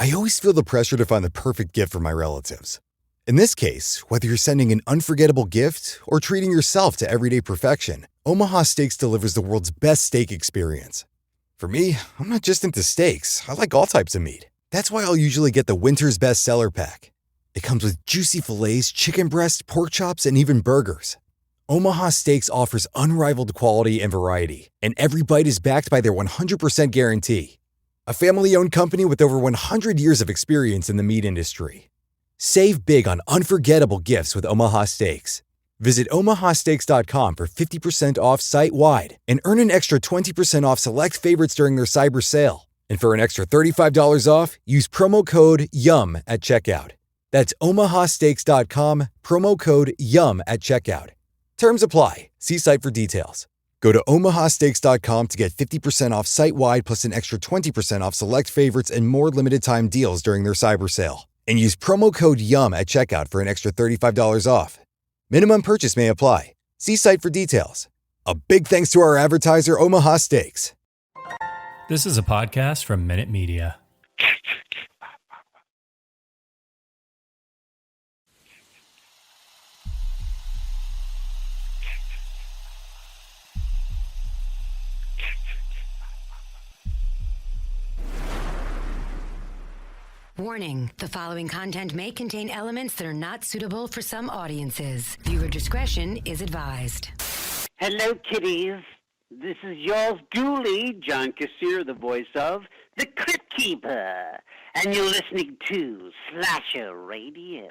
I always feel the pressure to find the perfect gift for my relatives. In this case, whether you're sending an unforgettable gift or treating yourself to everyday perfection, Omaha Steaks delivers the world's best steak experience. For me, I'm not just into steaks. I like all types of meat. That's why I'll usually get the Winter's Best Seller Pack. It comes with juicy fillets, chicken breast, pork chops, and even burgers. Omaha Steaks offers unrivaled quality and variety, and every bite is backed by their 100% guarantee. A family-owned company with over 100 years of experience in the meat industry. Save big on unforgettable gifts with Omaha Steaks. Visit omahasteaks.com for 50% off site-wide and earn an extra 20% off select favorites during their cyber sale. And for an extra $35 off, use promo code YUM at checkout. That's omahasteaks.com, promo code YUM at checkout. Terms apply. See site for details. Go to omahasteaks.com to get 50% off site-wide plus an extra 20% off select favorites and more limited-time deals during their cyber sale. And use promo code YUM at checkout for an extra $35 off. Minimum purchase may apply. See site for details. A big thanks to our advertiser, Omaha Steaks. This is a podcast from Minute Media. Warning, the following content may contain elements that are not suitable for some audiences. Viewer discretion is advised. Hello, kiddies. This is yours duly, John Kassir, the voice of The Crypt Keeper. And you're listening to Slasher Radio.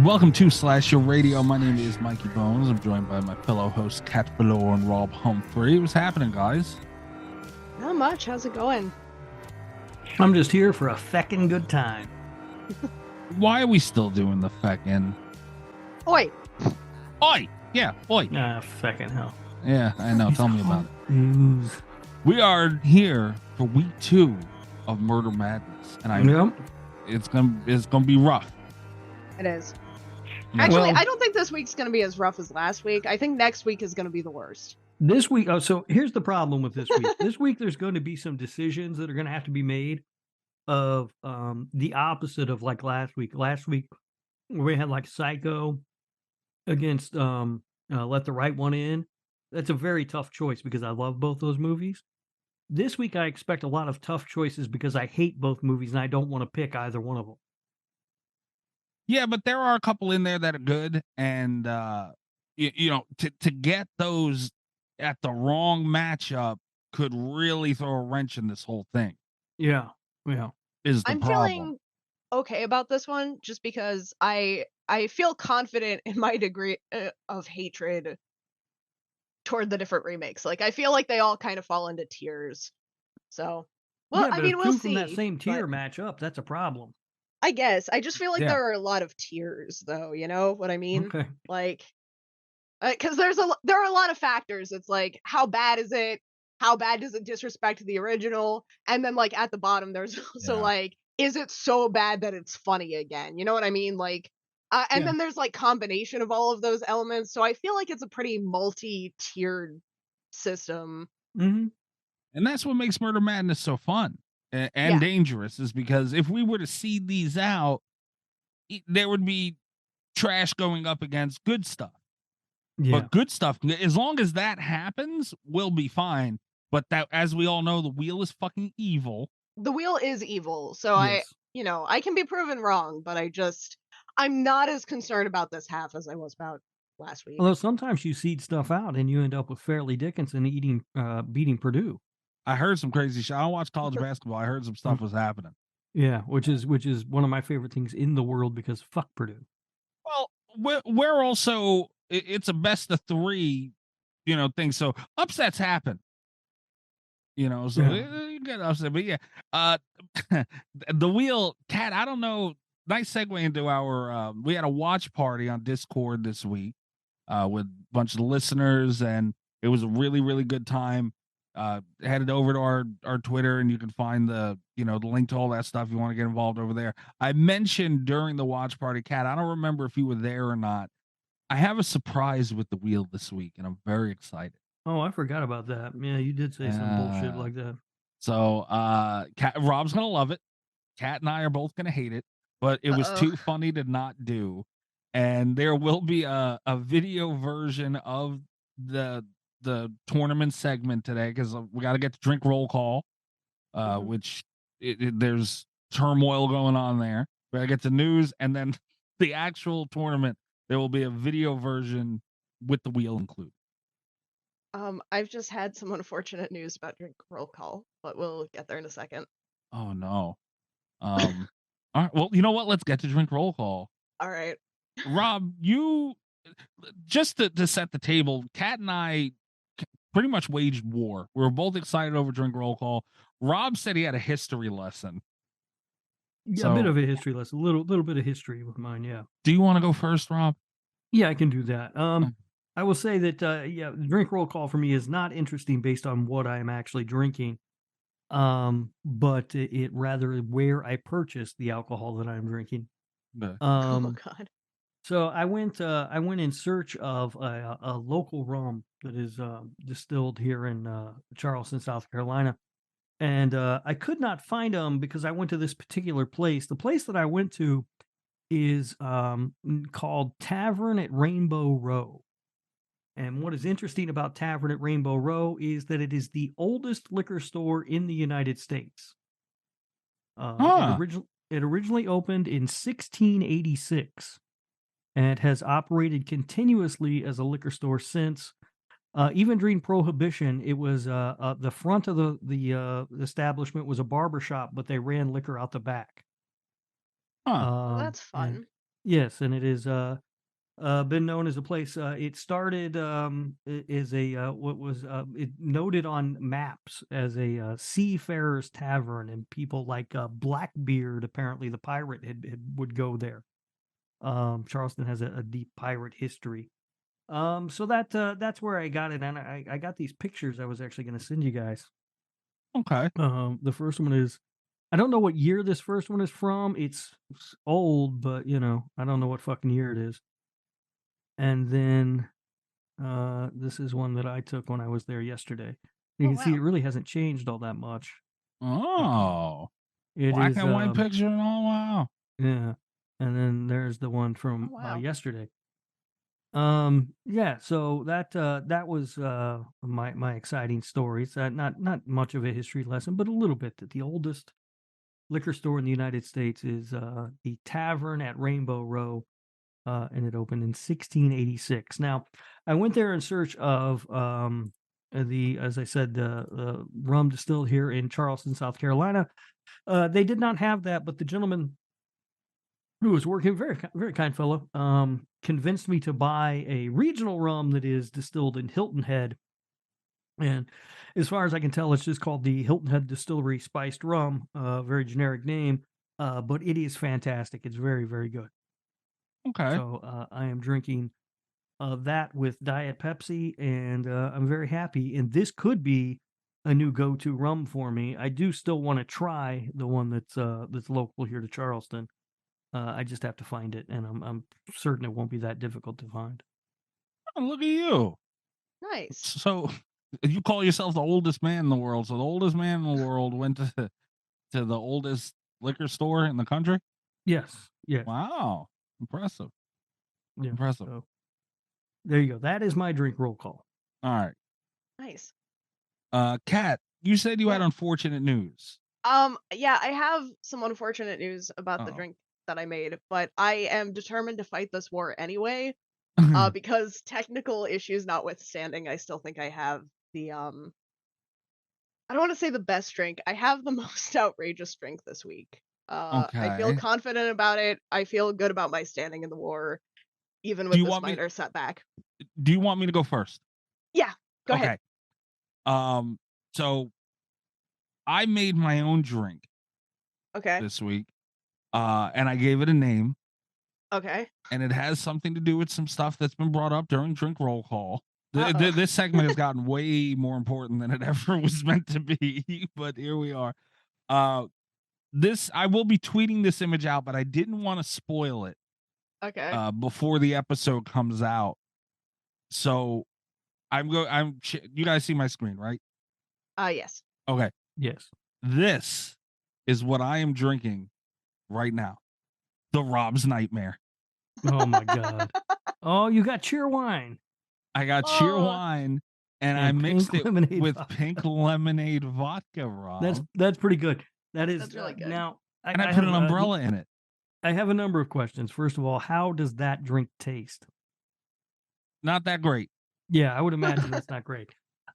Welcome to Slasher Radio. My name is Mikey Bones. I'm joined by my fellow hosts Kat Below and Rob Humphrey. What's happening, guys? Not much. How's it going? I'm just here for a feckin' good time. Why are we still doing the feckin'? Oi! Oi! Yeah, oi. Feckin' hell. Yeah, I know. Tell me about it. We are here for week 2 of Murder Madness, and it's gonna be rough. It is. Yeah. Actually, Well, I don't think this week's going to be as rough as last week. I think next week is going to be the worst. This week, so here's the problem with this week. This week, there's going to be some decisions that are going to have to be made of the opposite of like last week. Last week, we had like Psycho against Let the Right One In. That's a very tough choice because I love both those movies. This week, I expect a lot of tough choices because I hate both movies and I don't want to pick either one of them. Yeah, but there are a couple in there that are good, and you know, to get those at the wrong matchup could really throw a wrench in this whole thing. Yeah. Is the I'm problem? feeling okay about this one just because I feel confident in my degree of hatred toward the different remakes. Like, I feel like they all kind of fall into tiers. So, well, Yeah, I but mean, if we'll two see. from that same tier but match up, that's a problem. I guess. I just feel like Yeah. there are a lot of tiers, though. You know what I mean? Okay. Like, because there are a lot of factors. It's like, how bad is it? How bad does it disrespect the original? And then like at the bottom, there's also Yeah. like, is it so bad that it's funny again? You know what I mean? Like, and Yeah. then there's like combination of all of those elements. So I feel like it's a pretty multi-tiered system. Mm-hmm. And that's what makes Murder Madness so fun and Yeah. dangerous, is because if we were to seed these out, there would be trash going up against good stuff. Yeah. But good stuff, as long as that happens, we'll be fine. But that, as we all know, the wheel is fucking evil. The wheel is evil. So Yes. I can be proven wrong, but I'm not as concerned about this half as I was about last week. Although sometimes you seed stuff out and you end up with Fairleigh Dickinson beating Purdue. I heard some crazy shit. I don't watch college basketball. I heard some stuff was happening. Yeah, which is one of my favorite things in the world because fuck Purdue. Well, we're also, it's a best of 3, thing. So upsets happen. So you get upset, but yeah. The wheel, Kat, I don't know. Nice segue into our, we had a watch party on Discord this week with a bunch of listeners, and It was a really, really good time. Headed over to our Twitter, and you can find the link to all that stuff if you want to get involved over there. I mentioned during the watch party, Kat, I don't remember if you were there or not. I have a surprise with the wheel this week, and I'm very excited. Oh, I forgot about that. Yeah, you did say some bullshit like that. So Rob's gonna love it. Kat and I are both gonna hate it, but it was too funny to not do. And there will be a video version of the tournament segment today, because we got to get to drink roll call, which there's turmoil going on there. We got to get the news, and then the actual tournament. There will be a video version with the wheel included. I've just had some unfortunate news about drink roll call, but we'll get there in a second. Oh no. All right. Well, you know what? Let's get to drink roll call. All right. Rob, you just to set the table, Kat and I pretty much waged war. We were both excited over drink roll call. Rob said he had a history lesson. Yeah, a bit of a history lesson, a little bit of history with mine. Yeah. Do you want to go first, Rob? Yeah, I can do that. I will say that drink roll call for me is not interesting based on what I am actually drinking, but it rather where I purchased the alcohol that I'm drinking. Oh God. So I went in search of a local rum that is distilled here in Charleston, South Carolina. And I could not find them because I went to this particular place. The place that I went to is called Tavern at Rainbow Row. And what is interesting about Tavern at Rainbow Row is that it is the oldest liquor store in the United States. It originally opened in 1686 and has operated continuously as a liquor store since. Even during Prohibition, it was the front of the establishment was a barber shop, but they ran liquor out the back. Well, that's fun. Yes, and it is been known as a place. It started as a it noted on maps as a seafarer's tavern, and people like Blackbeard, apparently the pirate, would go there. Charleston has a deep pirate history. So that's where I got it, and I got these pictures I was actually going to send you guys. Okay. The first one is, I don't know what year this first one is from. It's old, but I don't know what fucking year it is. And then this is one that I took when I was there yesterday. You can see it really hasn't changed all that much. Oh, it black is, and white picture. Oh wow. Yeah, and then there's the one from yesterday. Yeah, so that was my exciting story. It's not much of a history lesson, but a little bit. That the oldest liquor store in the United States is the Tavern at Rainbow Row, and it opened in 1686. Now, I went there in search of as I said, the rum distilled here in Charleston, South Carolina. They did not have that, but the gentleman who was working, very very kind fellow, convinced me to buy a regional rum that is distilled in Hilton Head. And as far as I can tell, it's just called the Hilton Head Distillery Spiced Rum, very generic name, but it is fantastic. It's very, very good. Okay. So I am drinking that with Diet Pepsi, and I'm very happy. And this could be a new go-to rum for me. I do still want to try the one that's local here to Charleston. I just have to find it, and I'm certain it won't be that difficult to find. Oh, look at you. Nice. So you call yourself the oldest man in the world. So the oldest man in the world went to the oldest liquor store in the country? Yes. Yes. Wow. Impressive. Yeah. Impressive. So, there you go. That is my drink roll call. All right. Nice. Kat, you said you had unfortunate news. Yeah, I have some unfortunate news about the drink that I made, but I am determined to fight this war anyway. Because technical issues notwithstanding, I still think I have the I don't want to say the best drink. I have the most outrageous drink this week. I feel confident about it. I feel good about my standing in the war, even with this minor setback. Do you want me to go first? Yeah, go ahead. So I made my own drink. Okay. This week. And I gave it a name. Okay. And it has something to do with some stuff that's been brought up during drink roll call. This segment has gotten way more important than it ever was meant to be, but here we are. I will be tweeting this image out, but I didn't want to spoil it Okay. before the episode comes out. So you guys see my screen, right? Yes. Okay. Yes. This is what I am drinking right now. The Rob's Nightmare. Oh my god. Oh, you got cheer wine. I got cheer wine and I mixed it with vodka. pink lemonade vodka, Rob. That's pretty good. That's really good. Now, I put an umbrella in it. I have a number of questions. First of all, how does that drink taste? Not that great. Yeah, I would imagine that's not great.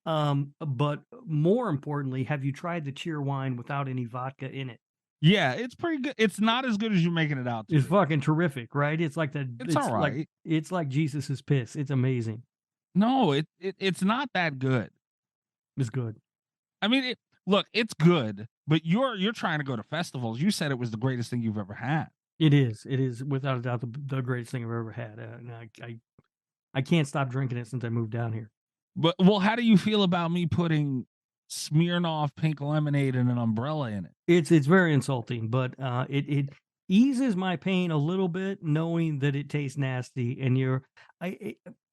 But more importantly, have you tried the cheer wine without any vodka in it? Yeah, it's pretty good. It's not as good as you're making it out to It's be. fucking terrific, right? It's like It's all right. It's like Jesus's piss. It's amazing. No, it's not that good. It's good. I mean, look, it's good, but you're trying to go to festivals. You said it was the greatest thing you've ever had. It is. It is without a doubt the greatest thing I've ever had. And I can't stop drinking it since I moved down here. But how do you feel about me putting Smirnoff pink lemonade and an umbrella in it? It's very insulting, but it eases my pain a little bit knowing that it tastes nasty. And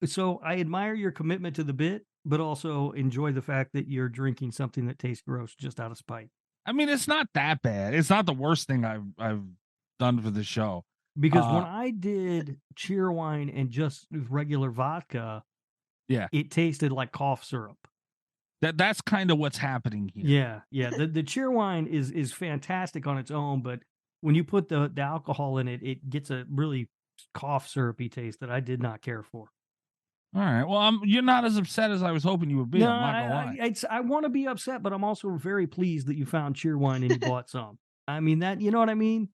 so I admire your commitment to the bit, but also enjoy the fact that you're drinking something that tastes gross just out of spite. I mean, it's not that bad. It's not the worst thing I've done for the show. Because when I did cheer wine and just regular vodka, yeah, it tasted like cough syrup. That's kind of what's happening here. Yeah. The cheer wine is fantastic on its own, but when you put the alcohol in it, it gets a really cough syrupy taste that I did not care for. All right. Well, you're not as upset as I was hoping you would be. No, I'm not gonna lie. I want to be upset, but I'm also very pleased that you found cheer wine and you bought some. I mean, that, you know what I mean?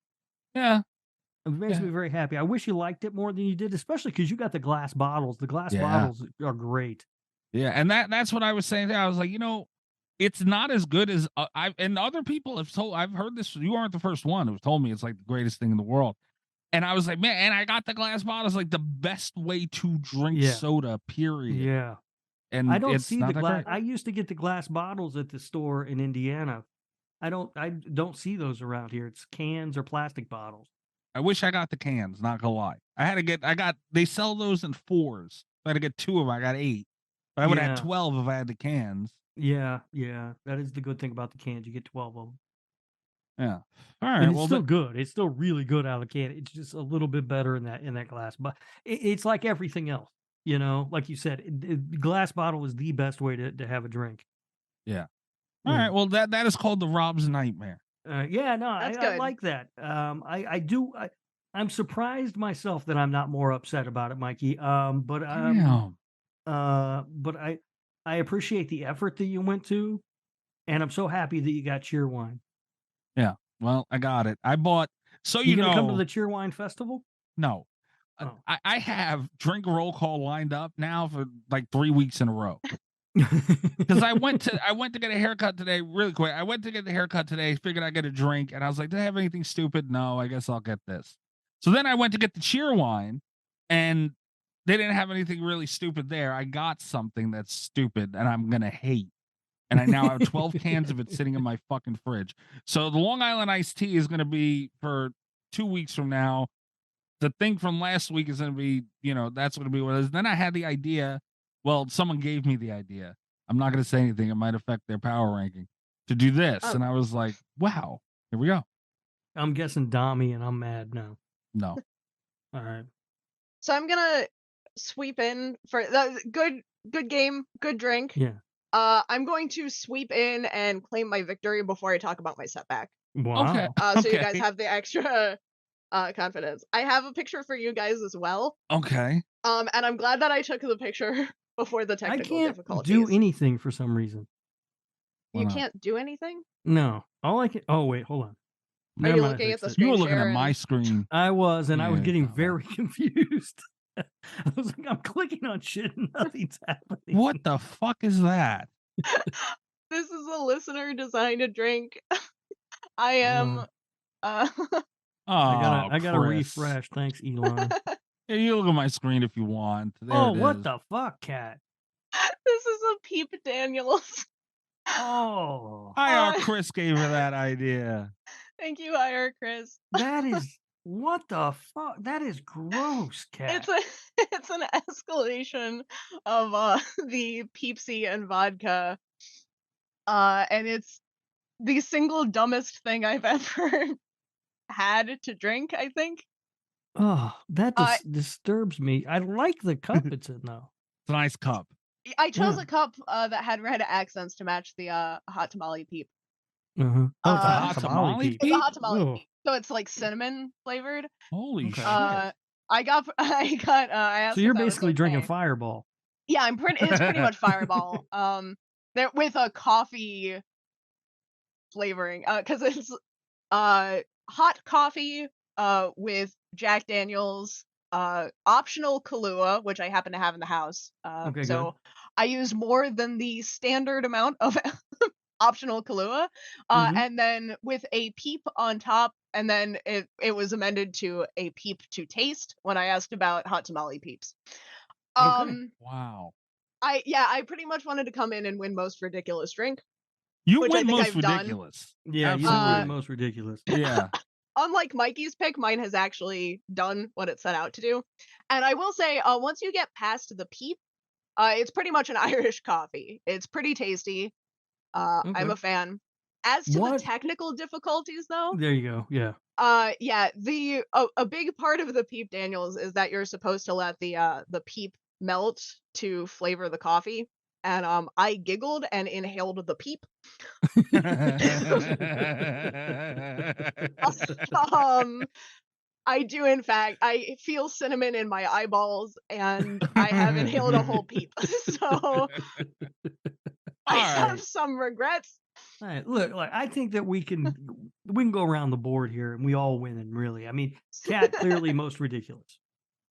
Yeah. It makes me very happy. I wish you liked it more than you did, especially because you got the glass bottles. The glass bottles are great. Yeah, and that's what I was saying there. I was like, it's not as good as and other people have told. I've heard this. You aren't the first one who's told me it's like the greatest thing in the world. And I was like, man, and I got the glass bottles, like the best way to drink soda, period. Yeah. And I don't see the glass. Great. I used to get the glass bottles at the store in Indiana. I don't see those around here. It's cans or plastic bottles. I wish I got the cans, not gonna lie. They sell those in 4s. I had to get 2 of them. I got 8. But I would have had 12 if I had the cans. Yeah. That is the good thing about the cans. You get 12 of them. Yeah. All right. And it's still good. It's still really good out of the can. It's just a little bit better in that glass. But it's like everything else. Like you said, glass bottle is the best way to have a drink. Yeah. All right. Well, that is called the Rob's Nightmare. I like that. I'm surprised myself that I'm not more upset about it, Mikey. But I appreciate the effort that you went to, and I'm so happy that you got cheer wine. Yeah. Well, I got it. I bought. So you gonna come to the cheer wine festival? No. Oh. I have drink roll call lined up now for like 3 weeks in a row. Because I went to get a haircut today, really quick. I went to get the haircut today, figured I'd get a drink, and I was like, did I have anything stupid? No, I guess I'll get this. So then I went to get the cheer wine, and they didn't have anything really stupid there. I got something that's stupid, and I'm gonna hate. And I now have 12 cans of it sitting in my fucking fridge. So the Long Island iced tea is gonna be for 2 weeks from now. The thing from last week is gonna be, that's gonna be what it is. Then I had the idea. Well, someone gave me the idea. I'm not going to say anything. It might affect their power ranking to do this. And I was like, wow, here we go. I'm guessing Domi, and I'm mad now. No. All right. So I'm going to sweep in for the good game, good drink. Yeah. I'm going to sweep in and claim my victory before I talk about my setback. Wow. Okay. So you guys have the extra confidence. I have a picture for you guys as well. Okay. And I'm glad that I took the picture before the technical difficulties. I can't do anything for some reason. You can't do anything? No. All I can. Oh wait, hold on. Are you looking at the screen? You were looking at my and... screen. I was, and I was getting very confused. I was like, I'm clicking on shit and nothing's happening. What the fuck is that? This is a listener designed a drink. I am. I gotta refresh. Thanks, Elon. Hey, you look at my screen if you want. What the fuck, cat? This is a Peep Daniels. Oh, EyeRChris gave her that idea. Thank you, EyeRChris. that is what the fuck? That is gross, Cat. It's an escalation of the Peepsy and vodka. And it's the single dumbest thing I've ever had to drink, I think. Oh, that disturbs me. I like the cup it's in though. It's a nice cup. I chose Yeah. a cup that had red accents to match the hot tamale Peep. Oh, it's a hot hot tamale tamale Peep? It's a Peep. hot tamale Ugh. Peep. So it's like cinnamon flavored. Holy Okay. shit. I asked So if you're that was basically drinking okay. Fireball. Yeah, it's pretty much Fireball. There with a coffee flavoring. Because it's hot coffee with Jack Daniels, optional Kahlua, which I happen to have in the house. Okay, So good. I use more than the standard amount of optional Kahlua, Mhm. and then with a Peep on top, and then it was amended to a Peep to taste when I asked about hot tamale Peeps. Wow. I pretty much wanted to come in and win most ridiculous drink. You Which I win think most I've done. ridiculous. Yeah, you Absolutely. were the most ridiculous. Yeah. Unlike Mikey's pick, mine has actually done what it set out to do. And I will say, once you get past the Peep, it's pretty much an Irish coffee. It's pretty tasty. I'm Okay. a fan. As to the What? technical difficulties, though, There you go. Yeah. yeah, a big part of the Peep Daniels is that you're supposed to let the Peep melt to flavor the coffee. And I giggled and inhaled the Peep. I do, in fact. I feel cinnamon in my eyeballs, and I have inhaled a whole Peep. So I have Alright. some regrets. All right, look, like I think that we can go around the board here and we all win. And really, I mean, Cat clearly most ridiculous.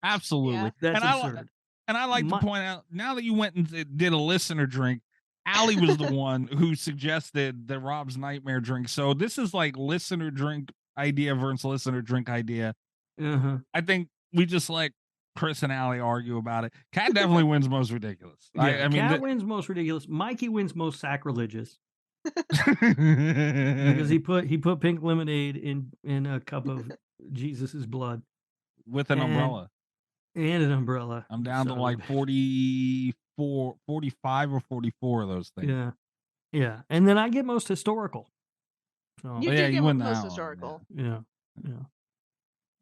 Absolutely. Yeah. That's and absurd. I like My- to point out, now that you went and did a listener drink, Allie was the one who suggested the Rob's Nightmare drink. So this is like listener drink idea versus listener drink idea. Uh-huh. I think we just let Chris and Allie argue about it. Cat definitely wins most ridiculous. Yeah, I mean, Cat wins most ridiculous. Mikey wins most sacrilegious because because he put pink lemonade in a cup of Jesus's blood with an and- umbrella. and an umbrella. I'm down to Son of a like bitch. 45 or 44 of those things. Yeah, yeah, and then I get most historical. So You yeah, did you get win most that one, historical. yeah.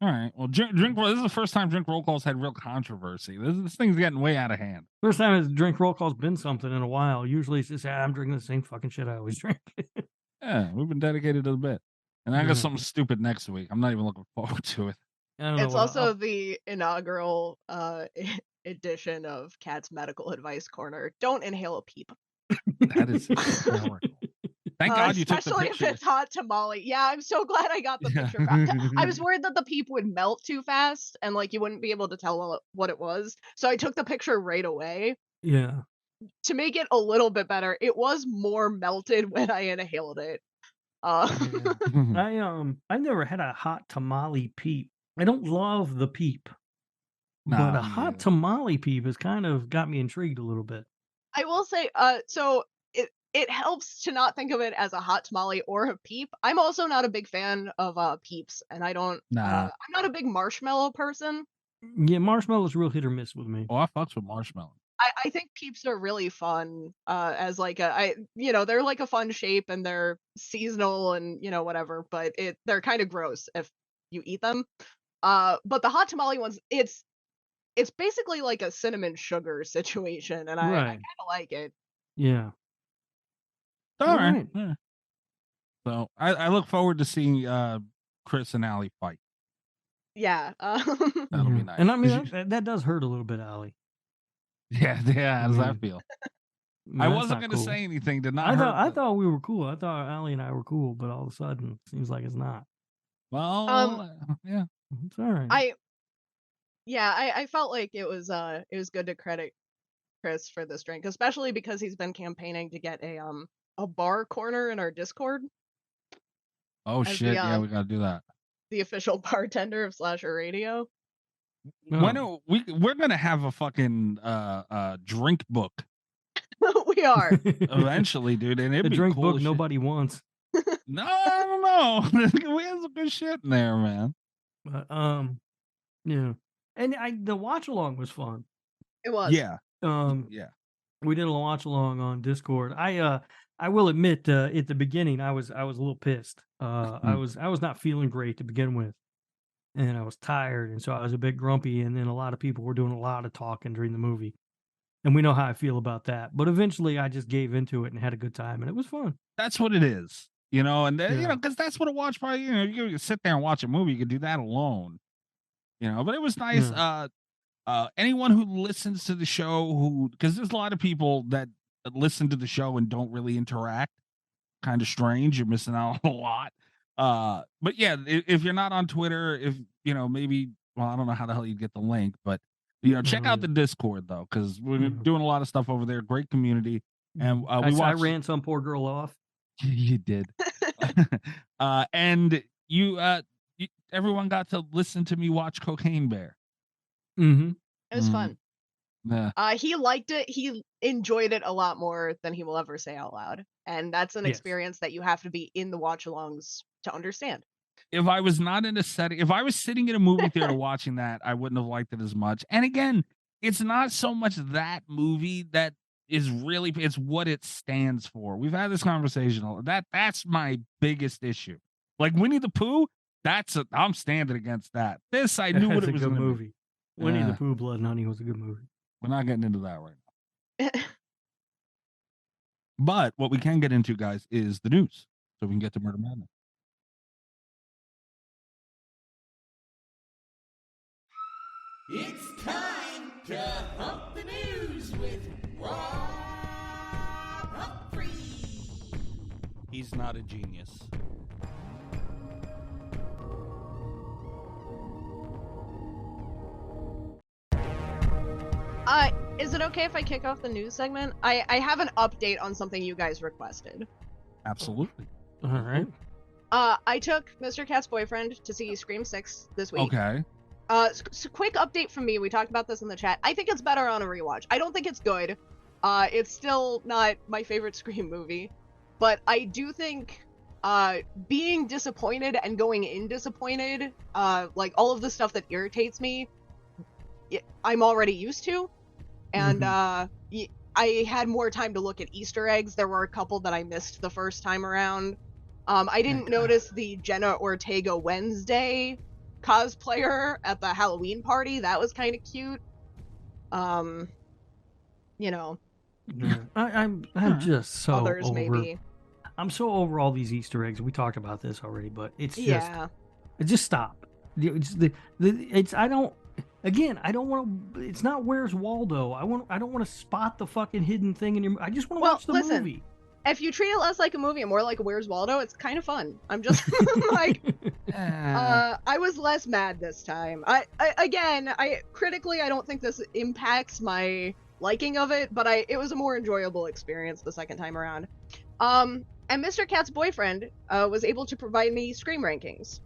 All right. Well, drink. This is the first time drink roll calls had real controversy. This thing's getting way out of hand. First time his drink roll call's been something in a while. Usually it's just, I'm drinking the same fucking shit I always drink. Yeah, we've been dedicated to the bit. And I got Yeah. something stupid next week. I'm not even looking forward to it. I don't know It's what also the inaugural edition of Cat's Medical Advice Corner. Don't inhale a Peep. That is hysterical. Thank God you took the Especially picture. if it's hot tamale. Yeah, I'm so glad I got the picture back. I was worried that the Peep would melt too fast and like you wouldn't be able to tell what it was. So I took the picture right away. Yeah. To make it a little bit better, it was more melted when I inhaled it. I've never had a hot tamale peep. I don't love the peep. Nah, but a me hot neither. tamale peep has kind of got me intrigued a little bit. I will say, so it helps to not think of it as a hot tamale or a Peep. I'm also not a big fan of Peeps, and I don't. Nah. I'm not a big marshmallow person. Yeah, marshmallow's real hit or miss with me. Oh, I fucks with marshmallow. I think Peeps are really fun as like they're like a fun shape and they're seasonal and whatever, but they're kind of gross if you eat them. But the hot tamale ones, it's basically like a cinnamon sugar situation, and I Right. kind of like it. Yeah. All right. Right. Yeah. So I look forward to seeing Chris and Allie fight. Yeah. That'll be nice. And I mean, 'Cause that does hurt a little bit, Allie. yeah. How does that feel? I That's wasn't not going to cool. say anything to not I hurt. I thought we were cool. I thought Allie and I were cool, but all of a sudden, it seems like it's not. Well, yeah. It's all right. I felt like it was good to credit Chris for this drink, especially because he's been campaigning to get a bar corner in our Discord, Oh as shit! the, Yeah, we got to do that. the official bartender of Slasher Radio. When we're gonna have a fucking drink book We are. Eventually, dude, and it'd The be drink cool book as shit. nobody wants. No, I don't know. We have some good shit in there, man. But yeah. And the watch along was fun. It was. Yeah, Yeah. We did a watch along on Discord. I will admit, at the beginning, I was a little pissed. I was not feeling great to begin with, and I was tired, and so I was a bit grumpy. And then a lot of people were doing a lot of talking during the movie, and we know how I feel about that. But eventually, I just gave into it and had a good time, and it was fun. that's what it is, and then, Yeah. because that's what a watch party. You can sit there and watch a movie. You can do that alone, But it was nice. Anyone who listens to the show, because there's a lot of people that listen to the show and don't really interact. Kind of strange. You're missing out on a lot. But yeah, if you're not on Twitter, if maybe, well, I don't know how the hell you get the link, but check out the Discord though, because we're doing a lot of stuff over there. Great community, and I ran some poor girl off. You did, and everyone got to listen to me watch Cocaine Bear. Mm-hmm. It was fun. Yeah. He liked it. He enjoyed it a lot more than he will ever say out loud. And that's an experience that you have to be in the watch-alongs to understand. If I was not in a setting, if I was sitting in a movie theater watching that, I wouldn't have liked it as much. And again, it's not so much that movie that is really, it's what it stands for. We've had this conversation. That's my biggest issue. Like Winnie the Pooh, I'm standing against that. This, I knew what it was a good gonna movie. Be. Winnie the Pooh, Blood and Honey was a good movie. We're not getting into that right now. But what we can get into, guys, is the news. So we can get to Murder Madness. It's time to hump the news with Rob Humphrey. He's not a genius. Is it okay if I kick off the news segment? I have an update on something you guys requested. Absolutely. All right. I took Mr. Cat's boyfriend to see Scream 6 this week. Okay. Quick update from me. We talked about this in the chat. I think it's better on a rewatch. I don't think it's good. It's still not my favorite Scream movie, but I do think being disappointed and going in disappointed, like all of the stuff that irritates me, I'm already used to. And I had more time to look at Easter eggs. There were a couple that I missed the first time around. I didn't notice the Jenna Ortega Wednesday cosplayer at the Halloween party. That was kind of cute. I'm just so others over. Maybe. I'm so over all these Easter eggs. We talked about this already, but it's just stop. I don't want to. It's not Where's Waldo. I don't want to spot the fucking hidden thing in your. I just want to watch the movie. If you treat it less like a movie and more like a Where's Waldo, it's kind of fun. I'm just like, I was less mad this time. I critically, I don't think this impacts my liking of it, but it was a more enjoyable experience the second time around. And Mr. Cat's boyfriend was able to provide me Scream rankings.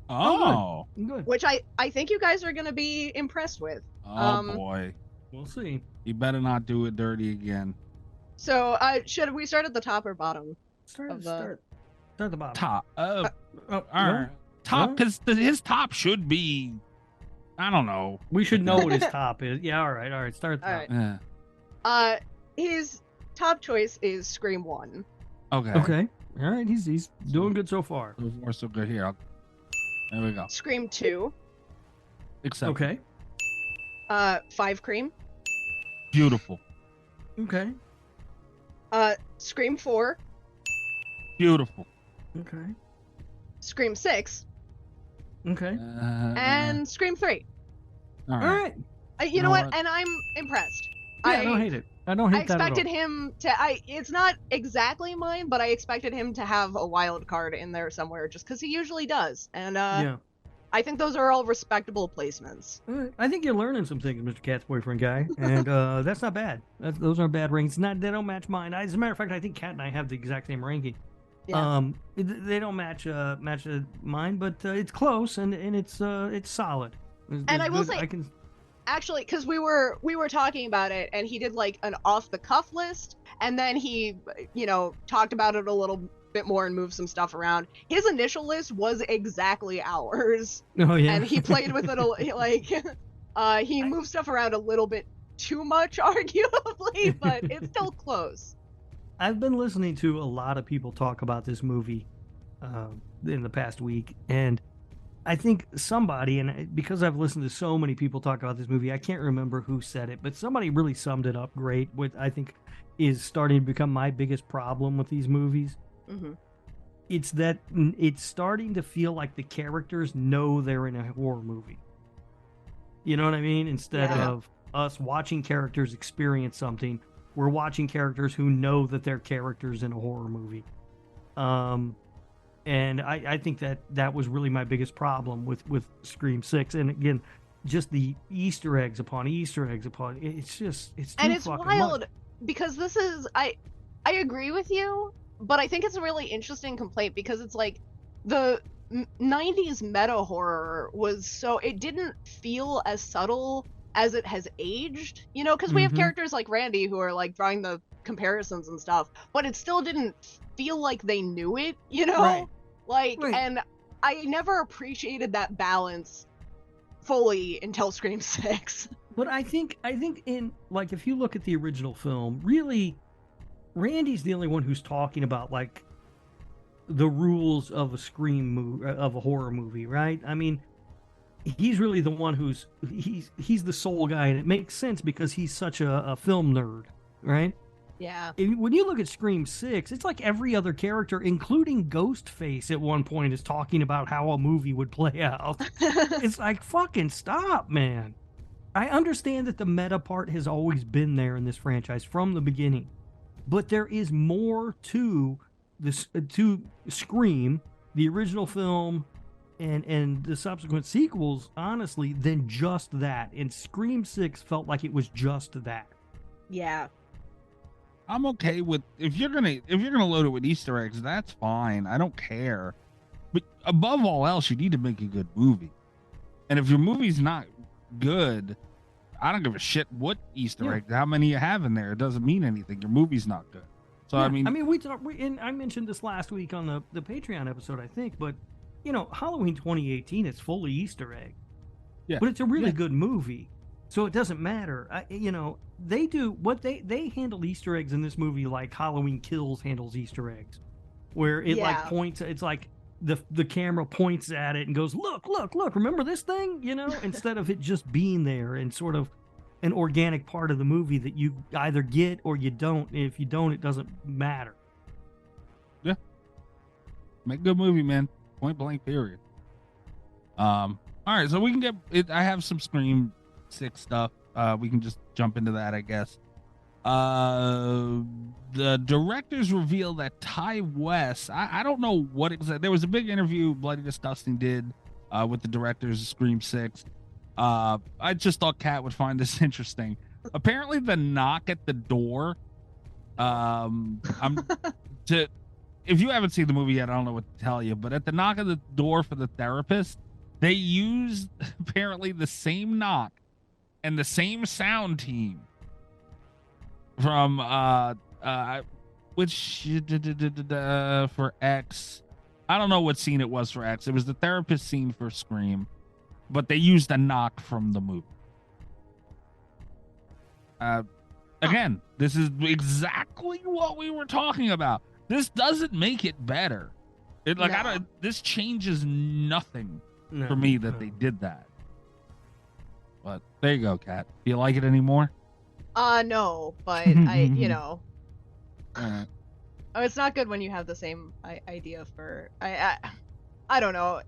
Oh, good. Which I think you guys are going to be impressed with. Oh, boy. We'll see. You better not do it dirty again. So, should we start at the top or bottom? Start at the bottom. Top. All right. Top, because his top should be, I don't know. We should know what his top is. Yeah, all right. Start at the top. Yeah. His top choice is Scream 1. Okay. All right, he's doing good so far. So far, so good. Here, there we go. Scream 2. Except. Okay. 5 Cream. Beautiful. Okay. Scream 4. Beautiful. Okay. Scream 6. Okay. And Scream 3. All right. You know what? And I'm impressed. Yeah, I don't hate it. I don't hate that at all. I expected him to. It's not exactly mine, but I expected him to have a wild card in there somewhere, just because he usually does. And I think those are all respectable placements. I think you're learning some things, Mr. Cat's boyfriend guy, and that's not bad. Those aren't bad rankings. They don't match mine. As a matter of fact, I think Cat and I have the exact same ranking. Yeah. They don't match mine, but it's close and it's solid. And I will say, actually, because we were talking about it, and he did like an off the cuff list, and then he, talked about it a little bit more and moved some stuff around. His initial list was exactly ours. Oh yeah. And he played with it he moved stuff around a little bit too much, arguably, but it's still close. I've been listening to a lot of people talk about this movie in the past week, and I think somebody, and because I've listened to so many people talk about this movie, I can't remember who said it, but somebody really summed it up great. What I think is starting to become my biggest problem with these movies. Mm-hmm. It's that it's starting to feel like the characters know they're in a horror movie. You know what I mean? Instead of us watching characters experience something, we're watching characters who know that they're characters in a horror movie. And I think that was really my biggest problem with Scream 6. And again, just the Easter eggs upon Easter eggs upon, it's too and it's fucking wild much. because this is, I agree with you, but I think it's a really interesting complaint because it's like the 90s meta horror was so, it didn't feel as subtle as it has aged, because we have characters like Randy who are like drawing the comparisons and stuff, but it still didn't feel like they knew it, Right. Like, Right. and I never appreciated that balance fully until Scream 6. But I think in, like, if you look at the original film, really, Randy's the only one who's talking about like the rules of a Scream movie, of a horror movie, right? I mean, he's really the one he's the sole guy, and it makes sense because he's such a film nerd, right? Yeah. When you look at Scream 6, it's like every other character, including Ghostface, at one point is talking about how a movie would play out. It's like, fucking stop, man. I understand that the meta part has always been there in this franchise from the beginning, but there is more to this, to Scream, the original film, and the subsequent sequels, honestly, than just that. And Scream 6 felt like it was just that. Yeah. I'm okay with if you're gonna load it with Easter eggs, that's fine. I don't care. But above all else, you need to make a good movie. And if your movie's not good, I don't give a shit what Easter egg, how many you have in there. It doesn't mean anything. Your movie's not good. So Yeah, I mean, and I mentioned this last week on the Patreon episode, I think, but Halloween 2018 is fully Easter egg. Yeah. But it's a really good movie. So it doesn't matter. They do what they handle Easter eggs in this movie like Halloween Kills handles Easter eggs, where it like points. It's like the camera points at it and goes, look, remember this thing? Instead of it just being there and sort of an organic part of the movie that you either get or you don't. And if you don't, it doesn't matter. Yeah. Make a good movie, man. Point blank, period. All right, so we can get it. I have some Scream 6 stuff. We can just jump into that, I guess. The directors reveal that Ty West, I don't know what exactly. There was a big interview Bloody Disgusting did with the directors of Scream 6. I just thought Kat would find this interesting. Apparently, the knock at the door. If you haven't seen the movie yet, I don't know what to tell you. But at the knock at the door for the therapist, they used apparently the same knock and the same sound team from which for X. I don't know what scene it was for X. It was the therapist scene for Scream, but they used a knock from the movie. Again, this is exactly what we were talking about. This doesn't make it better. This changes nothing for me that they did that. But there you go, Kat. Do you like it anymore? No, but I, Right. Oh, it's not good when you have the same idea for I don't know.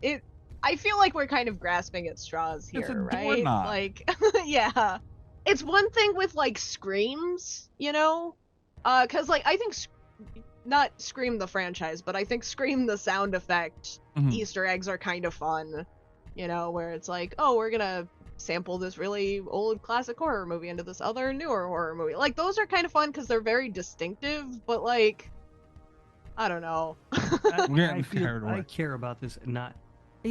I feel like we're kind of grasping at straws It's a here, right? doorknob. Like, yeah. It's one thing with like screams, because like I think not Scream the franchise, but I think Scream the sound effect Easter eggs are kind of fun, where it's like, oh, we're gonna sample this really old classic horror movie into this other newer horror movie. Like those are kind of fun because they're very distinctive, but like, I don't know. We're getting carried away. I care about this.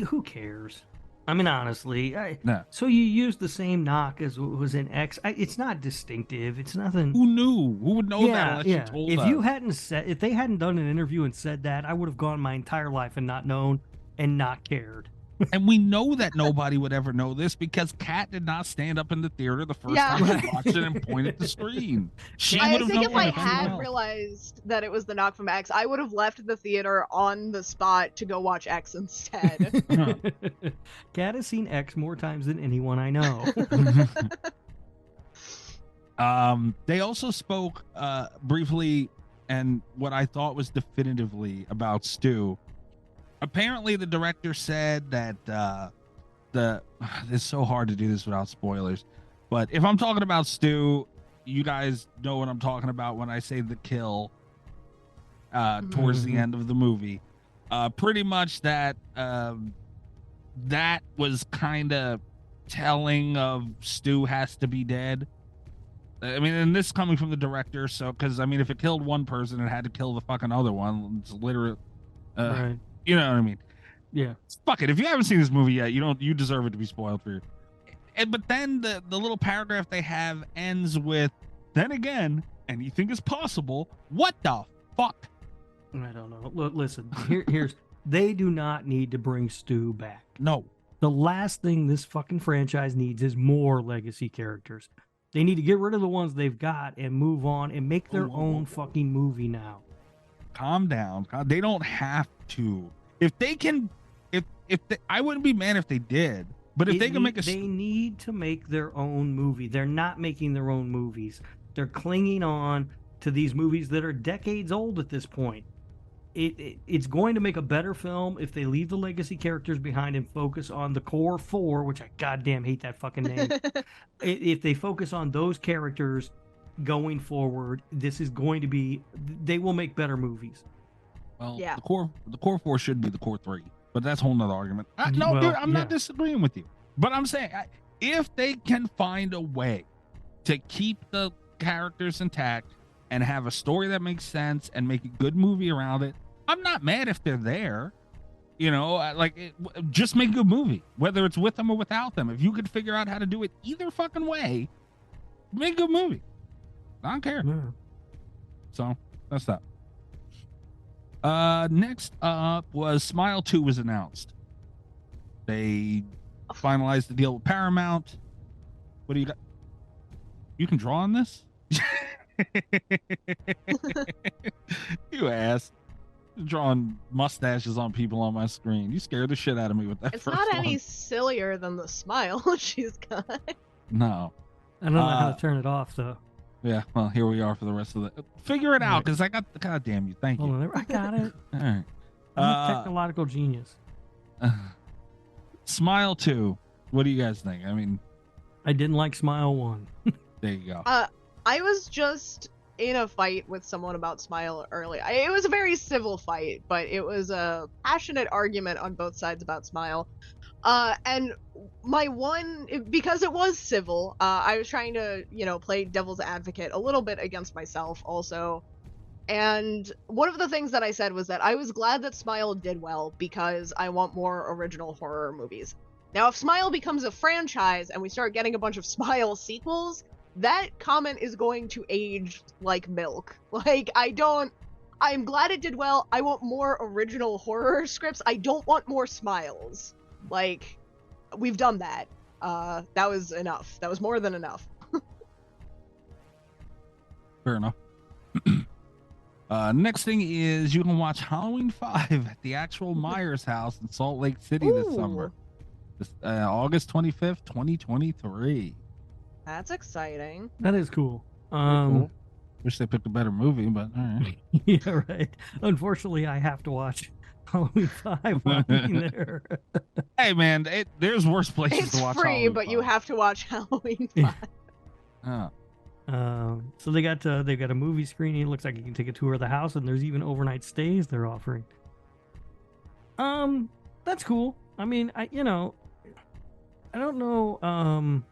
Who cares? I mean, honestly, No. so you used the same knock as what was in X. It's not distinctive. It's nothing. Who knew? Who would know that unless you told If us? you hadn't said, if they hadn't done an interview and said that, I would have gone my entire life and not known and not cared. And we know that nobody would ever know this because Kat did not stand up in the theater the first Yeah. time she watched it and point at the screen. She I would have think known if I anyone had else. realized that it was the knock from X, I would have left the theater on the spot to go watch X instead. Kat has seen X more times than anyone I know. They also spoke briefly and what I thought was definitively about Stu. Apparently, the director said that it's so hard to do this without spoilers, but if I'm talking about Stu, you guys know what I'm talking about when I say the kill towards the end of the movie. Pretty much that that was kind of telling of Stu has to be dead. I mean, and this coming from the director, so because I mean, if it killed one person, it had to kill the fucking other one. It's literally, Right. you know what I mean? Yeah. Fuck it. If you haven't seen this movie yet, you deserve it to be spoiled for you. But then the little paragraph they have ends with, "Then again, anything is possible." What the fuck? I don't know. Look, listen, here's they do not need to bring Stu back. No. The last thing this fucking franchise needs is more legacy characters. They need to get rid of the ones they've got and move on and make their own fucking movie now. Calm down. They don't have to. If they can, if they, I wouldn't be mad if they did. But if they can make a, they need to make their own movie. They're not making their own movies. They're clinging on to these movies that are decades old at this point. It's going to make a better film if they leave the legacy characters behind and focus on the core four, which I goddamn hate that fucking name. If they focus on those characters going forward, this is going to be, they will make better movies. well, Yeah. the core four should be the core three, but that's a whole nother argument. No, Well, dude, I'm yeah. not disagreeing with you, but I'm saying if they can find a way to keep the characters intact and have a story that makes sense and make a good movie around it, I'm not mad if they're there. You know, just make a good movie, whether it's with them or without them. If you could figure out how to do it either fucking way, make a good movie. I don't care. Yeah. So that's that. Next up was Smile 2 was announced. They finalized the deal with Paramount. What do you got? You can draw on this? You ass. Drawing mustaches on people on my screen. You scared the shit out of me with that It's first not one. any sillier than the smile she's got. No. I don't know how to turn it off, though. Yeah, well, here we are for the rest of the... Figure it out, Right. because I got... God damn you. Thank Hold you. on, I got it. All right. I'm a technological genius. Smile 2. What do you guys think? I mean, I didn't like Smile 1. there you go. I was just in a fight with someone about Smile earlier. It was a very civil fight, but it was a passionate argument on both sides about Smile. And my one, because it was civil, I was trying to, play devil's advocate a little bit against myself also. And one of the things that I said was that I was glad that Smile did well because I want more original horror movies. Now, if Smile becomes a franchise and we start getting a bunch of Smile sequels, that comment is going to age like milk. I'm glad it did well. I want more original horror scripts. I don't want more Smiles. We've done that. That was enough. That was more than enough. Fair enough. Next thing is you can watch Halloween 5 at the actual Myers house in Salt Lake City this summer. August 25th, 2023. That's exciting. That is cool. Cool. Wish they picked a better movie, but all right. Yeah, right. Unfortunately, I have to watch Halloween 5 while being there. Hey, man, there's worse places It's to watch free, Halloween but you 5. have to watch Halloween 5. Huh. So they've got a movie screening. It looks like you can take a tour of the house, and there's even overnight stays they're offering. That's cool. I mean, I don't know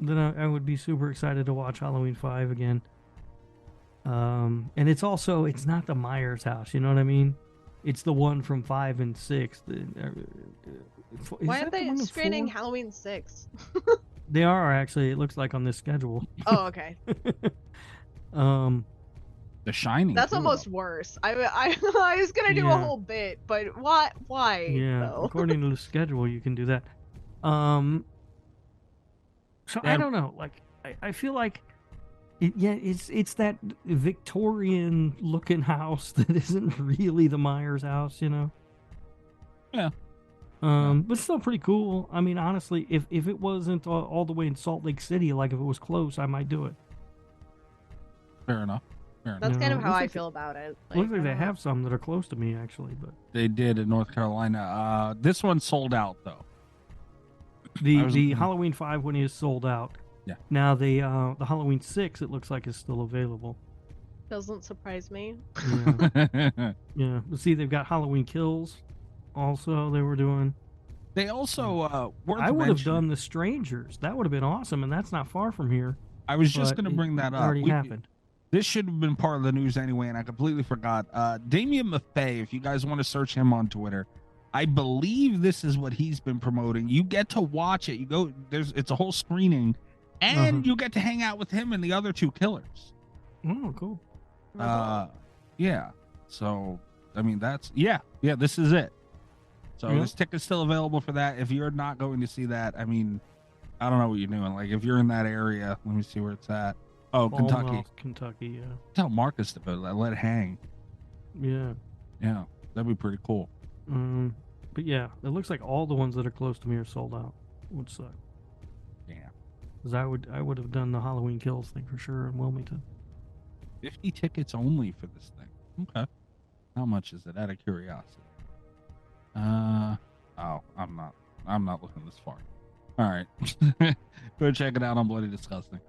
that I would be super excited to watch Halloween 5 again. And it's not the Myers house, you know what I mean? It's the one from 5 and 6. Why aren't they screening Halloween 6? They are actually. It looks like on this schedule. Oh, okay. The Shining. That's too, almost though. worse. I was gonna do a whole bit, but why? Yeah, though? according to the schedule, you can do that. So I don't know. Like, I feel like, it's that Victorian looking house that isn't really the Myers house, you know. Yeah. But still pretty cool. I mean, honestly, if it wasn't all the way in Salt Lake City, like if it was close, I might do it. Fair enough. That's kind of how looks I like feel about it. Looks like I they don't know. have some that are close to me, actually, but They did in North Carolina. This one's sold out though. the Halloween 5 one is sold out. Yeah. Now the Halloween 6, it looks like is still available. Doesn't surprise me. Yeah. Yeah. But see, they've got Halloween Kills. Also, they were doing. They also I would have done The Strangers. That would have been awesome, and that's not far from here. I was just but going to bring that it up. Already happened. This should have been part of the news anyway, and I completely forgot. Damien Maffei, if you guys want to search him on Twitter, I believe this is what he's been promoting. You get to watch it. You go it's a whole screening, and you get to hang out with him and the other two killers. Oh, cool. Yeah. So I mean this is it. So this ticket's still available for that. If you're not going to see that, I mean, I don't know what you're doing. Like if you're in that area, let me see where it's at. Oh, Kentucky. Almost Kentucky, yeah. Tell Marcus to go. Let it hang. Yeah. Yeah, that'd be pretty cool. But yeah, it looks like all the ones that are close to me are sold out, which sucks. Yeah. Because I would have done the Halloween Kills thing for sure in Wilmington. 50 tickets only for this thing. Okay. How much is it? Out of curiosity. I'm not looking this far. All right. Go check it out on Bloody Disgusting.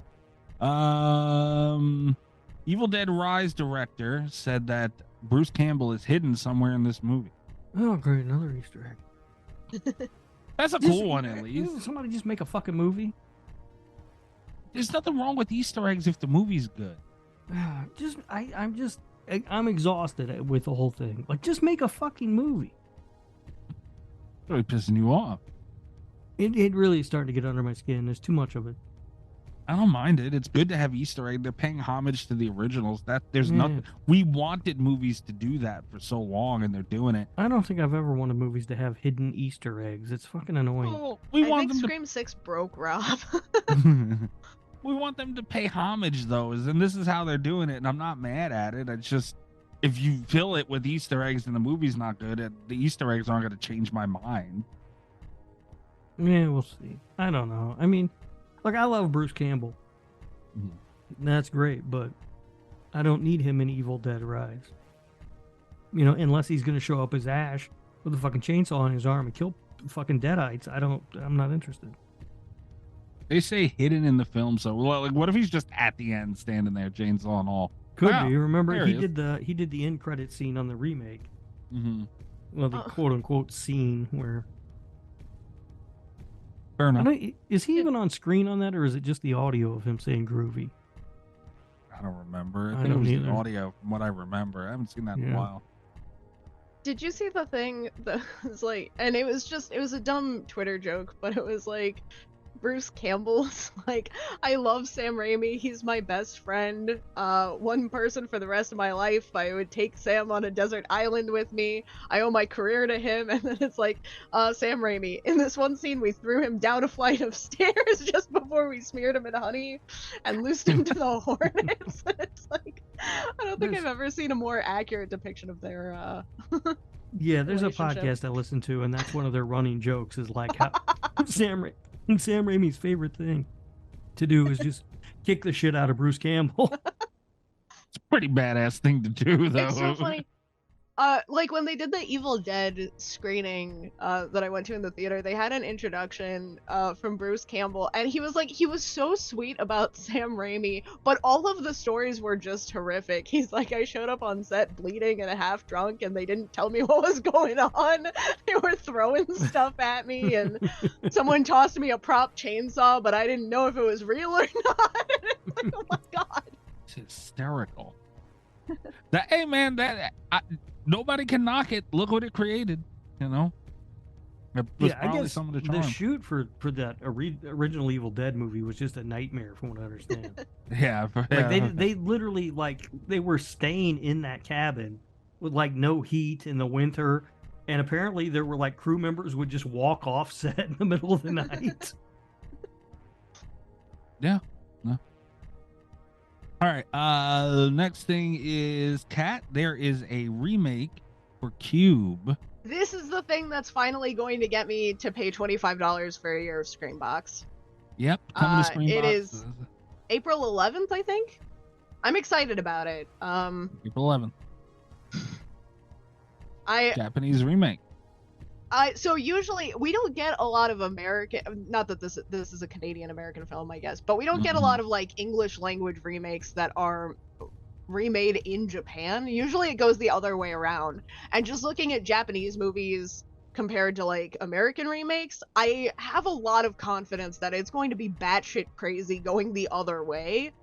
Evil Dead Rise director said that Bruce Campbell is hidden somewhere in this movie. Oh, great, another Easter egg. That's a cool one, at least. Somebody just make a fucking movie. There's nothing wrong with Easter eggs if the movie's good. I'm exhausted with the whole thing. Like, just make a fucking movie. Really pissing you off. It really is starting to get under my skin. There's too much of it. I don't mind it. It's good to have Easter egg. They're paying homage to the originals. There's nothing. We wanted movies to do that for so long, and they're doing it. I don't think I've ever wanted movies to have hidden Easter eggs. It's fucking annoying. Well, I think Scream 6 broke Rob. We want them to pay homage, though, and this is how they're doing it, and I'm not mad at it. It's just, if you fill it with Easter eggs and the movie's not good, the Easter eggs aren't going to change my mind. Yeah, we'll see. I don't know. I mean, like, I love Bruce Campbell. That's great, but I don't need him in Evil Dead Rise. You know, unless he's going to show up as Ash with a fucking chainsaw on his arm and kill fucking Deadites. I'm not interested. They say hidden in the film, so like, what if he's just at the end standing there, chainsaw and all? Could Wow, be. Remember, there he he is. did the end credit scene on the remake. Mm-hmm. Well, the quote unquote scene where. Fair enough. Is he even on screen on that, or is it just the audio of him saying groovy? I don't remember. I I think it don't was either. the audio from what I remember. I haven't seen that in a Yeah. while. Did you see the thing that was like, and it was a dumb Twitter joke, but it was like, Bruce Campbell's like, I love Sam Raimi, he's my best friend, one person for the rest of my life. I would take Sam on a desert island with me, I owe my career to him. And then it's like, Sam Raimi, in this one scene we threw him down a flight of stairs just before we smeared him in honey and loosed him to the hornets. It's like, I don't think I've ever seen a more accurate depiction of their Yeah, there's a relationship. podcast I listen to, and that's one of their running jokes is like how Sam Raimi's favorite thing to do is just kick the shit out of Bruce Campbell. It's a pretty badass thing to do, though. It's so funny. Like when they did the Evil Dead screening that I went to in the theater, they had an introduction from Bruce Campbell, and he was so sweet about Sam Raimi, but all of the stories were just horrific. He's like, I showed up on set bleeding and half drunk, and they didn't tell me what was going on. They were throwing stuff at me, and someone tossed me a prop chainsaw, but I didn't know if it was real or not. It's like, oh my god. It's hysterical. Hey man, nobody can knock it. Look what it created, you know. It was Yeah, I probably guess some of the the charm. shoot for that original Evil Dead movie was just a nightmare, from what I understand. Yeah, Like they literally like they were staying in that cabin with like no heat in the winter, and apparently there were like crew members would just walk off set in the middle of the night. Yeah. No. All right. Next thing is Cat. There is a remake for Cube. This is the thing that's finally going to get me to pay $25 for a year of Screambox. Yep. Coming to Screenbox. It is April 11th, I think. I'm excited about it. April 11th. I Japanese remake. so usually we don't get a lot of American, not that this is a Canadian American film, I guess, but we don't get a lot of like English language remakes that are remade in Japan. Usually it goes the other way around. And just looking at Japanese movies compared to like American remakes, I have a lot of confidence that it's going to be batshit crazy going the other way.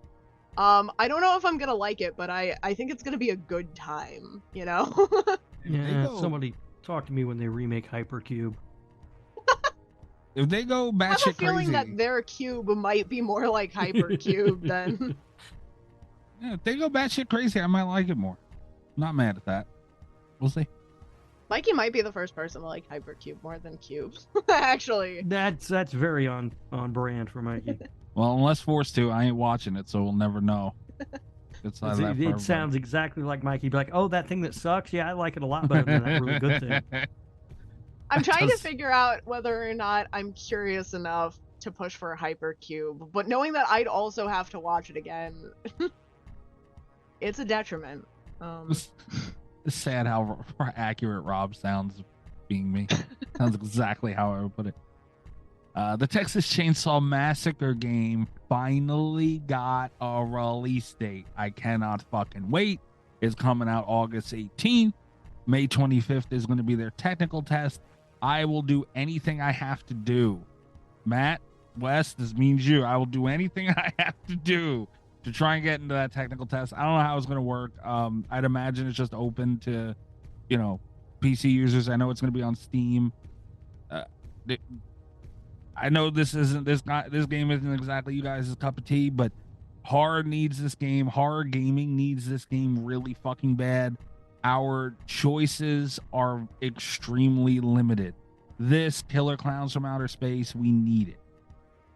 I don't know if I'm gonna like it, but I think it's gonna be a good time, you know? Yeah, somebody talk to me when they remake Hypercube. If they go I have a batshit feeling crazy, that their cube might be more like Hypercube than yeah, if they go batshit crazy, I might like it more. Not mad at that. We'll see. Mikey might be the first person to like Hypercube more than cubes. Actually. That's very on brand for Mikey. Well, unless forced to, I ain't watching it, so we'll never know. It's either that for It everybody. sounds exactly like Mikey. Be like, oh, that thing that sucks. Yeah, I like it a lot better than that really good thing. I'm trying to Does- figure out whether or not I'm curious enough to push for Hypercube, but knowing that I'd also have to watch it again, it's a detriment. It's sad how accurate Rob sounds being me. Sounds exactly how I would put it. The Texas Chainsaw Massacre game finally got a release date. I cannot fucking wait. It's coming out August 18th. May 25th is going to be their technical test. I will do anything I have to do. Matt, Wes, this means you. I will do anything I have to do to try and get into that technical test. I don't know how it's going to work. I'd imagine it's just open to, PC users. I know it's going to be on Steam. I know this game isn't exactly you guys' cup of tea, but horror needs this game. Horror gaming needs this game really fucking bad. Our choices are extremely limited. This Killer Clowns from Outer Space, we need it.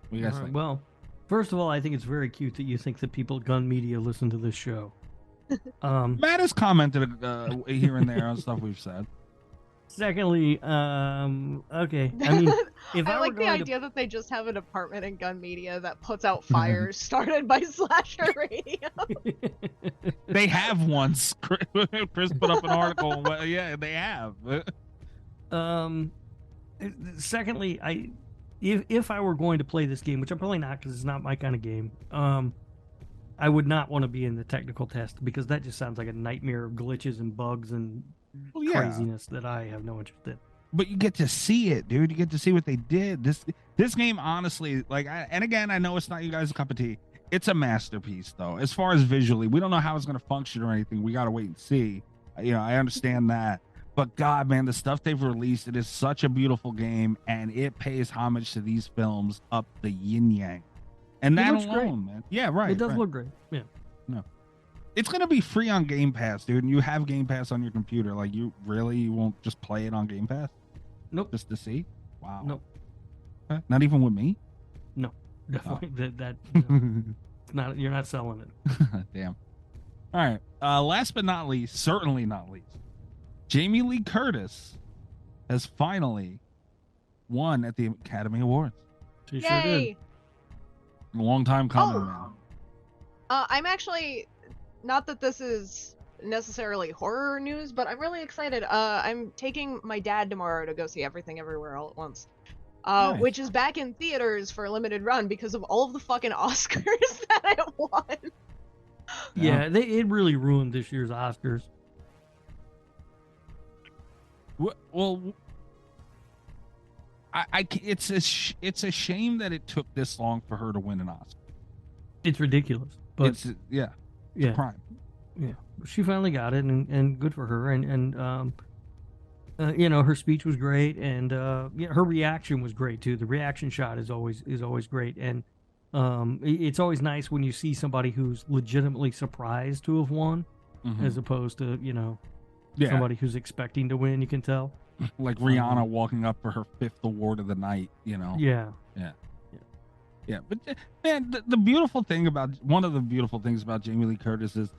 What do you guys think? Well, first of all, I think it's very cute that you think that people at Gun Media listen to this show. Matt has commented here and there on stuff we've said. Secondly, okay. I mean, if I I like were the going idea that they just have a department in Gun Media that puts out fires started by Slasher Radio. They have once. Chris put up an article. Yeah, they have. Secondly, if I were going to play this game, which I'm probably not because it's not my kind of game, I would not want to be in the technical test because that just sounds like a nightmare of glitches and bugs and craziness that I have no interest in. But you get to see it, dude. You get to see what they did. This game, honestly, and again, I know it's not you guys' cup of tea. It's a masterpiece, though. As far as visually, we don't know how it's going to function or anything. We got to wait and see. I understand that. But God, man, the stuff they've released, it is such a beautiful game, and it pays homage to these films up the yin yang. And that looks alone, great. man. Yeah, right. It does right. look great. Yeah. No. It's going to be free on Game Pass, dude. And you have Game Pass on your computer. Like, you won't just play it on Game Pass? Nope. Just to see? Wow. Nope. Okay. Not even with me? No. Definitely. Not. You're not selling it. Damn. All right. Last but not least, certainly not least, Jamie Lee Curtis has finally won at the Academy Awards. She sure did. Yay! A long time coming, Oh. man. I'm actually, not that this is necessarily horror news, but I'm really excited. I'm taking my dad tomorrow to go see Everything Everywhere All at Once, Nice. which is back in theaters for a limited run because of all of the fucking Oscars that it won. Yeah, it really ruined this year's Oscars. Well, it's a shame that it took this long for her to win an Oscar. It's ridiculous, but It's yeah, yeah, crime. yeah. She finally got it, and good for her. And her speech was great, and her reaction was great too. The reaction shot is always great, and it's always nice when you see somebody who's legitimately surprised to have won, as opposed to somebody who's expecting to win. You can tell, like Rihanna walking up for her 5th award of the night. Yeah. But man, the beautiful thing about one of the beautiful things about Jamie Lee Curtis is,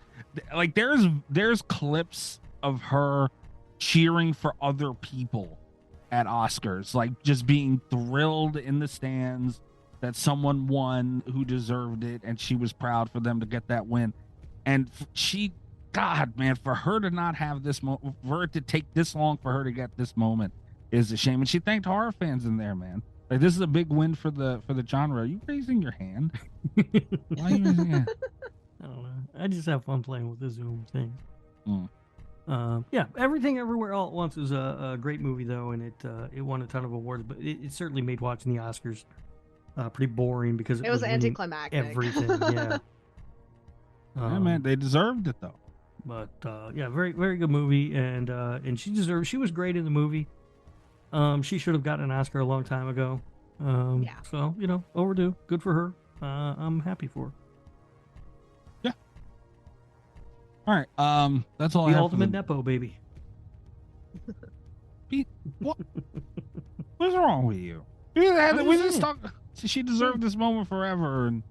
like, there's clips of her cheering for other people at Oscars, like just being thrilled in the stands that someone won who deserved it, and she was proud for them to get that win. And God, man, for her to not have this for it to take this long for her to get this moment is a shame. And she thanked horror fans in there, man. Like, this is a big win for the genre. Are you raising your hand? Why are you raising your hand? I don't know. I just have fun playing with the Zoom thing. Mm. Everything Everywhere All at Once is a great movie, though, and it won a ton of awards. But it certainly made watching the Oscars pretty boring because It was winning anticlimactic. everything. Yeah. Yeah, man, they deserved it though. But very, very good movie, and she deserved. She was great in the movie. She should have gotten an Oscar a long time ago. So overdue. Good for her. I'm happy for her. Yeah. All right. That's all I The have. ultimate nepo baby. Pete, what? What's wrong with you? We just talked. She deserved this moment forever, and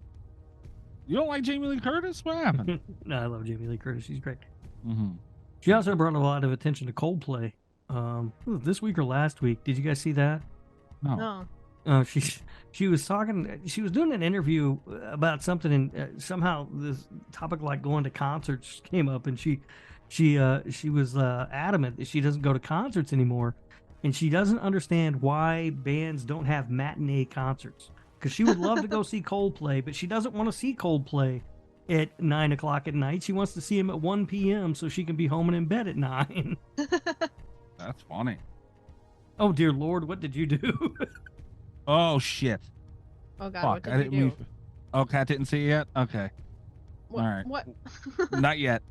you don't like Jamie Lee Curtis? What happened? No, I love Jamie Lee Curtis. She's great. Mm-hmm. She also brought a lot of attention to Coldplay. This week or last week. Did you guys see that? No. She was talking. She was doing an interview about something, and somehow this topic like going to concerts came up, and she was adamant that she doesn't go to concerts anymore, and she doesn't understand why bands don't have matinee concerts. Because she would love to go see Coldplay, but she doesn't want to see Coldplay at 9 o'clock at night. She wants to see him at 1 p.m. so she can be home and in bed at 9. That's funny. Oh dear Lord, what did you do? Oh shit. Oh God, Fuck, what did I didn't you do? mean. Oh, Kat didn't see it yet? Okay. What, All right. What? Not yet.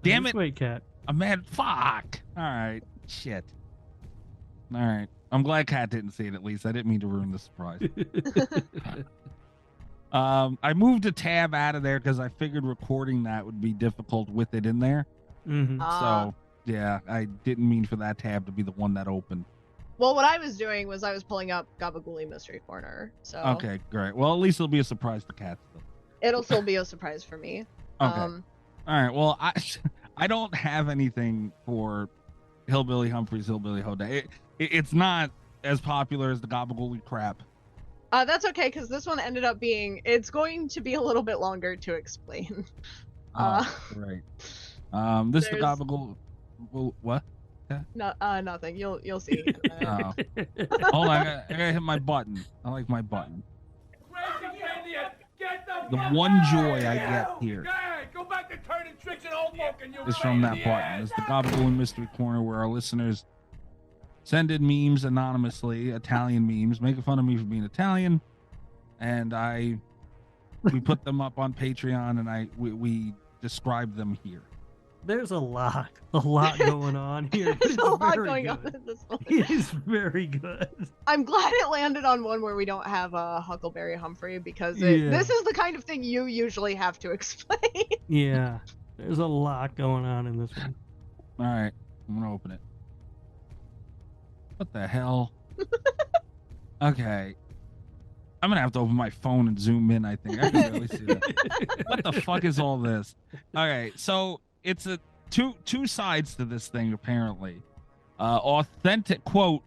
Damn This it. way, Cat. I'm mad. Fuck. All right. Shit. All right. I'm glad Kat didn't see it at least. I didn't mean to ruin the surprise. I moved a tab out of there because I figured recording that would be difficult with it in there. Mm-hmm. So, yeah, I didn't mean for that tab to be the one that opened. Well, what I was doing was I was pulling up Gabagooli Mystery Corner. So Okay, great. Well, at least it'll be a surprise to Kat still. it'll still be a surprise for me. Okay. All right. Well, I don't have anything for Hillbilly Humphrey's Hillbilly Hoedown. It's not as popular as the Gabagooli crap. That's okay, because this one ended up being. It's going to be a little bit longer to explain. Right. This is the there's- Gabagool. What? No, nothing. You'll see. Oh. Hold on. I gotta hit my button. I like my button. The one joy I get here is from that button. It's the Gabagool Mystery Corner, where our listeners send in memes anonymously, Italian memes, making fun of me for being Italian, and we put them up on Patreon, and we describe them here. There's a lot going on here. There's a lot very going good. on in this one. It is very good. I'm glad it landed on one where we don't have Huckleberry Humphrey, because Yeah. this is the kind of thing you usually have to explain. Yeah, there's a lot going on in this one. All right, I'm gonna open it. What the hell? Okay. I'm gonna have to open my phone and zoom in, I think. I can barely see that. What the fuck is all this? Okay, so it's a two sides to this thing, apparently. Authentic quote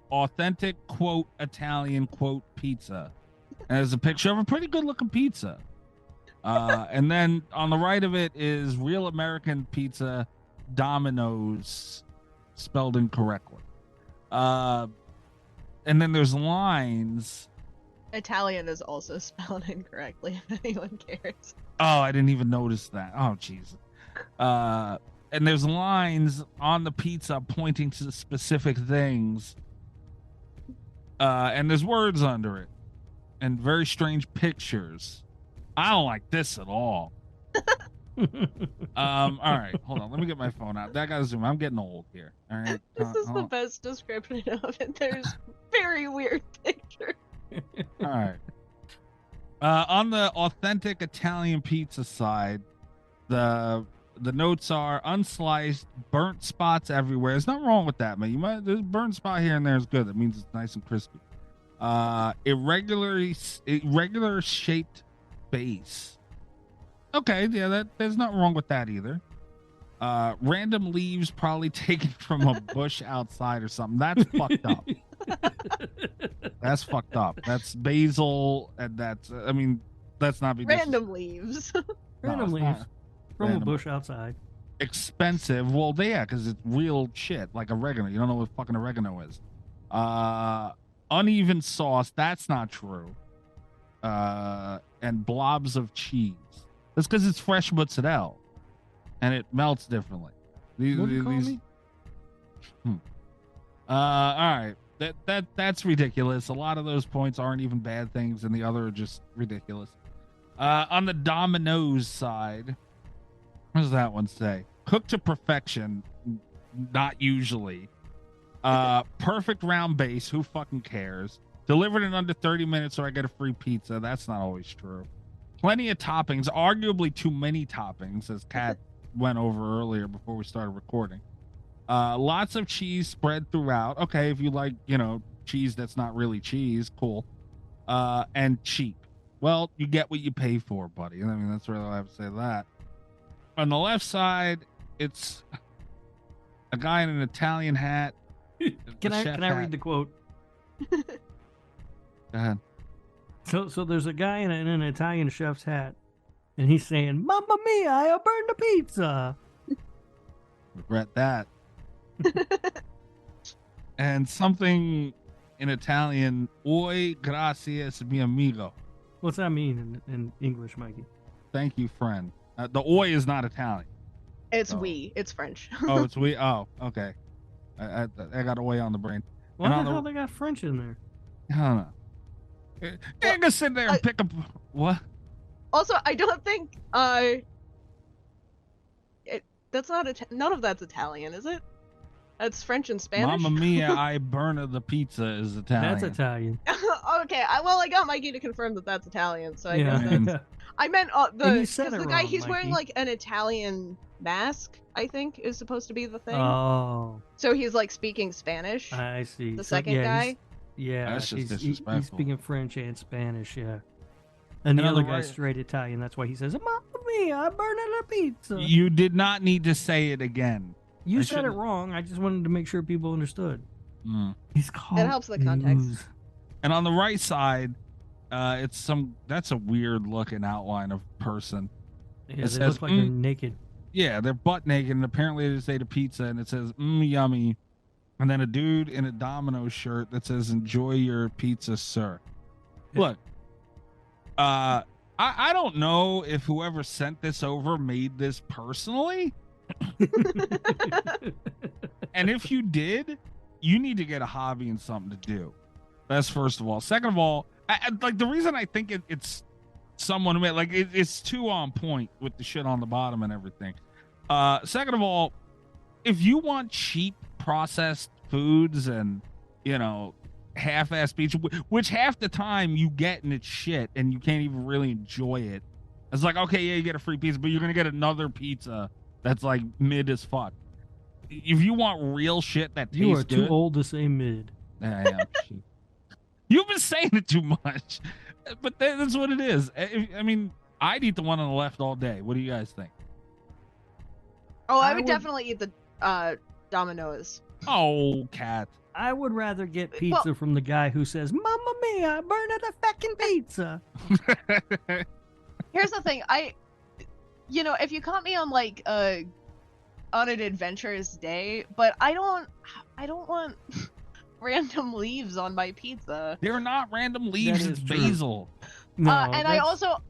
Italian quote pizza. And there's a picture of a pretty good looking pizza. And then on the right of it is real American pizza, Domino's, spelled incorrectly. And then there's lines. Italian is also spelled incorrectly, if anyone cares. Oh, I didn't even notice that. Oh, Jesus. And there's lines on the pizza pointing to specific things. And there's words under it. And very strange pictures. I don't like this at all. All right, hold on. Let me get my phone out. I gotta zoom. I'm getting old here. All right. This is hold the on. best description of it. There's very weird pictures. All right. On the authentic Italian pizza side, the notes are unsliced, burnt spots everywhere. There's nothing wrong with that, man. There's a burnt spot here and there is good. That means it's nice and crispy. Irregular shaped base. Okay, yeah, there's nothing wrong with that either. Random leaves probably taken from a bush outside or something. That's fucked up. That's fucked up. That's basil, and let's not be Random leaves. Random it's leaves not. from Random. a bush outside. Expensive. Well, yeah, because it's real shit, like oregano. You don't know what fucking oregano is. Uneven sauce. That's not true. And blobs of cheese. That's because it's fresh mozzarella, and it melts differently. What do you call me? All right. That's ridiculous. A lot of those points aren't even bad things, and the other are just ridiculous. On the Domino's side, what does that one say? Cooked to perfection, not usually. Perfect round base, who fucking cares? Delivered in under 30 minutes or I get a free pizza. That's not always true. Plenty of toppings, arguably too many toppings, as Kat went over earlier before we started recording. Lots of cheese spread throughout. Okay, if you like, cheese that's not really cheese, cool. And cheap. Well, you get what you pay for, buddy. I mean, that's really all I have to say to that. On the left side, it's a guy in an Italian hat. Can I read the quote? Go ahead. So there's a guy in an Italian chef's hat, and he's saying, "Mamma mia, I burned the pizza." Regret that. And something in Italian, "Oi, gracias, mi amigo." What's that mean in English, Mikey? Thank you, friend. The "oi" is not Italian. It's it's French. Oh, it's we. Oh, okay. I got "oi" on the brain. Why the hell they got French in there? I don't know. You're gonna sit there and pick up what? Also, I don't think that's not none of that's Italian, is it? That's French and Spanish. Mamma mia, I burn the pizza is Italian. That's Italian. Okay, I got Mikey to confirm that that's Italian, so I guess And that's. I meant And you said the it guy wrong, he's wearing Mikey. like an Italian mask, I think, is supposed to be the thing. Oh, So he's like speaking Spanish. I see. The So, second yeah, guy. he's- Yeah, That's just he's disrespectful. speaking French and Spanish, yeah. And the And on other the guy's right- straight Italian. That's why he says, "Mamma mia, I burned the pizza." You did not need to say it again. You I said it should've- wrong. I just wanted to make sure people understood. Mm. He's called. That helps the context. news. And on the right side, that's a weird looking outline of person. Yeah, It they says, look like they're naked. Yeah, they're butt naked, and apparently they just ate a pizza, and it says yummy. And then a dude in a Domino's shirt that says "Enjoy your pizza, sir." Look, I don't know if whoever sent this over made this personally. And if you did, you need to get a hobby and something to do. That's first of all. Second of all, like the reason I think it's someone who made, like it's too on point with the shit on the bottom and everything. Second of all, if you want cheap processed foods and half-ass pizza, which half the time you get and it's shit and you can't even really enjoy it, it's like, okay, yeah, you get a free pizza, but you're gonna get another pizza that's like mid as fuck. If you want real shit that tastes You are good, too old to say mid. I am. Shit. You've been saying it too much, but that's what it is. I mean, I'd eat the one on the left all day. What do you guys think? Oh, I I would would- definitely eat the Domino's. Oh, cat. I would rather get pizza from the guy who says, "Mamma mia, I burned the fucking pizza." Here's the thing, if you caught me on like on an adventurous day, but I don't want random leaves on my pizza. They're not random leaves. That It's is true. basil. No, And I that's- also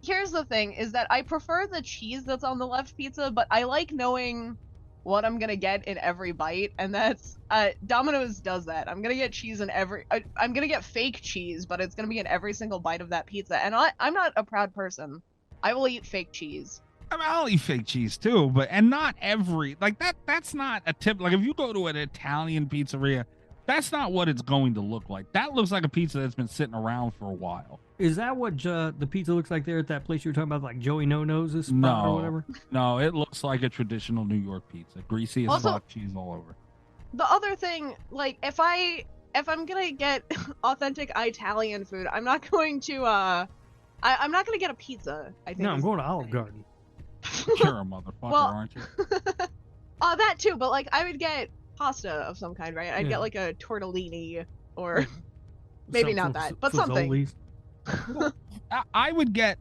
here's the thing is that I prefer the cheese that's on the left pizza, but I like knowing what I'm gonna get in every bite, and that's Domino's does that. I'm gonna get cheese in I'm gonna get fake cheese, but it's gonna be in every single bite of that pizza. And I'm not a proud person. I will eat fake cheese. I mean, I'll eat fake cheese too, but and not every like that. That's not a tip. Like if you go to an Italian pizzeria, that's not what it's going to look like. That looks like a pizza that's been sitting around for a while. Is that what the pizza looks like there at that place you were talking about, like Joey No No's spot or whatever? No, it looks like a traditional New York pizza. Greasy as Also- fuck, cheese all over. The other thing, like, if I'm gonna get authentic Italian food, I'm not going to I'm not gonna get a pizza. I think. No, I'm going to Olive Garden. You're a motherfucker, Well- aren't you? That too, but like I would get pasta of some kind, right? I'd Yeah. get like a tortellini or maybe not that, but something. Fazoli's. I would get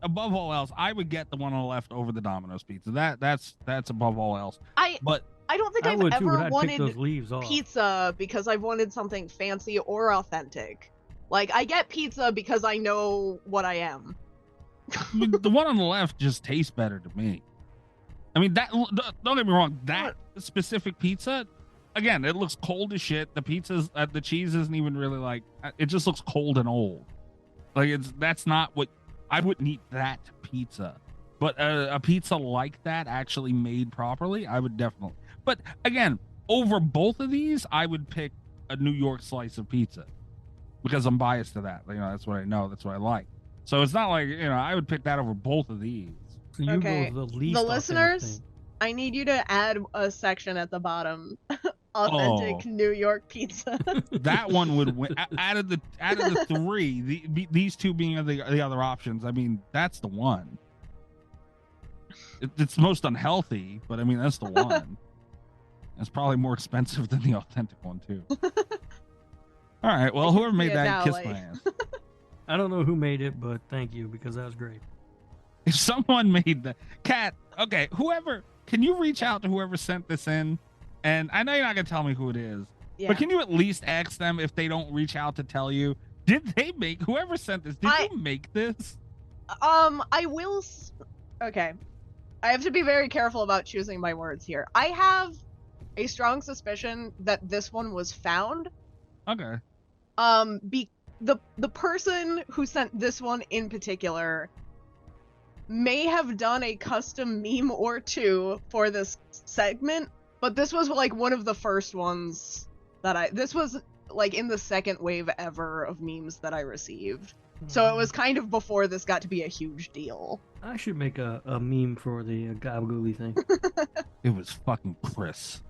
above all else. I would get the one on the left over the Domino's pizza. That's above all else. But I don't think I I've would too, but ever I'd pick wanted those leaves off. pizza because I've wanted something fancy or authentic. Like I get pizza because I know what I am. the one on the left just tastes better to me. I mean, don't get me wrong. That specific pizza, again, it looks cold as shit. The the cheese isn't even really like. It just looks cold and old. Like that's not what I wouldn't eat that pizza. But a pizza like that actually made properly, I would definitely. But again, over both of these, I would pick a New York slice of pizza because I'm biased to that. You know, that's what I know. That's what I like. So it's not like, I would pick that over both of these. So you Okay, go with the least the authentic listeners, thing. I need you to add a section at the bottom. Authentic New York pizza. That one would win. Out of the three, these two being the other options. I mean, that's the one. It's most unhealthy, but I mean, that's the one. It's probably more expensive than the authentic one too. All right. Well, whoever made Yeah, that, now, kiss like- my ass. I don't know who made it, but thank you because that was great. If someone made the cat, okay, whoever, can you reach out to whoever sent this in? And I know you're not gonna tell me who it is, Yeah. but can you at least ask them if they don't reach out to tell you? Did they make whoever sent this? Did you make this? I will. Okay, I have to be very careful about choosing my words here. I have a strong suspicion that this one was found. Okay. The person who sent this one in particular may have done a custom meme or two for this segment, but this was like one of the first ones that this was like in the second wave ever of memes that I received. So it was kind of before this got to be a huge deal. I should make a meme for the Gabagooli thing. It was fucking Chris.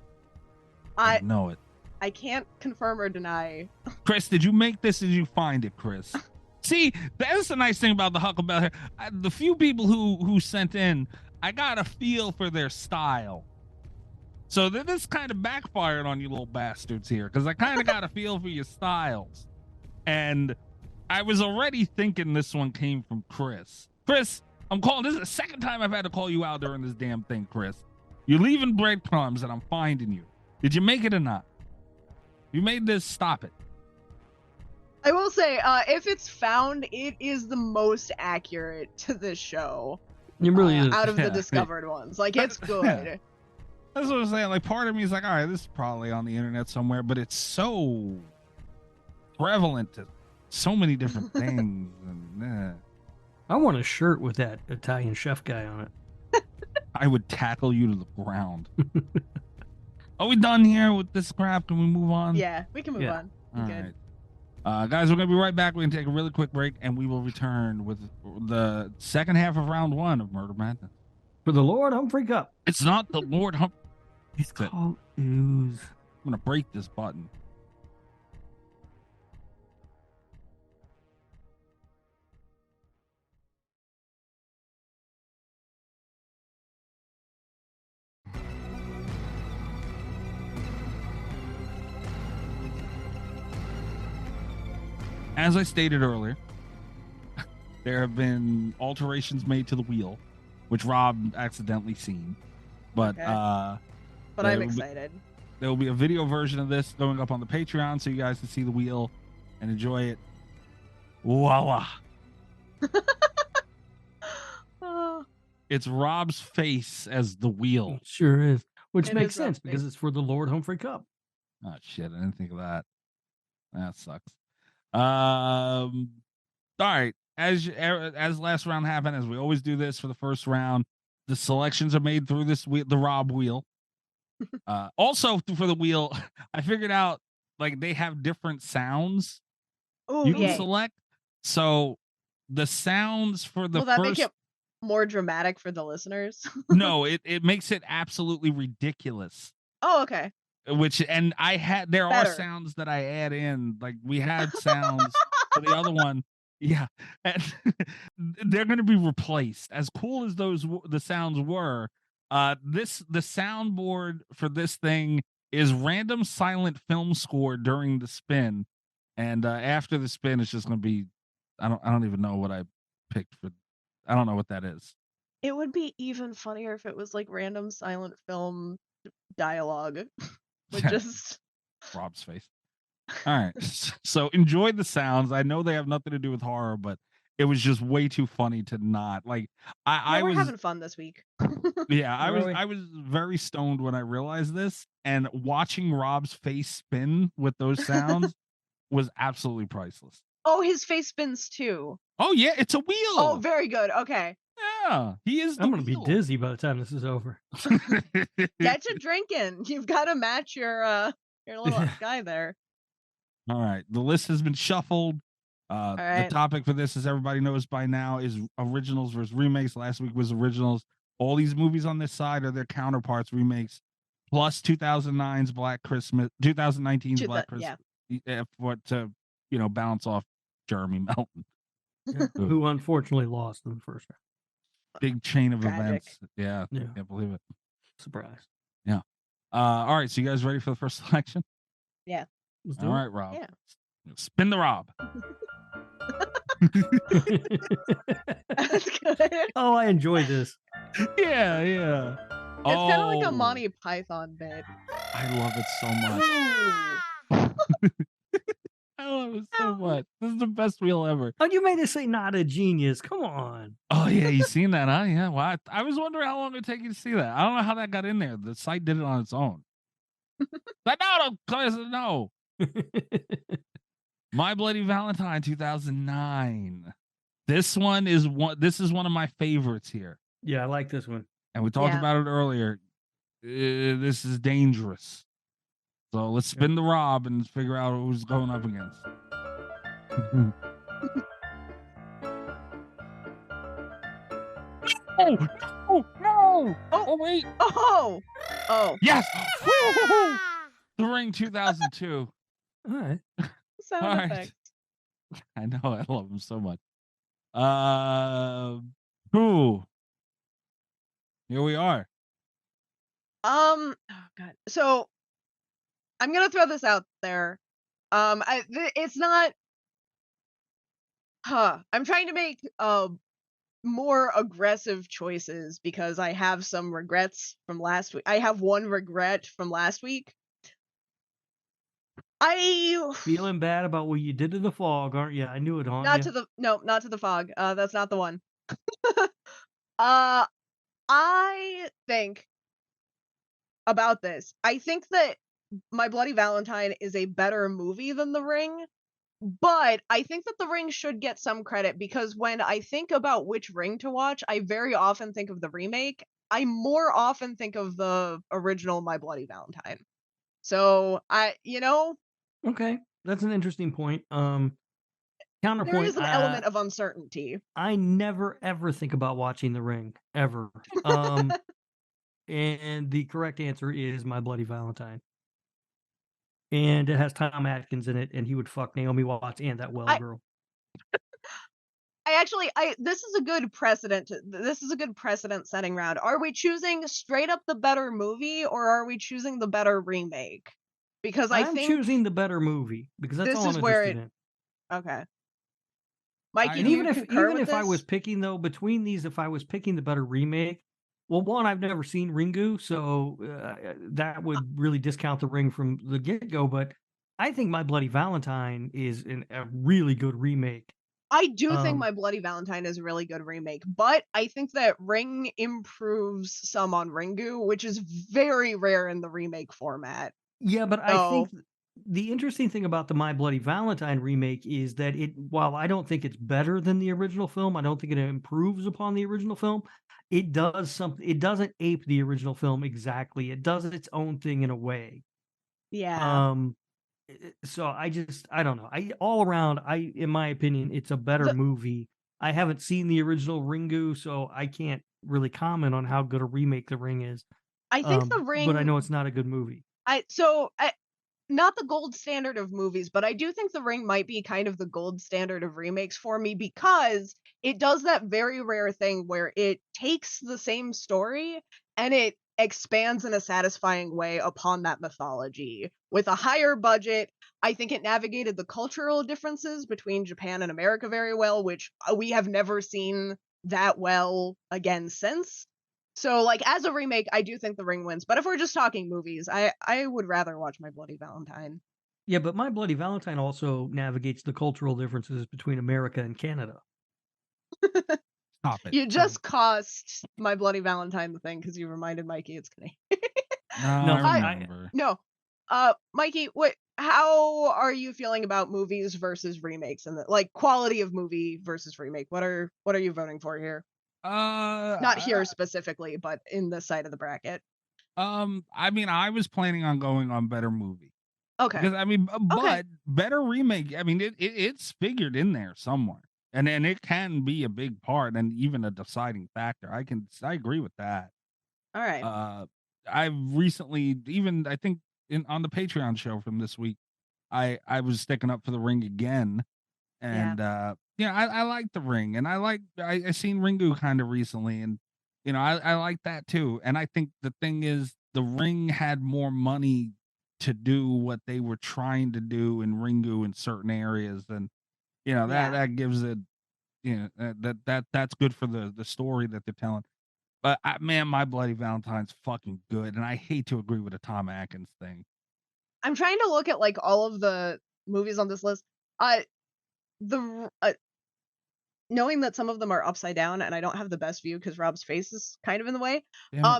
I know it. I can't confirm or deny. Chris, did you make this? Did you find it, Chris? See, that's the nice thing about the Huckleberry here. The few people who sent in, I got a feel for their style. So this kind of backfired on you little bastards here, because I kind of got a feel for your styles. And I was already thinking this one came from Chris. Chris, I'm calling. This is the second time I've had to call you out during this damn thing, Chris. You're leaving breadcrumbs and I'm finding you. Did you make it or not? You made this, stop it. I will say, if it's found, it is the most accurate to this show. It really is. Out of the Yeah. discovered ones. Like, it's good. Yeah. That's what I'm saying. Like, part of me is like, all right, this is probably on the internet somewhere, but it's so prevalent to so many different things. And I want a shirt with that Italian chef guy on it. I would tackle you to the ground. Are we done here with this crap? Can we move on? Yeah, we can move Yeah. on. All Good. right. Guys, we're going to be right back. We're going to take a really quick break, and we will return with the second half of round one of Murder Madness. For the Lord Humphrey Cup. It's not the Lord Hump. It's Good. called Ooze. I'm going to break this button. As I stated earlier, there have been alterations made to the wheel, which Rob accidentally seen. But Okay. But there I'm will be- excited. there will be a video version of this going up on the Patreon so you guys can see the wheel and enjoy it. Voila. Oh, It's Rob's face as the wheel. It sure is. Which It makes is Rob's sense because face. it's for the Lord Humphrey Cup. Oh shit, I didn't think of that. That sucks. All right. as last round happened, as we always do this for the first round, the selections are made through the Rob wheel. Also for the wheel, I figured out like they have different sounds Oh, you can yay. select. So the sounds for the Will that first make it more dramatic for the listeners? no, it makes it absolutely ridiculous. Oh, okay. Which and there are Better. sounds that I add in. Like we had sounds for the other one. Yeah. And they're gonna be replaced. As cool as the sounds were, the soundboard for this thing is random silent film score during the spin. And after the spin, it's just gonna be I don't even know what I picked for I don't know what that is. It would be even funnier if it was like random silent film dialogue. With just Rob's face. All right. So enjoy the sounds. I know they have nothing to do with horror, but it was just way too funny to not like I we're was having fun this week. yeah, Really? I was very stoned when I realized this, and watching Rob's face spin with those sounds was absolutely priceless. Oh, his face spins too. Oh yeah, it's a wheel. Oh, very good. Okay. Yeah, he is. I'm gonna be dizzy by the time this is over. Get to drinking. You've got to match your little guy there. All right, the list has been shuffled. right. The topic for this, as everybody knows by now, is originals versus remakes. Last week was originals. All these movies on this side are their counterparts, remakes, plus 2009's Black Christmas, 2019's Black Christmas, to balance off Jeremy Melton, Who unfortunately lost in the first round. big chain of Tragic. events. Yeah, Yeah. can't believe it. Surprise. Yeah. All right, so you guys ready for the first selection? Yeah. Let's do All it. right, Rob. Yeah. Spin the Rob. That's good. It's Oh, I enjoy this. Yeah, yeah. kind of like a Oh, Monty Python bit. I love it so much. I love it so much. This is the best wheel ever. Oh, you made us say not a genius. Come on. Oh yeah, you seen that, huh? Yeah. Well, I was wondering how long it would take you to see that. I don't know how that got in there. The site did it on its own. Like, no. My Bloody Valentine 2009. This is one of my favorites here. Yeah, I like this one. And we talked Yeah. about it earlier. This is dangerous. So let's spin the Rob and figure out who's going up against. Oh no! Oh wait! Oh. Yes! The Ring 2002. All right. Sound All right. effect. I know, I love him so much. Ooh. Here we are. Oh god. So I'm gonna throw this out there. It's not. I'm trying to make more aggressive choices because I have some regrets from last week. I have one regret from last week. Feeling bad about what you did to the fog, aren't you? I knew it on not you. not to the fog. That's not the one. I think about this. I think that My Bloody Valentine is a better movie than The Ring, but I think that The Ring should get some credit because when I think about which Ring to watch, I very often think of the remake. I more often think of the original My Bloody Valentine. So Okay, that's an interesting point. there Counterpoint. is an element of uncertainty. I never ever think about watching The Ring ever. And the correct answer is My Bloody Valentine. And it has Tom Atkins in it, and he would fuck Naomi Watts and that girl. This is a good precedent. This is a good precedent setting round. Are we choosing straight up the better movie, or are we choosing the better remake? Because I I'm think choosing the better movie because that's this all is I'm where interested in. okay. Mikey, And do Even you if concur with if I this? was picking though between these, if I was picking the better remake, well, one, I've never seen Ringu, so that would really discount The Ring from the get go. But I think My Bloody Valentine is a really good remake. I do think Um, My Bloody Valentine is a really good remake, but I think that Ring improves some on Ringu, which is very rare in the remake format. Yeah, but I So- think the interesting thing about the My Bloody Valentine remake is that while I don't think it's better than the original film, I don't think it improves upon the original film. It does something. It doesn't ape the original film exactly. It does its own thing in a way. Yeah. So I don't know. All around, in my opinion, it's a better movie. I haven't seen the original Ringu, so I can't really comment on how good a remake The Ring is. I think The but I Ring. know it's not a good movie. Not the gold standard of movies, but I do think The Ring might be kind of the gold standard of remakes for me because it does that very rare thing where it takes the same story and it expands in a satisfying way upon that mythology. With a higher budget, I think it navigated the cultural differences between Japan and America very well, which we have never seen that well again since. So, like, as a remake, I do think The Ring wins. But if we're just talking movies, I would rather watch My Bloody Valentine. Yeah, but My Bloody Valentine also navigates the cultural differences between America and Canada. Stop it. You just cost My Bloody Valentine the thing because you reminded Mikey it's Canadian. No, I remember. No. Mikey, how are you feeling about movies versus remakes and like quality of movie versus remake? What are you voting for here? Not here specifically, but in the side of the bracket. I mean, I was planning on going on better movie. Okay. Because I mean, but better remake. I mean, it's figured in there somewhere, and it can be a big part and even a deciding factor. I agree with that. All right. I've recently, even I think on the Patreon show from this week, I was sticking up for The Ring again, and I like The Ring, and I seen Ringu kind of recently, and I like that too. And I think the thing is, The Ring had more money to do what they were trying to do in Ringu in certain areas, and that gives it, that's good for the story that they're telling. But man, My Bloody Valentine's fucking good, and I hate to agree with the Tom Atkins thing. I'm trying to look at like all of the movies on this list. Knowing that some of them are upside down and I don't have the best view because Rob's face is kind of in the way.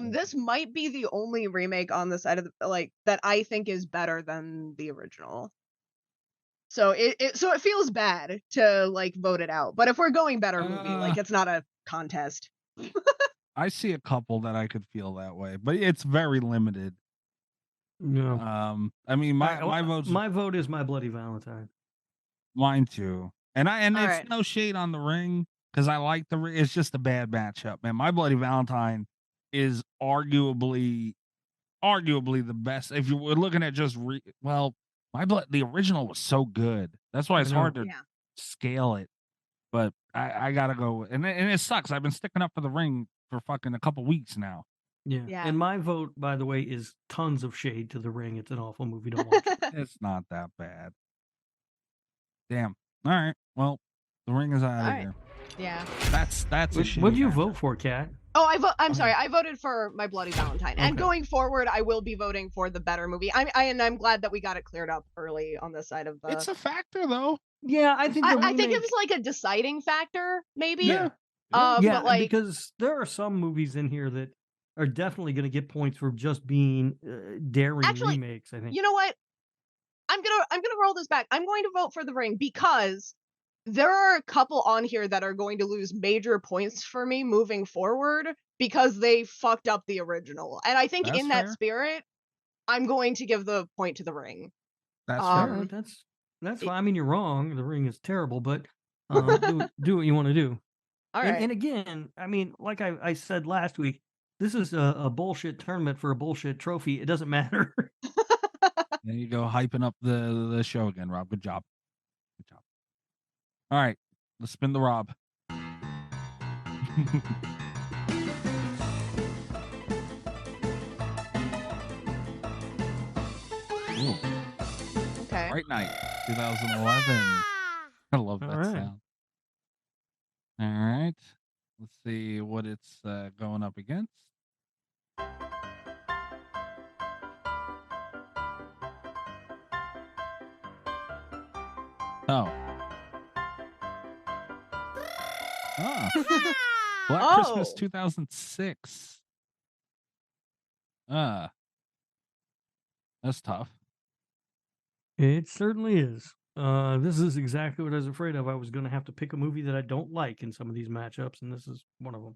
This might be the only remake on the side of the that I think is better than the original. So it feels bad to vote it out. But if we're going better movie, it's not a contest. I see a couple that I could feel that way, but it's very limited. No. I mean, my vote is My Bloody Valentine. Mine too. And it's right. no shade on The Ring because I like The Ring. It's just a bad matchup, man. My Bloody Valentine is arguably the best. If you were looking at just the original was so good. That's why it's hard to scale it. But I gotta go, and it sucks. I've been sticking up for The Ring for fucking a couple weeks now. Yeah. And my vote, by the way, is tons of shade to The Ring. It's an awful movie. Don't watch it. It's not that bad. Damn. All right. Well, The Ring is out of here. Yeah. That's a shitty What do you matchup. vote for, Kat? Oh, I'm sorry. I voted for My Bloody Valentine. And going forward, I will be voting for the better movie. I'm glad that we got it cleared up early on this side of the. It's a factor, though. Yeah, I think. I think it was like a deciding factor, maybe. Yeah. But because there are some movies in here that are definitely going to get points for just being daring remakes. I think. You know what? I'm gonna roll this back. I'm going to vote for The Ring because there are a couple on here that are going to lose major points for me moving forward because they fucked up the original. And I think in that spirit, I'm going to give the point to The Ring. That's fair. That's fine. I mean, you're wrong. The Ring is terrible, but do what you want to do. All right. And again, I mean, like I said last week, this is a bullshit tournament for a bullshit trophy. It doesn't matter. There you go, hyping up the show again, Rob. Good job. Good job. All right, let's spin the Rob. Ooh. Okay. Fright Night, 2011. I love that sound. All right, let's see what it's going up against. Oh. Black Christmas 2006. That's tough. It certainly is. This is exactly what I was afraid of. I was going to have to pick a movie that I don't like in some of these matchups, and this is one of them.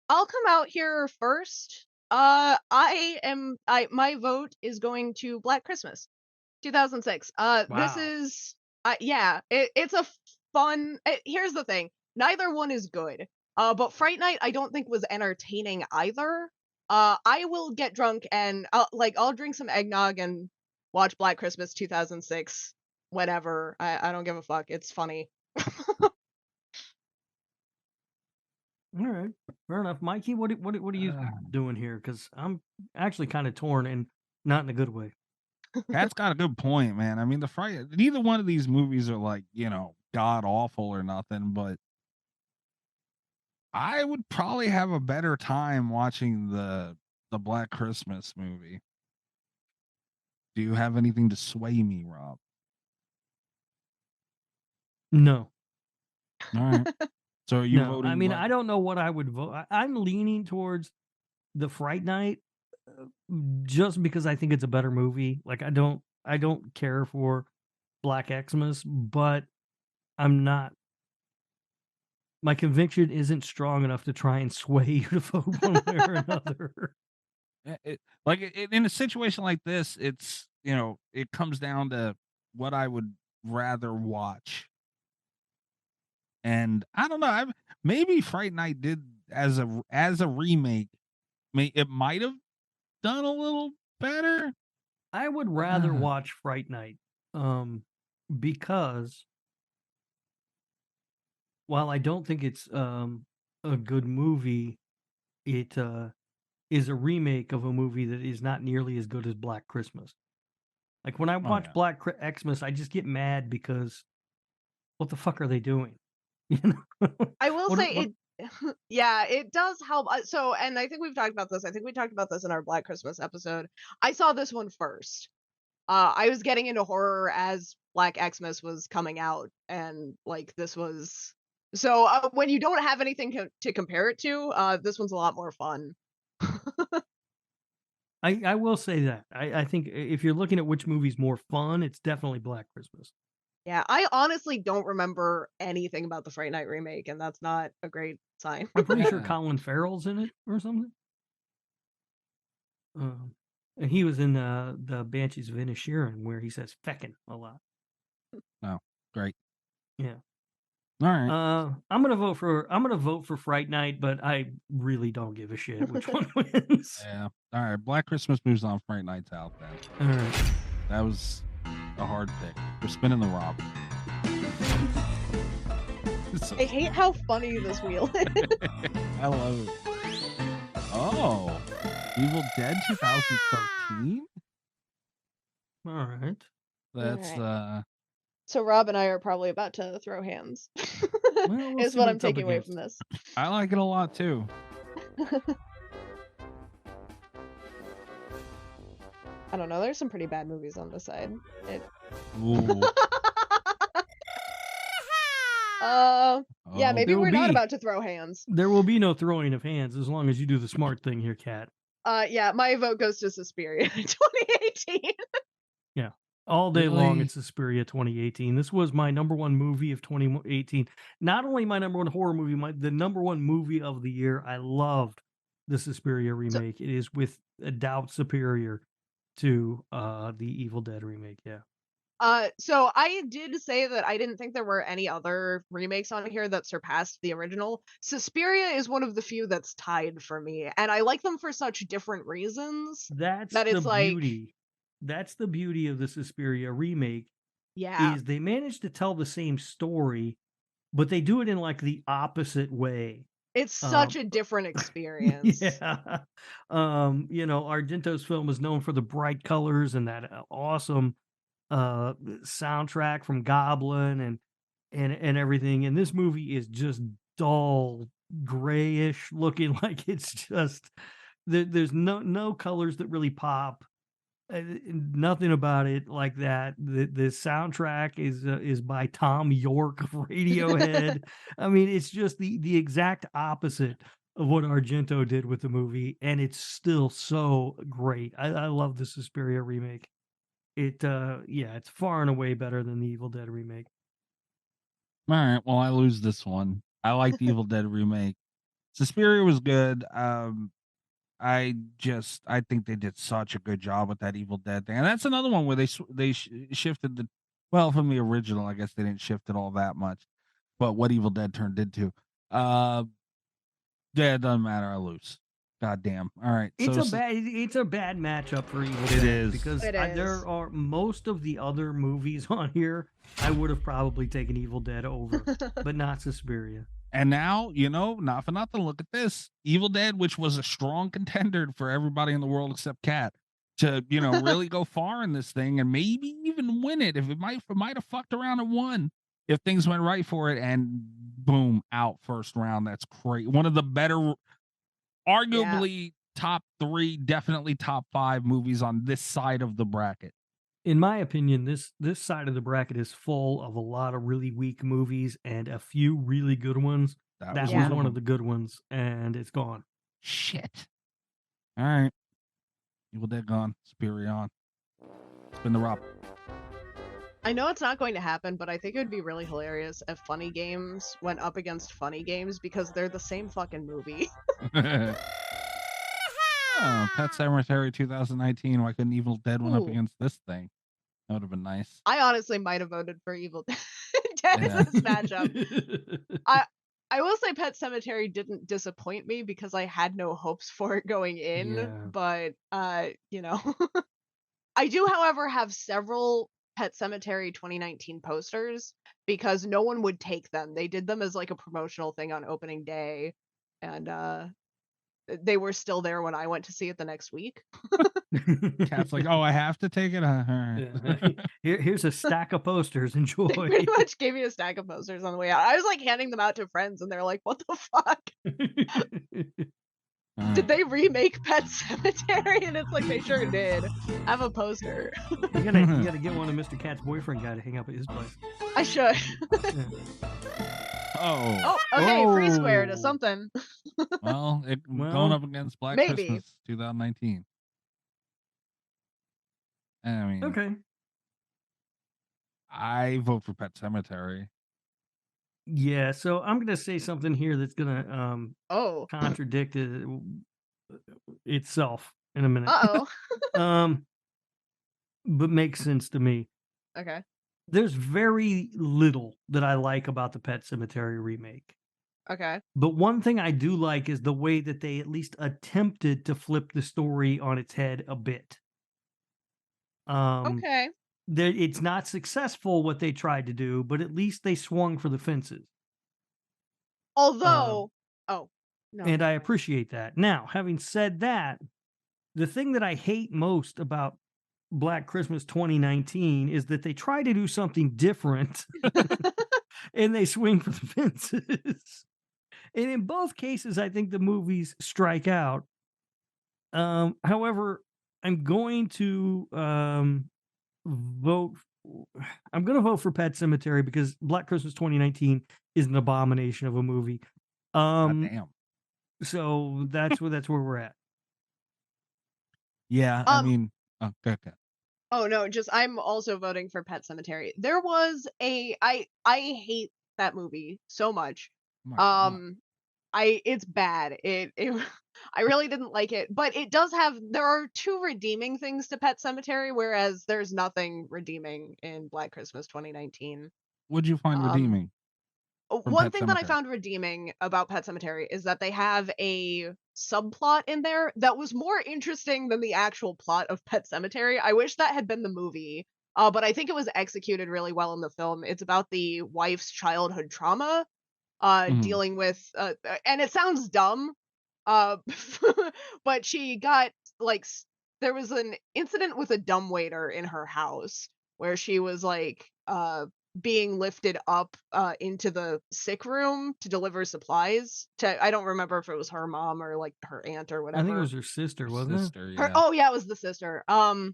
I'll come out here first. My vote is going to Black Christmas, 2006. This Wow. is it's a fun. Here's the thing: neither one is good. But Fright Night I don't think was entertaining either. I will get drunk and I'll drink some eggnog and watch Black Christmas 2006. Whatever. I don't give a fuck. It's funny. All right, fair enough. Mikey, what are you doing here? Because I'm actually kind of torn and not in a good way. That's got a good point, man. I mean, neither one of these movies are like, god awful or nothing, but I would probably have a better time watching the Black Christmas movie. Do you have anything to sway me, Rob? No. All right. So are you No, voting? I mean, I don't know what I would vote. I'm leaning towards the Fright Night just because I think it's a better movie. Like I don't care for Black Xmas, but I'm not. My conviction isn't strong enough to try and sway you to vote one way or another. In a situation like this, it's it comes down to what I would rather watch. And I don't know. Maybe Fright Night did as a remake. It might have done a little better. I would rather watch Fright Night, because while I don't think it's a good movie, it is a remake of a movie that is not nearly as good as Black Christmas. Like when I watch Black Xmas, I just get mad because what the fuck are they doing? I will say it does help. So, and I think we've talked about this. I think we talked about this in our Black Christmas episode. I saw this one first. I was getting into horror as Black Xmas was coming out, and this was so when you don't have anything to compare it to, this one's a lot more fun. I will say that. I think if you're looking at which movie's more fun, it's definitely Black Christmas. Yeah, I honestly don't remember anything about the Fright Night remake, and that's not a great sign. I'm pretty sure Colin Farrell's in it or something. And he was in the Banshees of Inisherin, where he says "feckin" a lot. Oh, great. Yeah. All right. I'm gonna vote for Fright Night, but I really don't give a shit which one wins. Yeah. All right. Black Christmas moves on. Fright Night's out then. All right. That was a hard pick. We're spinning the rob. I hate how funny this wheel is. I love it. Oh, Evil Dead 2013. All right. That's So Rob and I are probably about to throw hands. We'll is see what what I'm it's up taking away against. from this. I like it a lot too. I don't know. There's some pretty bad movies on this side. Ooh. Yeah, maybe There will we're not be. about to throw hands. There will be no throwing of hands as long as you do the smart thing here, Kat. Yeah, my vote goes to Suspiria 2018. Yeah. All day long, Really? it's Suspiria 2018. This was my number one movie of 2018. Not only my number one horror movie, the number one movie of the year. I loved the Suspiria remake. It is with a doubt superior to the Evil Dead remake. Yeah. So I did say that I didn't think there were any other remakes on here that surpassed the original. Suspiria is one of the few that's tied for me, and I like them for such different reasons. That's that the it's like, beauty. That's the beauty of the Suspiria remake. yeah, Is they managed to tell the same story, but they do it in like the opposite way. it's such a different experience. Yeah. Argento's film is known for the bright colors and that awesome soundtrack from Goblin and everything. And this movie is just dull, grayish looking, like it's just there's no colors that really pop. Nothing about it like that. The soundtrack is by Tom York of Radiohead. I mean, it's just the exact opposite of what Argento did with the movie, and it's still so great. I love the Suspiria remake. it's far and away better than the Evil Dead remake. All right, well, I lose this one. I like the Evil Dead remake. Suspiria was good. I think they did such a good job with that Evil Dead thing, and that's another one where they shifted from the original. I guess they didn't shift it all that much, but what Evil Dead turned into. Yeah, it doesn't matter. I lose. God damn. All right. It's a bad matchup for Evil Dead. It is. Because It is. there are most of the other movies on here I would have probably taken Evil Dead over, but not Suspiria. And now, not for nothing, look at this. Evil Dead, which was a strong contender for everybody in the world except Cat, to, really go far in this thing and maybe even win it. If it might have fucked around and won if things went right for it, and boom, out first round. That's great. One of the better, arguably top 3, definitely top 5 movies on this side of the bracket. In my opinion, this side of the bracket is full of a lot of really weak movies and a few really good ones. That was one of the good ones, and it's gone. Shit. All right. Evil Dead gone. Suspiria on. Spin the rock. I know it's not going to happen, but I think it would be really hilarious if Funny Games went up against Funny Games because they're the same fucking movie. Pet Sematary 2019. Why couldn't Evil Dead went up against this thing? That would have been nice. I honestly might have voted for Evil Dead in this matchup. I will say Pet Sematary didn't disappoint me because I had no hopes for it going in, but I do, however, have several Pet Sematary 2019 posters because no one would take them. They did them as like a promotional thing on opening day, and they were still there when I went to see it the next week. Cat's like, oh, I have to take it. All right. Here's a stack of posters. Enjoy. They pretty much gave me a stack of posters on the way out. I was like handing them out to friends, and they're like, "What the fuck? Did they remake Pet Sematary?" And it's like, they sure did. I have a poster. You gotta get one of Mr. Cat's boyfriend guy to hang up at his place. I should. Oh, okay, free square to something. Well, going up against Black maybe. Christmas 2019. I mean, okay. I vote for Pet Sematary. Yeah, so I'm gonna say something here that's gonna contradict itself in a minute. But makes sense to me. Okay. There's very little that I like about the Pet Sematary remake. Okay. But one thing I do like is the way that they at least attempted to flip the story on its head a bit. Okay. It's not successful what they tried to do, but at least they swung for the fences. Although, no. And I appreciate that. Now, having said that, the thing that I hate most about Black Christmas 2019 is that they try to do something different and they swing for the fences. And in both cases, I think the movies strike out. However, I'm going to vote for Pet Sematary because Black Christmas 2019 is an abomination of a movie. God damn. So that's where we're at. Yeah, I mean, okay. Oh no, just I'm also voting for Pet Sematary. There was I hate that movie so much. It's bad. It I really didn't like it, but it does have, there are 2 redeeming things to Pet Sematary, whereas there's nothing redeeming in Black Christmas 2019. What'd you find redeeming? One thing that I found redeeming about Pet Sematary is that they have a subplot in there that was more interesting than the actual plot of Pet Sematary. I wish that had been the movie, but I think it was executed really well in the film. It's about the wife's childhood trauma, dealing with, and it sounds dumb, but she got, like, there was an incident with a dumbwaiter in her house where she was, like, being lifted up into the sick room to deliver supplies to, I don't remember if it was her mom or like her aunt or whatever. I think it was her sister, wasn't it? Yeah. Oh yeah, it was the sister. And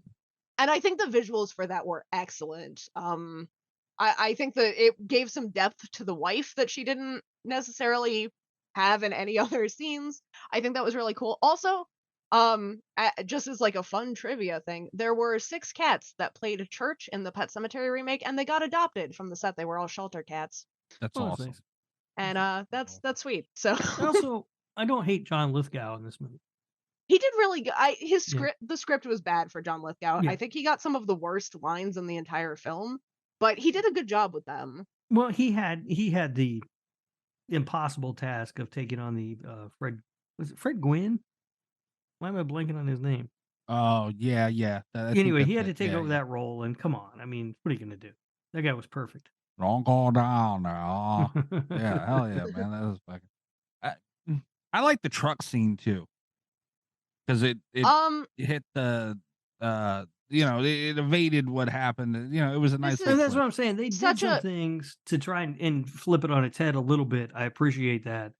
I think the visuals for that were excellent. I think that it gave some depth to the wife that she didn't necessarily have in any other scenes. I think that was really cool. Also, Just as like a fun trivia thing, there were 6 cats that played church in the Pet Sematary remake, and they got adopted from the set. They were all shelter cats, That's Oh, that's awesome. nice. and that's sweet. So Also, I don't hate John Lithgow in this movie. he did really good. His Yeah. script, the script was bad for John Lithgow. Yeah. I think he got some of the worst lines in the entire film, but he did a good job with them. Well, he had the impossible task of taking on the was it Fred Gwynn? Why am I blanking on his name? Oh yeah, yeah. I think Anyway, he that's had to it. take Yeah, over yeah. that role, and come on, I mean, what are you gonna do? That guy was perfect. Don't go down there. Oh, yeah, hell yeah, man. That was fucking. I like the truck scene too, because it hit the it evaded what happened. You know, it was a nice. This little And that's twist. what I'm saying. They did Such some a- things to try and flip it on its head a little bit. I appreciate that.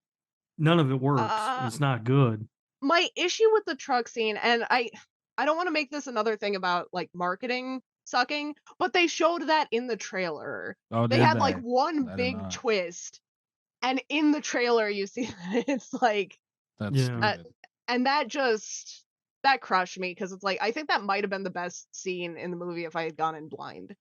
None of it works. It's not good. my issue with the truck scene, and I don't want to make this another thing about like marketing sucking, but they showed that in the trailer. Oh, They did had like they? one I did big not. twist, and in the trailer you see that it's like, That's Yeah. stupid. and that crushed me because it's like I think that might have been the best scene in the movie if I had gone in blind.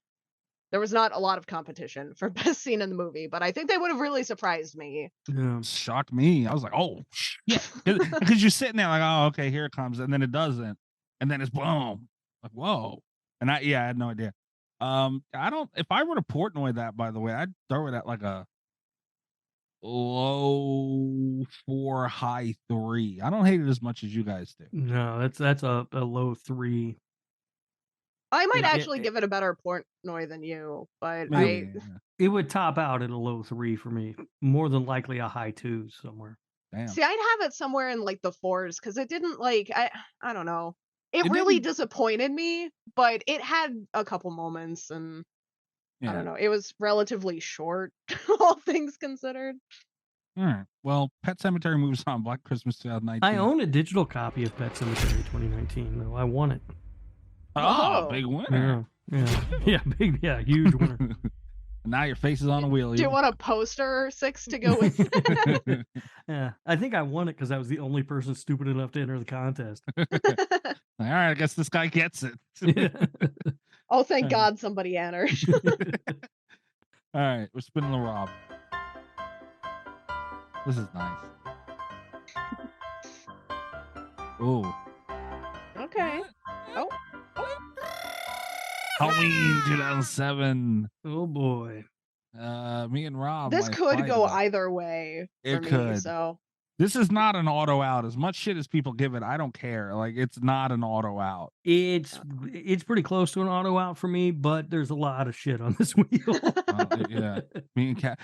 There was not a lot of competition for best scene in the movie, but I think they would have really surprised me. Yeah. Shocked me. I was like, oh shit, because you're sitting there like, oh okay, here it comes, and then it doesn't, and then it's boom, like whoa, and I had no idea. I don't. If I were to Portnoy that, by the way, I'd throw it at like a low 4, high 3. I don't hate it as much as you guys do. No, that's a low 3. I might Yeah, actually give it a better Portnoy than you, but Maybe. It would top out at a low 3 for me. More than likely a high 2 somewhere. Damn. See, I'd have it somewhere in like the 4s because it didn't like I don't know. It It really didn't- disappointed me, but it had a couple moments, and I Yeah. don't know. It was relatively short, all things considered. All right. Well, Pet Cemetery moves on. Black Christmas 2019. I own a digital copy of Pet Sematary 2019, though. I won it. Oh, Oh. big winner. Yeah, huge winner. Now your face is on a wheel. Do you want a poster 6 to go with it? Yeah, I think I won it because I was the only person stupid enough to enter the contest. All right, I guess this guy gets it. Oh, thank God somebody entered. All right, we're spinning the Rob. This is nice. Oh, Okay. Oh, Halloween 2007. Oh boy. Me and Rob. this might could fight go about it. either way for It me. could. So This is not an auto out. As much shit as people give it, I don't care. Like, it's not an auto out. It's pretty close to an auto out for me, but there's a lot of shit on this wheel. Yeah, me and Cat.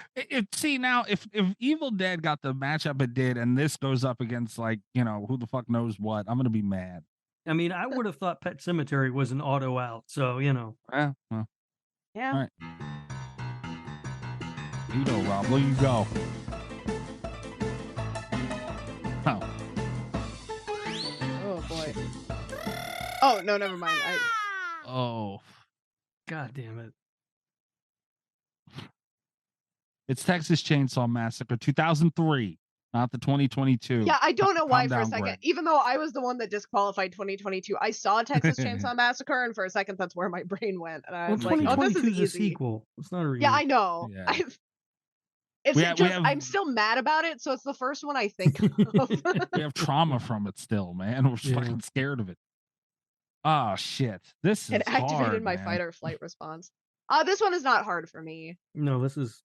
See now, if Evil Dead got the matchup it did, and this goes up against like who the fuck knows what, I'm gonna be mad. I mean, I would have thought Pet Sematary was an auto out, so Well, yeah. all right. You go, Rob. Where you go? Oh, Oh boy. Oh no, never mind. oh, God damn it. it's Texas Chainsaw Massacre 2003, not the 2022. Yeah, I don't know why Calm for a down, second, Greg. even though I was the one that disqualified 2022, I saw Texas Chainsaw Massacre, and for a second, that's where my brain went, and I Well, was like, "Oh, this is 2022 is a easy." sequel. It's not a remake. Yeah, I know. Yeah. It's We have- I'm still mad about it, so it's the first one I think of. We have trauma from it still, man. We're Yeah. fucking scared of it. Oh shit, this is It activated hard, my man. fight or flight response. This one is not hard for me. No, this is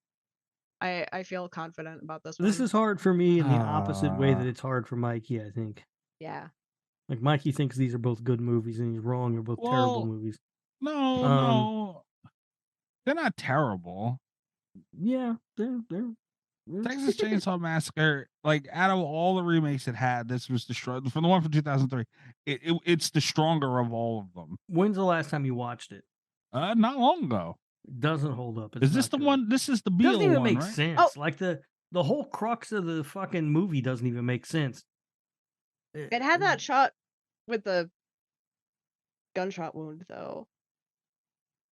I feel confident about this one. this is hard for me in the opposite way that it's hard for Mikey, I think. Yeah. Like Mikey thinks these are both good movies and he's wrong, they're both terrible Well, movies. No, they're not terrible. Yeah, they're Texas Chainsaw Massacre, like out of all the remakes it had, this was the from the one from 2003. It's the stronger of all of them. When's the last time you watched it? Not long ago. It doesn't hold up. It's Is this not the good. one? This is the It Beale doesn't even one, make right? sense. Oh. Like the whole crux of the fucking movie doesn't even make sense. It had that shot with the gunshot wound, though.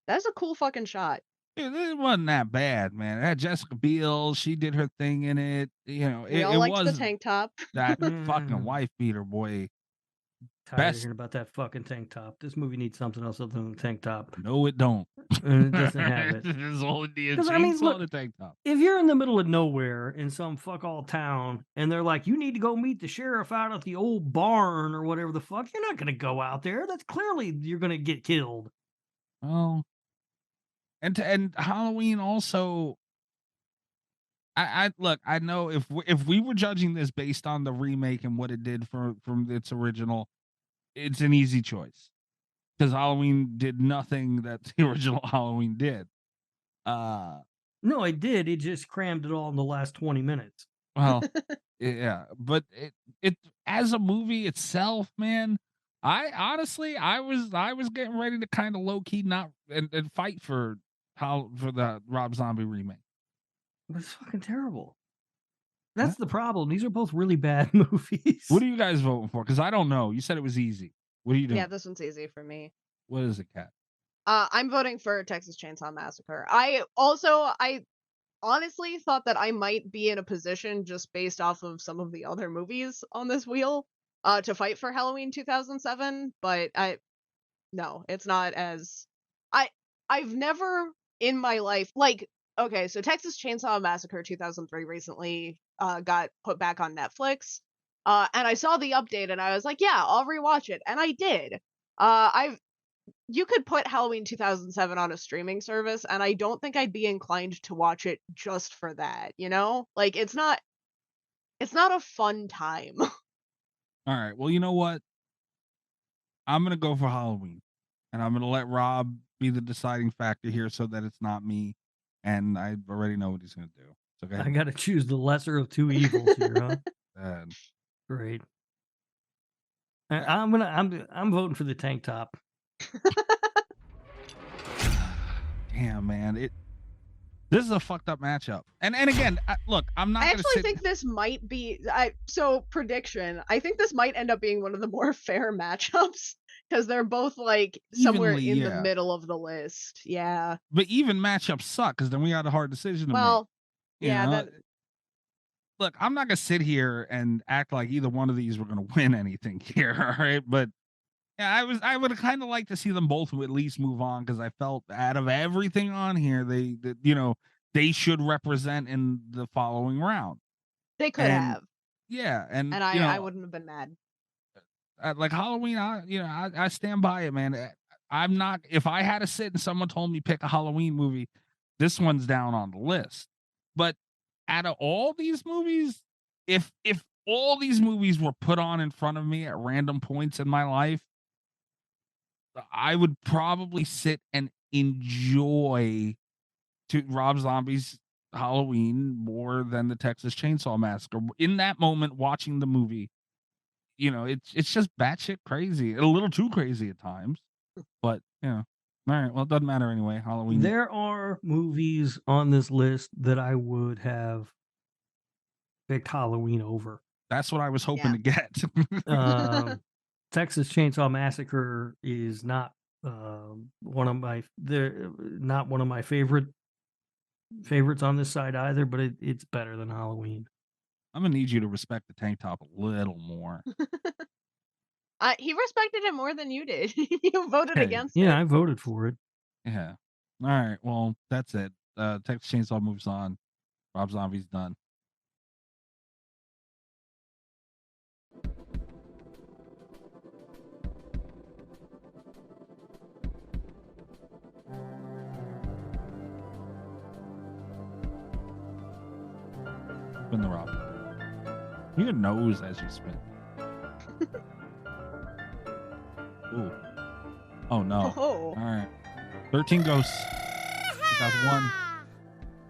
That's a cool fucking shot. It wasn't that bad, man. It had Jessica Biel. She did her thing in it. We It all liked was the tank top. that Yeah. fucking wife beater, boy. Tired of Best. hearing about that fucking tank top. This movie needs something else other than a tank top. No, it don't. And it doesn't have it. There's only a 'Cause, I mean, chainsaw look, and a tank top. If you're in the middle of nowhere in some fuck all town and they're like, you need to go meet the sheriff out at the old barn or whatever the fuck, you're not going to go out there. That's clearly you're going to get killed. Oh, and Halloween also. I look. I know if we were judging this based on the remake and what it did from its original, it's an easy choice because Halloween did nothing that the original Halloween did. No, it did. It just crammed it all in the last 20 minutes. Well, yeah, but it as a movie itself, man. I honestly, I was getting ready to kind of low key not and fight for the Rob Zombie remake. But it's fucking terrible. That's the problem. These are both really bad movies. What are you guys voting for? Because I don't know. You said it was easy. What are you doing? Yeah, this one's easy for me. What is it, Kat? I'm voting for Texas Chainsaw Massacre. I honestly thought that I might be in a position just based off of some of the other movies on this wheel to fight for Halloween 2007, but no, it's not as I've never in my life okay, so Texas Chainsaw Massacre 2003 recently got put back on Netflix. And I saw the update and I was like, yeah, I'll rewatch it. And I did. You could put Halloween 2007 on a streaming service and I don't think I'd be inclined to watch it just for that, you know? Like it's not a fun time. All right. Well, you know what? I'm going to go for Halloween. And I'm going to let Rob be the deciding factor here so that it's not me. And I already know what he's going to do. It's okay. I got to choose the lesser of two evils here, huh? Great. I'm voting for the tank top. Damn, man. This is a fucked up matchup. And again, look, I'm not. I actually think this might be. So prediction. I think this might end up being one of the more fair matchups because they're both like somewhere Evenly, in the middle of the list. Yeah. But even matchups suck because then we got a hard decision to make. Well, You yeah. know? Look, I'm not gonna sit here and act like either one of these were gonna win anything here, all right? But yeah, I would kind of like to see them both at least move on because I felt out of everything on here, they should represent in the following round. They could have. Yeah, and I wouldn't have been mad. Like Halloween, I stand by it, man. I'm not. If I had to sit and someone told me pick a Halloween movie, this one's down on the list. But out of all these movies, if all these movies were put on in front of me at random points in my life, I would probably sit and enjoy Rob Zombie's Halloween more than the Texas Chainsaw Massacre. In that moment, watching the movie, it's just batshit crazy, a little too crazy at times. But all right, well, it doesn't matter anyway. Halloween. There are movies on this list that I would have picked Halloween over. That's what I was hoping to get. Texas Chainsaw Massacre is not one of my favorites on this side either, but it's better than Halloween. I'm gonna need you to respect the tank top a little more. He respected it more than you did. You voted against it. Yeah, I voted for it. Yeah. All right. Well, that's it. Texas Chainsaw moves on. Rob Zombie's done. Spin the Rob. Your nose as you spin. Ooh. Oh no. Oh. All right. 13 Ghosts. 2001.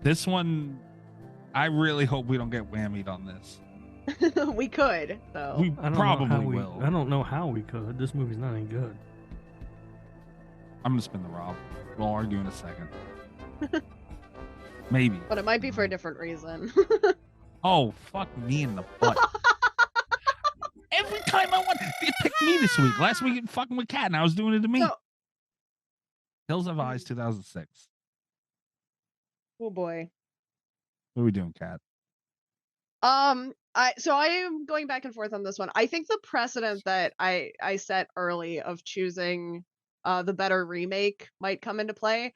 This one, I really hope we don't get whammied on this. We could, though. We probably will. I don't know how we could. This movie's not any good. I'm gonna spin the Rob. We'll argue in a second. Maybe. But it might be for a different reason. Oh, fuck me in the butt. Every time I want, it picked me this week. Last week, it fucking with Kat, and I was doing it to me. So, Hills Have Eyes, 2006. oh boy. What are we doing, Kat? I am going back and forth on this one. I think the precedent that I set early of choosing the better remake might come into play.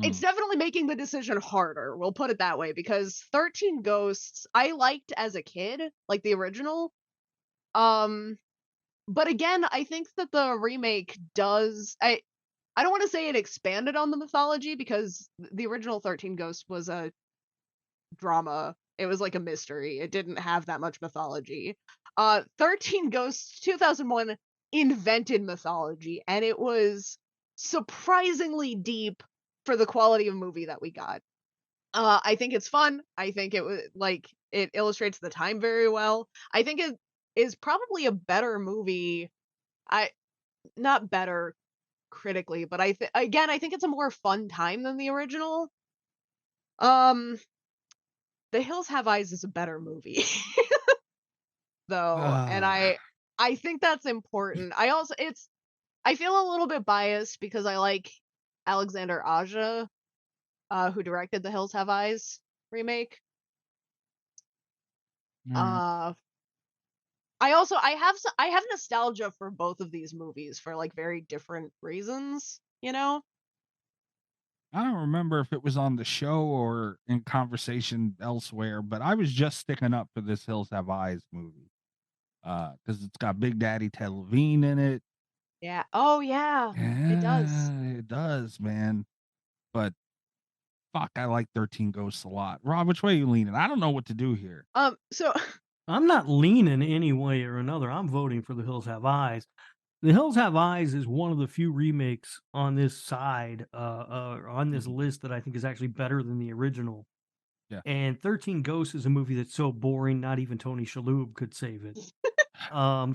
It's definitely making the decision harder. We'll put it that way, because 13 Ghosts I liked as a kid, like the original. But again, I think that the remake does. I don't want to say it expanded on the mythology, because the original 13 Ghosts was a drama. It was like a mystery. It didn't have that much mythology. 13 Ghosts 2001 invented mythology, and it was surprisingly deep for the quality of movie that we got. I think it's fun. I think it was like it illustrates the time very well. I think it is probably a better movie. Not better critically, but I think it's a more fun time than the original. The Hills Have Eyes is a better movie though, and I think that's important. I feel a little bit biased because I like Alexander Aja, who directed the Hills Have Eyes remake. I have nostalgia for both of these movies for like very different reasons, you know? I don't remember if it was on the show or in conversation elsewhere, but I was just sticking up for this Hills Have Eyes movie. Because it's got Big Daddy Ted Levine in it. Yeah. Oh yeah. It does. It does, man. But fuck, I like 13 Ghosts a lot. Rob, which way are you leaning? I don't know what to do here. So I'm not leaning any way or another. I'm voting for The Hills Have Eyes. The Hills Have Eyes is one of the few remakes on this side, on this list that I think is actually better than the original. Yeah. And 13 Ghosts is a movie that's so boring, not even Tony Shalhoub could save it.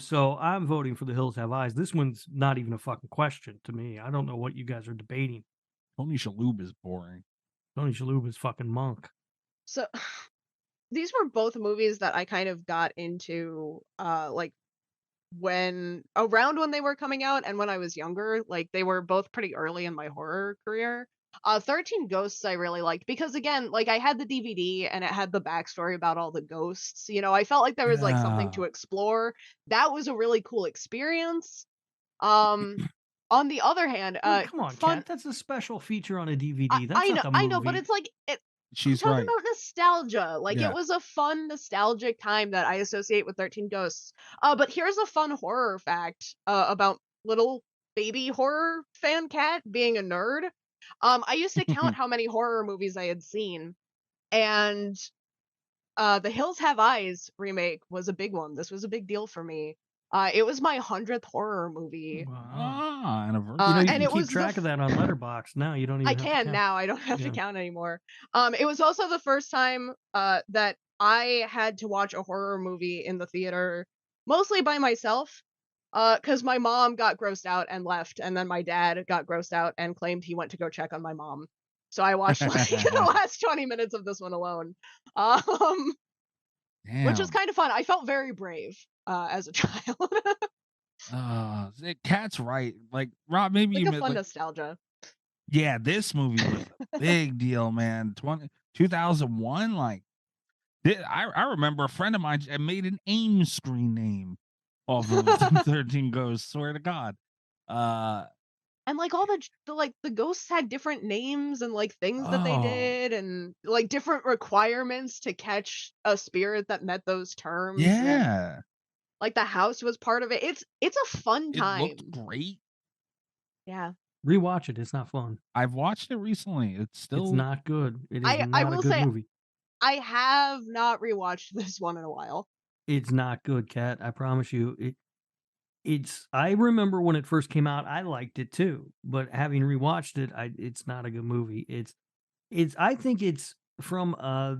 So I'm voting for The Hills Have Eyes. This one's not even a fucking question to me. I don't know what you guys are debating. Tony Shalhoub is boring. Tony Shalhoub is fucking Monk. So these were both movies that I kind of got into like around when they were coming out and when I was younger. Like they were both pretty early in my horror career. 13 Ghosts I really liked because again, like I had the DVD and it had the backstory about all the ghosts. You know, I felt like there was like something to explore. That was a really cool experience. On the other hand, come on, Kat, that's a special feature on a DVD. That's not the movie. I know, but it's like She's I'm right. talking about nostalgia. Like Yeah. it was a fun, nostalgic time that I associate with 13 Ghosts. But here's a fun horror fact about little baby horror fan Kat being a nerd. I used to count how many horror movies I had seen, and the Hills Have Eyes remake was a big one. This was a big deal for me. It was my 100th horror movie. Wow. Anniversary. You know, you and can it keep was track of that on Letterboxd now. You don't even I have to can count. now. I don't have to Yeah. count anymore. It was also the first time that I had to watch a horror movie in the theater, mostly by myself, because my mom got grossed out and left, and then my dad got grossed out and claimed he went to go check on my mom. So I watched like the last 20 minutes of this one alone, which was kind of fun. I felt very brave as a child. Kat's right. Like Rob, maybe like you a meant fun like, nostalgia. yeah, this movie was a big deal, man. 2001, like I remember a friend of mine made an AIM screen name off of 13 Ghosts. Swear to God. And like all the ghosts had different names and like things that they Oh. did and like different requirements to catch a spirit that met those terms. and, Yeah. like the house was part of it. It's a fun It time. looked great. Yeah. Rewatch it. It's not fun. I've watched it recently. It's still It's not good. It is I not will a good say movie. I have not rewatched this one in a while. It's not good, Kat. I promise you. I remember when it first came out, I liked it too. But having rewatched it, it's not a good movie. I think it's from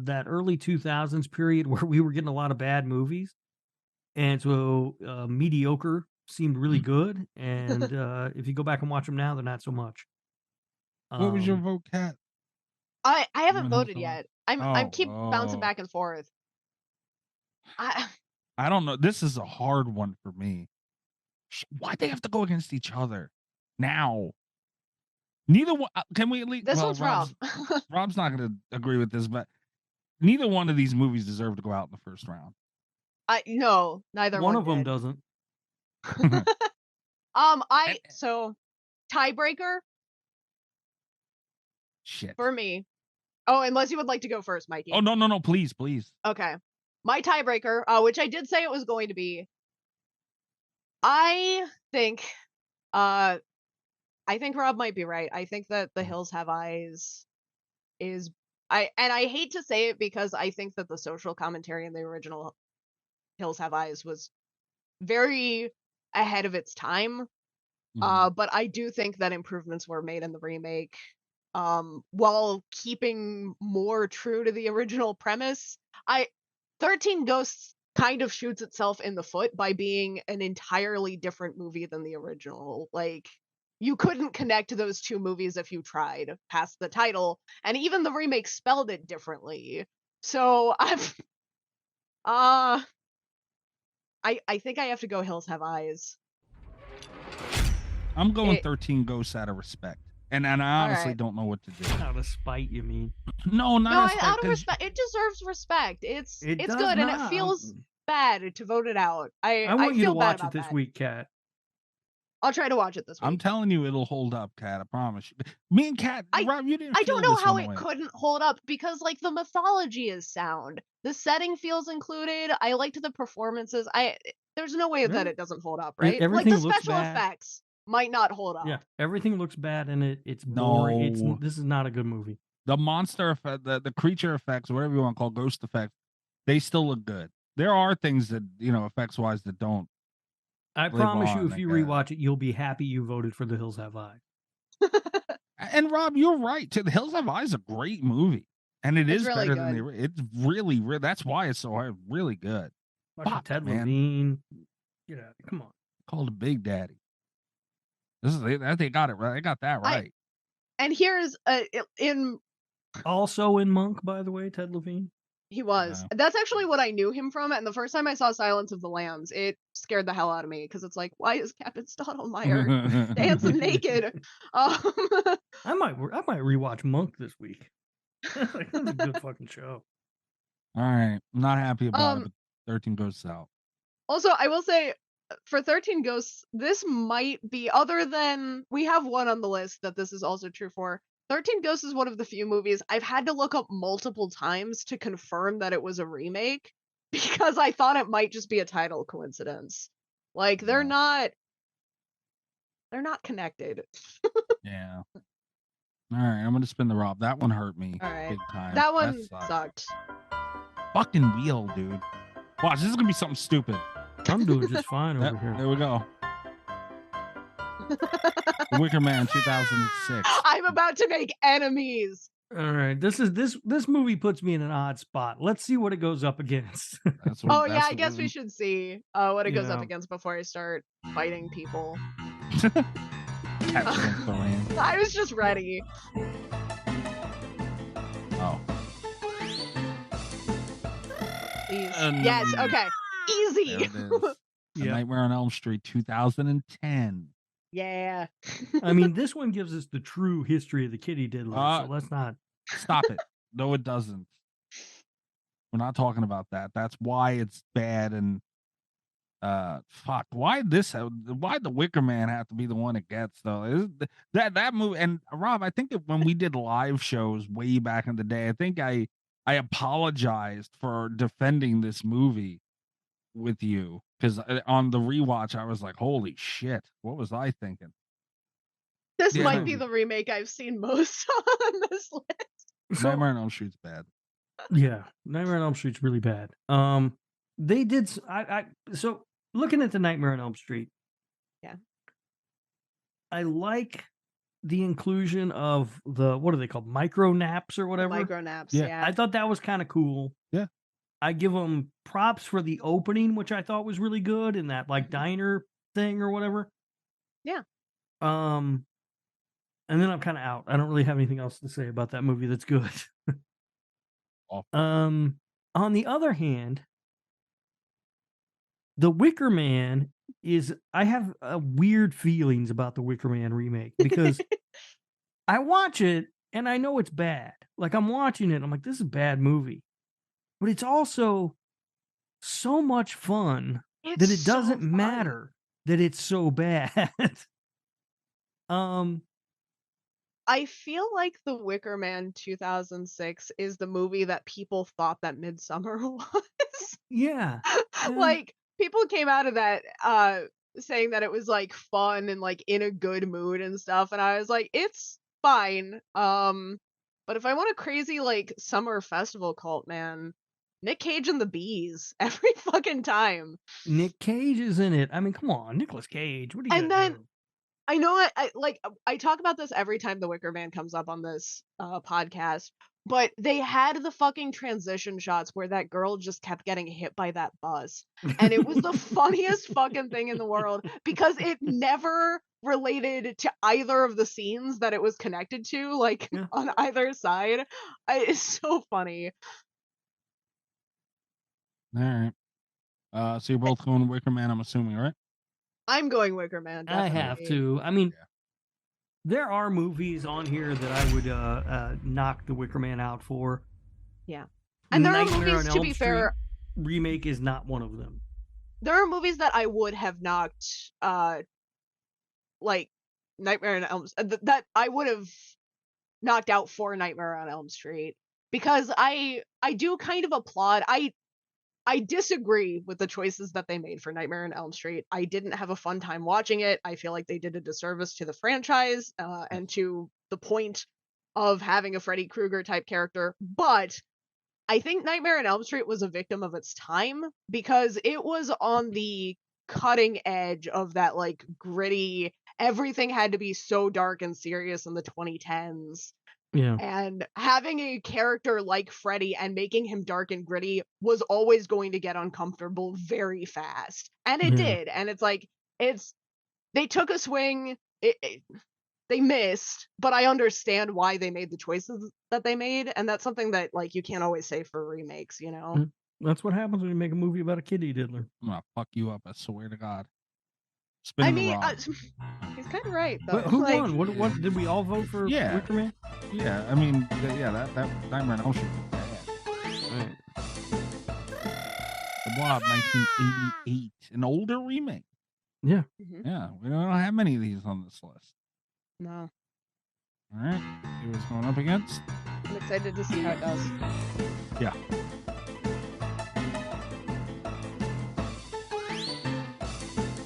that early 2000s period where we were getting a lot of bad movies. And so mediocre seemed really good. And if you go back and watch them now, they're not so much. What was your vote, Kat? I haven't Anyone voted else yet. I keep bouncing oh. back and forth. I don't know. This is a hard one for me. Why'd they have to go against each other now? Neither one. Can we at least? This one's Rob's rough. not going to agree with this, but neither one of these movies deserve to go out in the first round. No, neither One one of them did. doesn't. So tiebreaker Shit. for me. Oh, unless you would like to go first, Mikey. Oh no, please. Okay. My tiebreaker, which I did say it was going to be, I think Rob might be right. I think that The Hills Have Eyes is I hate to say it because I think that the social commentary in the original Hills Have Eyes was very ahead of its time. But I do think that improvements were made in the remake while keeping more true to the original premise. 13 Ghosts kind of shoots itself in the foot by being an entirely different movie than the original. Like, you couldn't connect those two movies if you tried past the title, and even the remake spelled it differently. So I think I have to go Hills Have Eyes. I'm going 13 Ghosts out of respect. And I honestly don't know what to do. Out of spite, you mean? No, not out of respect. It deserves respect. It's good, and it feels bad to vote it out. I want you to feel bad watch about it this that. week, Kat. I'll try to watch it this week. I'm telling you, it'll hold up, Kat. I promise you. Me and Kat, Rob, you didn't. I feel don't know this how one it away. couldn't hold up because, like, the mythology is sound. The setting feels included. I liked the performances. There's no way that it doesn't hold up, right? Everything like the looks special bad. effects might not hold up. Yeah, everything looks bad and it's boring. No. This is not a good movie. The monster effect, the creature effects, whatever you want to call ghost effects, they still look good. There are things that, effects wise that don't. I promise you, if you rewatch it, you'll be happy you voted for The Hills Have Eyes. And Rob, you're right. The Hills Have Eyes is a great movie, and it's is really better than the. It's really. That's why it's so hard. Really good. Fuck, Ted Levine. Come on. Called a Big Daddy. They got it right. They got that right. And here's also in Monk, by the way, Ted Levine. He was. Yeah. That's actually what I knew him from. And the first time I saw Silence of the Lambs, it scared the hell out of me because it's like, why is Captain Stottlemyre dancing naked? I might rewatch Monk this week. That's a good fucking show. All right, I'm not happy about it. But 13 Ghosts out. Also, I will say, for 13 Ghosts, this might be, other than we have one on the list that this is also true for. 13 Ghosts is one of the few movies I've had to look up multiple times to confirm that it was a remake because I thought it might just be a title coincidence. Like, they're not connected. Yeah. All right, I'm going to spin the Rob. That one hurt me big time. That one sucked. Fucking wheel, dude. Watch, this is going to be something stupid. I'm doing just fine over here. There we go. The Wicker Man 2006. I'm about to make enemies. All right, this movie puts me in an odd spot. Let's see what it goes up against. I guess we should see what it goes up against before I start fighting people. I was just ready. Oh. Yes. Okay. Easy. Nightmare on Elm Street 2010. Yeah. I mean, this one gives us the true history of the Kitty Diddler, so let's not... Stop it. No, it doesn't. We're not talking about that. That's why it's bad and fuck. Why the Wicker Man have to be the one it gets though? That movie, and Rob, I think that when we did live shows way back in the day, I think I apologized for defending this movie with you because on the rewatch I was like, holy shit, what was I thinking? This might be the remake I've seen most on this list. Nightmare on Elm Street's bad. Yeah, Nightmare on Elm Street's really bad. They did. So looking at the Nightmare on Elm Street, yeah, I like the inclusion of the, what are they called, micro naps or whatever. Micro naps. Yeah, I thought that was kind of cool. Yeah. I give them props for the opening, which I thought was really good, in that like diner thing or whatever. Yeah. And then I'm kind of out. I don't really have anything else to say about that movie that's good. On the other hand, The Wicker Man is, I have weird feelings about the Wicker Man remake because I watch it and I know it's bad. Like, I'm watching it, I'm like, this is a bad movie. but it's also so much fun It's that it so doesn't fun. matter that it's so bad. um, I feel like The Wicker Man 2006 is the movie that people thought that Midsummer was. yeah, and Like, people came out of that saying that it was like fun and like in a good mood and stuff, and I was like, it's fine. But if I want a crazy like summer festival cult, man, Nick Cage and the Bees every fucking time. Nick Cage is in it. I mean, come on, Nicolas Cage. What are you And gonna then do? I know I talk about this every time The Wicker Man comes up on this podcast, but they had the fucking transition shots where that girl just kept getting hit by that bus. And it was the funniest fucking thing in the world because it never related to either of the scenes that it was connected to, like Yeah. on either side. It's so funny. All right. So you're both going Wicker Man, I'm assuming, right? I'm going Wicker Man, I have definitely. to. I mean, Yeah. there are movies on here that I would knock The Wicker Man out for. Yeah. And there are Nightmare movies, on to Elm be Street fair, remake is not one of them. there are movies that I would have knocked like Nightmare on Elm that I would have knocked out for Nightmare on Elm Street because I do kind of applaud. I disagree with the choices that they made for Nightmare on Elm Street. I didn't have a fun time watching it. I feel like they did a disservice to the franchise and to the point of having a Freddy Krueger type character, but I think Nightmare on Elm Street was a victim of its time because it was on the cutting edge of that like gritty, everything had to be so dark and serious in the 2010s. Yeah. And having a character like Freddy and making him dark and gritty was always going to get uncomfortable very fast. And it Yeah. did. And it's like, they took a swing. They missed, but I understand why they made the choices that they made, and that's something that like you can't always say for remakes, you know. That's what happens when you make a movie about a kitty diddler. I'm gonna fuck you up, I swear to God. I Spin the mean, rod. he's kind of right though. But who like, won? What did we all vote for? Yeah. Wicker Man. Yeah, I mean, that Nightmare on Elm Street was bad. Right. The Blob, 1988, an older remake. Yeah. Mhm. Yeah, we don't have many of these on this list. No, All right, see what it's going up against. I'm excited to see how it does. Yeah.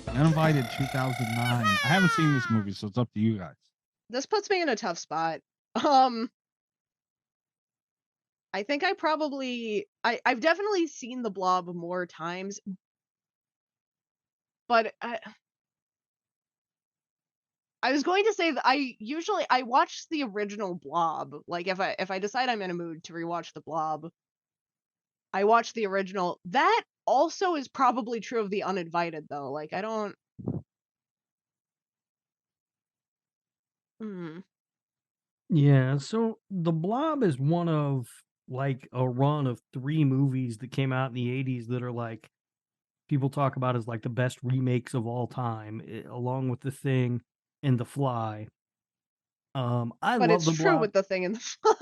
Uninvited 2009. I haven't seen this movie, so it's up to you guys. This puts me in a tough spot. I think I've definitely seen The Blob more times, but I was going to say that I watch the original Blob. Like if I decide I'm in a mood to rewatch the Blob, I watch the original. That also is probably true of the Uninvited though. Like I don't. Yeah. So The Blob is one of like a run of 3 movies that came out in the 80s that are like people talk about as like the best remakes of all time, along with The Thing and The Fly. I But love it's The true Blob. with The Thing and The Fly.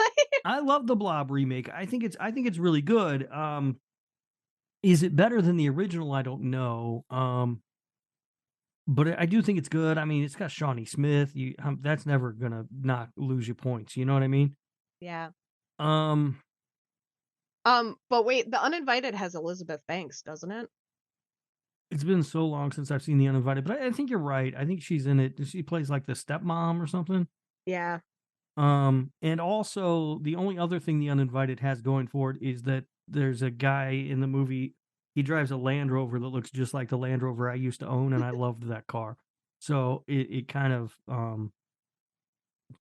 I love the Blob remake. I think it's really good. Is it better than the original? I don't know. But I do think it's good. I mean, it's got Shawnee Smith. That's never gonna not lose you points. You know what I mean? Yeah. Um, But wait, The Uninvited has Elizabeth Banks, doesn't it? it's been so long since I've seen The Uninvited, but I think you're right. I think she's in it. She plays like the stepmom or something. Yeah. And also the only other thing The Uninvited has going for it is that there's a guy in the movie. He drives a Land Rover that looks just like the Land Rover I used to own, and I loved that car. So it kind of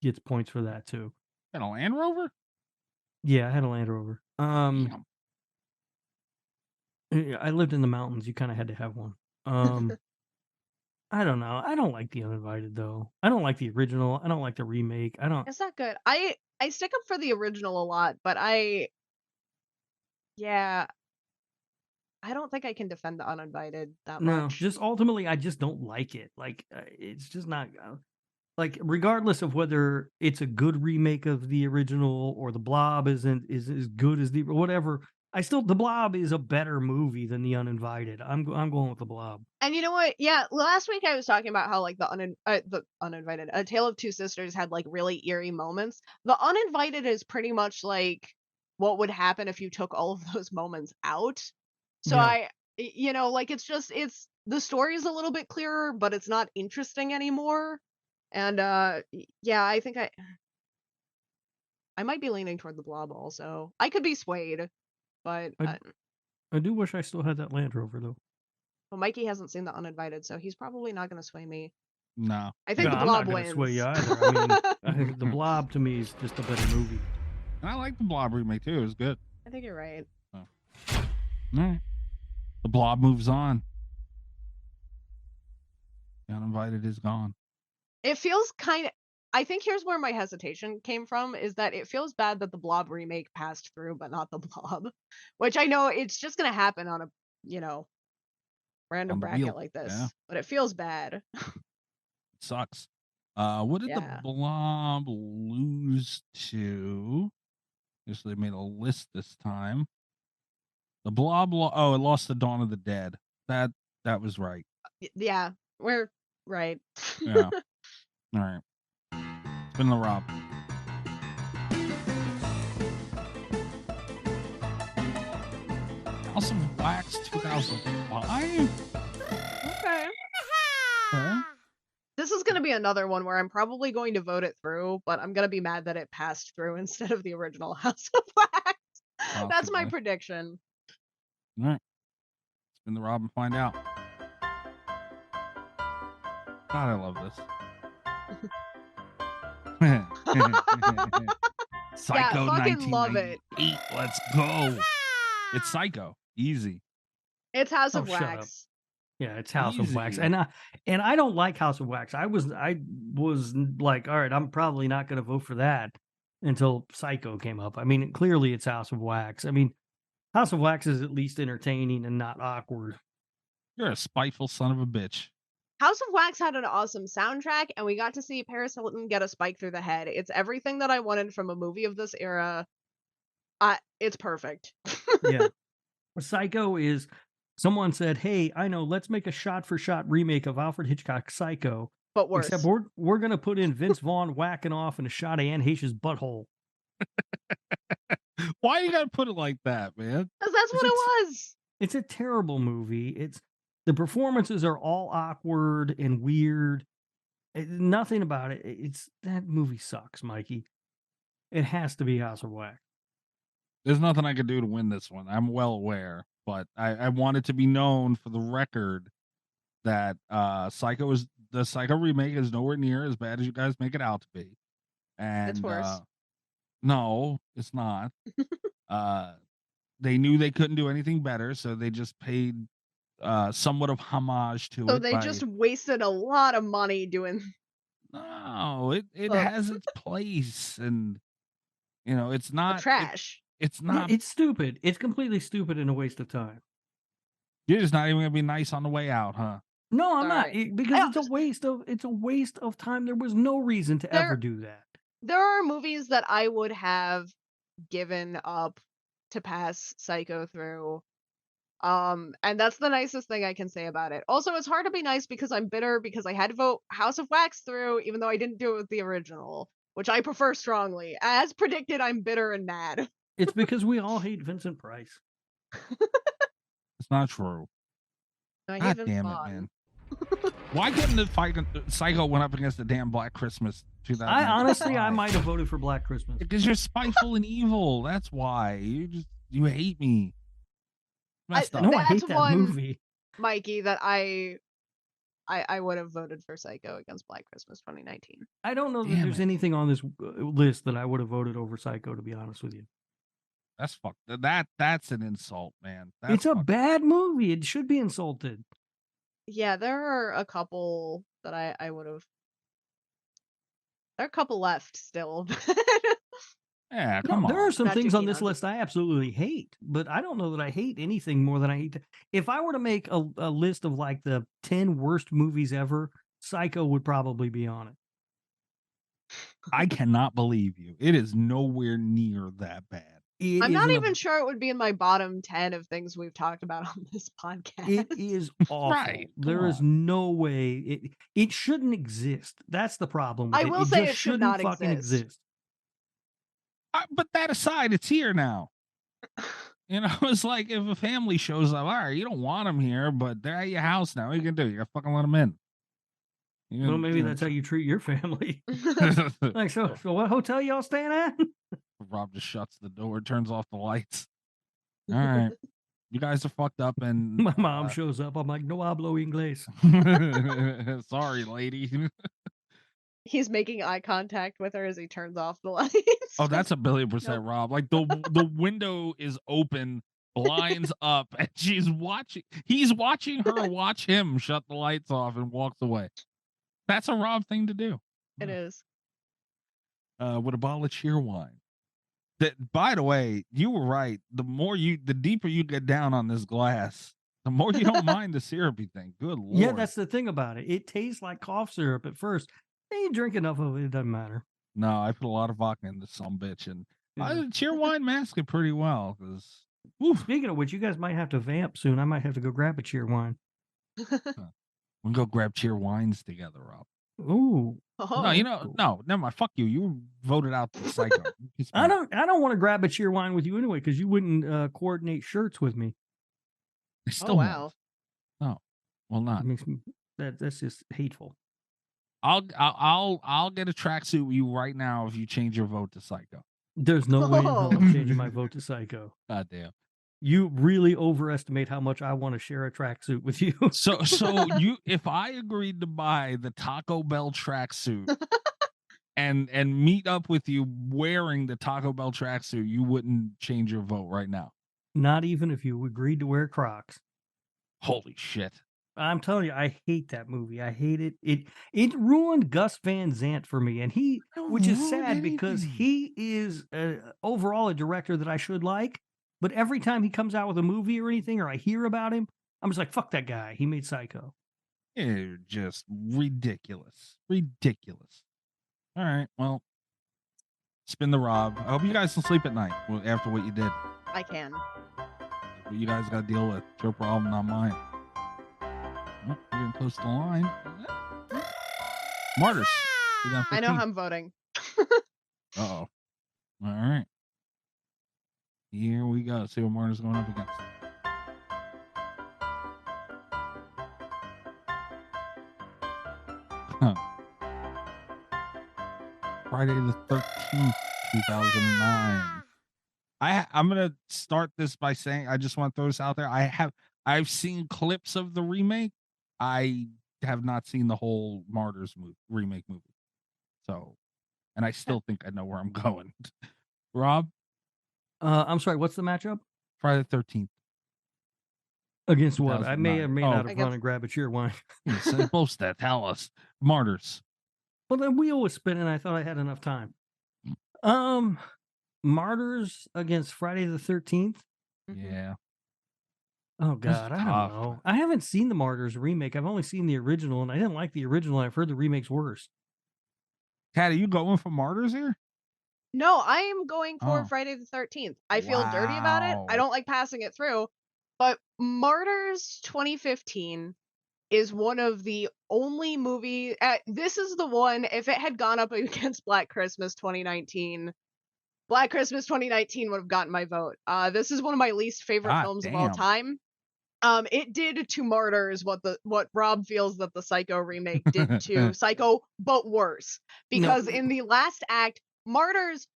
gets points for that too. Got a Land Rover? Yeah, I had a Land Rover. Damn. I lived in the mountains. You kind of had to have one. I don't know. I don't like The Uninvited though. I don't like the original. I don't like the remake. I don't. It's not good. I stick up for the original a lot, but yeah, I don't think I can defend The Uninvited that No, much. just ultimately, I just don't like it. Like, it's just not like, regardless of whether it's a good remake of the original or the Blob isn't is as good as the whatever. The Blob is a better movie than The Uninvited. I'm going with The Blob. And you know what? Yeah, last week I was talking about how like the Uninvited, A Tale of Two Sisters had like really eerie moments. The Uninvited is pretty much like what would happen if you took all of those moments out. So Yeah. like it's the story is a little bit clearer, but it's not interesting anymore. And yeah, I think I might be leaning toward The Blob also. I could be swayed, but I do wish I still had that Land Rover though. well, Mikey hasn't seen The Uninvited, so he's probably not going to sway me. No. I think No, The I'm Blob not going to sway wins. you either. I mean, I think The Blob to me is just a better movie. And I like the Blob remake too. It was good. I think you're right. All right. The Blob moves on. The Uninvited is gone. It feels kind of. I think here's where my hesitation came from, is that it feels bad that the Blob remake passed through, but not the Blob, which I know it's just going to happen on a, random On the bracket wheel, like this, yeah. but it feels bad. It sucks. What did the Yeah. Blob lose to? Guess they made a list this time. The Blob, it lost to Dawn of the Dead. That was right. Yeah, we're right. Yeah. All right. Spin the Rob. House of Wax 2005. Okay. Okay. This is going to be another one where I'm probably going to vote it through, but I'm going to be mad that it passed through instead of the original House of Wax. That's my Possibly. prediction. All right. Spin the Rob and find out. God, I love this. Psycho fucking love it. 1998. Let's go. It's Psycho. Easy. It's House of shut up. Wax. Yeah, it's House of Wax, Easy. and I don't like House of Wax. I was like, all right, I'm probably not going to vote for that until Psycho came up. I mean, clearly it's House of Wax. I mean, House of Wax is at least entertaining and not awkward. You're a spiteful son of a bitch. House of Wax had an awesome soundtrack, and we got to see Paris Hilton get a spike through the head. It's everything that I wanted from a movie of this era. It's perfect. Yeah. Psycho is, someone said, hey, I know, let's make a shot-for-shot remake of Alfred Hitchcock's Psycho. But worse. Except we're going to put in Vince Vaughn whacking off in a shot of Anne Heche's butthole. Why you gotta put it like that, man? Because that's what it was. It's a terrible movie. The performances are all awkward and weird. Nothing about it. That movie sucks, Mikey. It has to be House of Wax. There's nothing I could do to win this one. I'm well aware, but I want it to be known for the record that the Psycho remake is nowhere near as bad as you guys make it out to be. And It's worse. No, it's not. They knew they couldn't do anything better, so they just paid somewhat of homage to it. So they just wasted a lot of money doing. No, it has its place, and it's not trash. It's not. It's stupid. It's completely stupid and a waste of time. You're just not even gonna be nice on the way out, huh? No, I'm not. Sorry. Because it's a waste of time. There was no reason to ever do that. There are movies that I would have given up to pass Psycho through. And that's the nicest thing I can say about it. Also, it's hard to be nice because I'm bitter because I had to vote House of Wax through, even though I didn't do it with the original, which I prefer strongly. As predicted, I'm bitter and mad. It's because we all hate Vincent Price. It's not true. I hate God Vince damn it, Vaughn. man. Why couldn't the fight Psycho went up against the damn Black Christmas 2000? I might have voted for Black Christmas. Because you're spiteful and evil. That's why. You hate me. Messed up. No, I hate That's that one- movie. Mikey, that I would have voted for Psycho against Black Christmas 2019. I don't know that Damn there's it. anything on this list that I would have voted over Psycho, to be honest with you. That's fucked. That's an insult, man. That's It's a fucked. bad movie. It should be insulted. Yeah, there are a couple that I would have. There are a couple left still. Yeah, No, come on. there are some Not too things on keen this on. list I absolutely hate, but I don't know that I hate anything more than I hate. If I were to make a list of like the 10 worst movies ever, Psycho would probably be on it. I cannot believe you. It is nowhere near that bad. I'm not an even sure it would be in my bottom 10 of things we've talked about on this podcast. It is awful. Right, come There is on. no way it shouldn't exist. That's the problem with I it. will It say just it should shouldn't not fucking exist. exist. But that aside, it's here now. You know, it's like if a family shows up, all right, you don't want them here, but they're at your house now. What you can do? You gotta fucking let them in. Well, maybe that's how you treat your family. Like, so what hotel y'all staying at? Rob just shuts the door, turns off the lights. All right, you guys are fucked up, and My mom shows up. I'm like, no hablo inglés. sorry, lady. He's making eye contact with her as he turns off the lights. Oh, that's 1,000,000,000% Nope. Rob. Like the window is open, blinds up, and she's watching. He's watching her watch him shut the lights off and walks away. That's a Rob thing to do. It is. With a bottle of cheer wine. That, by the way, you were right. The deeper you get down on this glass, the more you don't mind the syrupy thing. Good Lord. Yeah, that's the thing about it. It tastes like cough syrup at first. Then you drink enough of it, it doesn't matter. No, I put a lot of vodka in this sumbitch, and Yeah. cheer wine mask it pretty well. Because Speaking of which, you guys might have to vamp soon. I might have to go grab a cheer wine. we'll go grab cheer wines together, Rob. Ooh. Oh. No, you know, no, never mind. Fuck you. You voted out the psycho. I don't want to grab a cheer wine with you anyway, because you wouldn't coordinate shirts with me. I still Oh, won't. wow. No, well not. That makes me that's just hateful. I'll get a tracksuit with you right now if you change your vote to psycho. There's no way in hell Oh. I'm changing my vote to psycho. God damn. You really overestimate how much I want to share a tracksuit with you. So you, if I agreed to buy the Taco Bell tracksuit and meet up with you wearing the Taco Bell tracksuit, you wouldn't change your vote right now. Not even if you agreed to wear Crocs. Holy shit. I'm telling you, I hate that movie. I hate it. It ruined Gus Van Sant for me, and which is sad because he is overall a director that I should like. But every time he comes out with a movie or anything, or I hear about him, I'm just like, fuck that guy. He made Psycho. You're just ridiculous. Ridiculous. All right. Well, spin the Rob. I hope you guys can sleep at night after what you did. I can. What you guys got to deal with. It's your problem, not mine. Oh, we're getting close to the line. Martyrs. I know how I'm voting. Uh-oh. All right. Here we go. See what Martyrs going up against. Huh. Friday the 13th, 2009. I'm gonna start this by saying I just want to throw this out there. I've seen clips of the remake. I have not seen the whole Martyrs remake movie. So, and I still think I know where I'm going. Rob, I'm sorry, what's the matchup? Friday the 13th. Against what? I may or 2009. may Oh. not have run Against- and grab a cheer wine. Yes, supposed to tell us. Martyrs. Well, the wheel was spinning. I thought I had enough time. Martyrs against Friday the 13th. Mhm. Yeah. Oh This is God, I don't tough, know. man. I haven't seen the Martyrs remake. I've only seen the original, and I didn't like the original. I've heard the remake's worse. Kat, are you going for Martyrs here? No, I am going for Oh. Friday the 13th. I feel dirty about it. Wow. I don't like passing it through. But Martyrs 2015 is one of the only movie. This is the one, if it had gone up against Black Christmas 2019, Black Christmas 2019 would have gotten my vote. This is one of my least favorite God films of all damn. time. It did to Martyrs what Rob feels that the Psycho remake did to Psycho, but worse. Because in the last act, Martyrs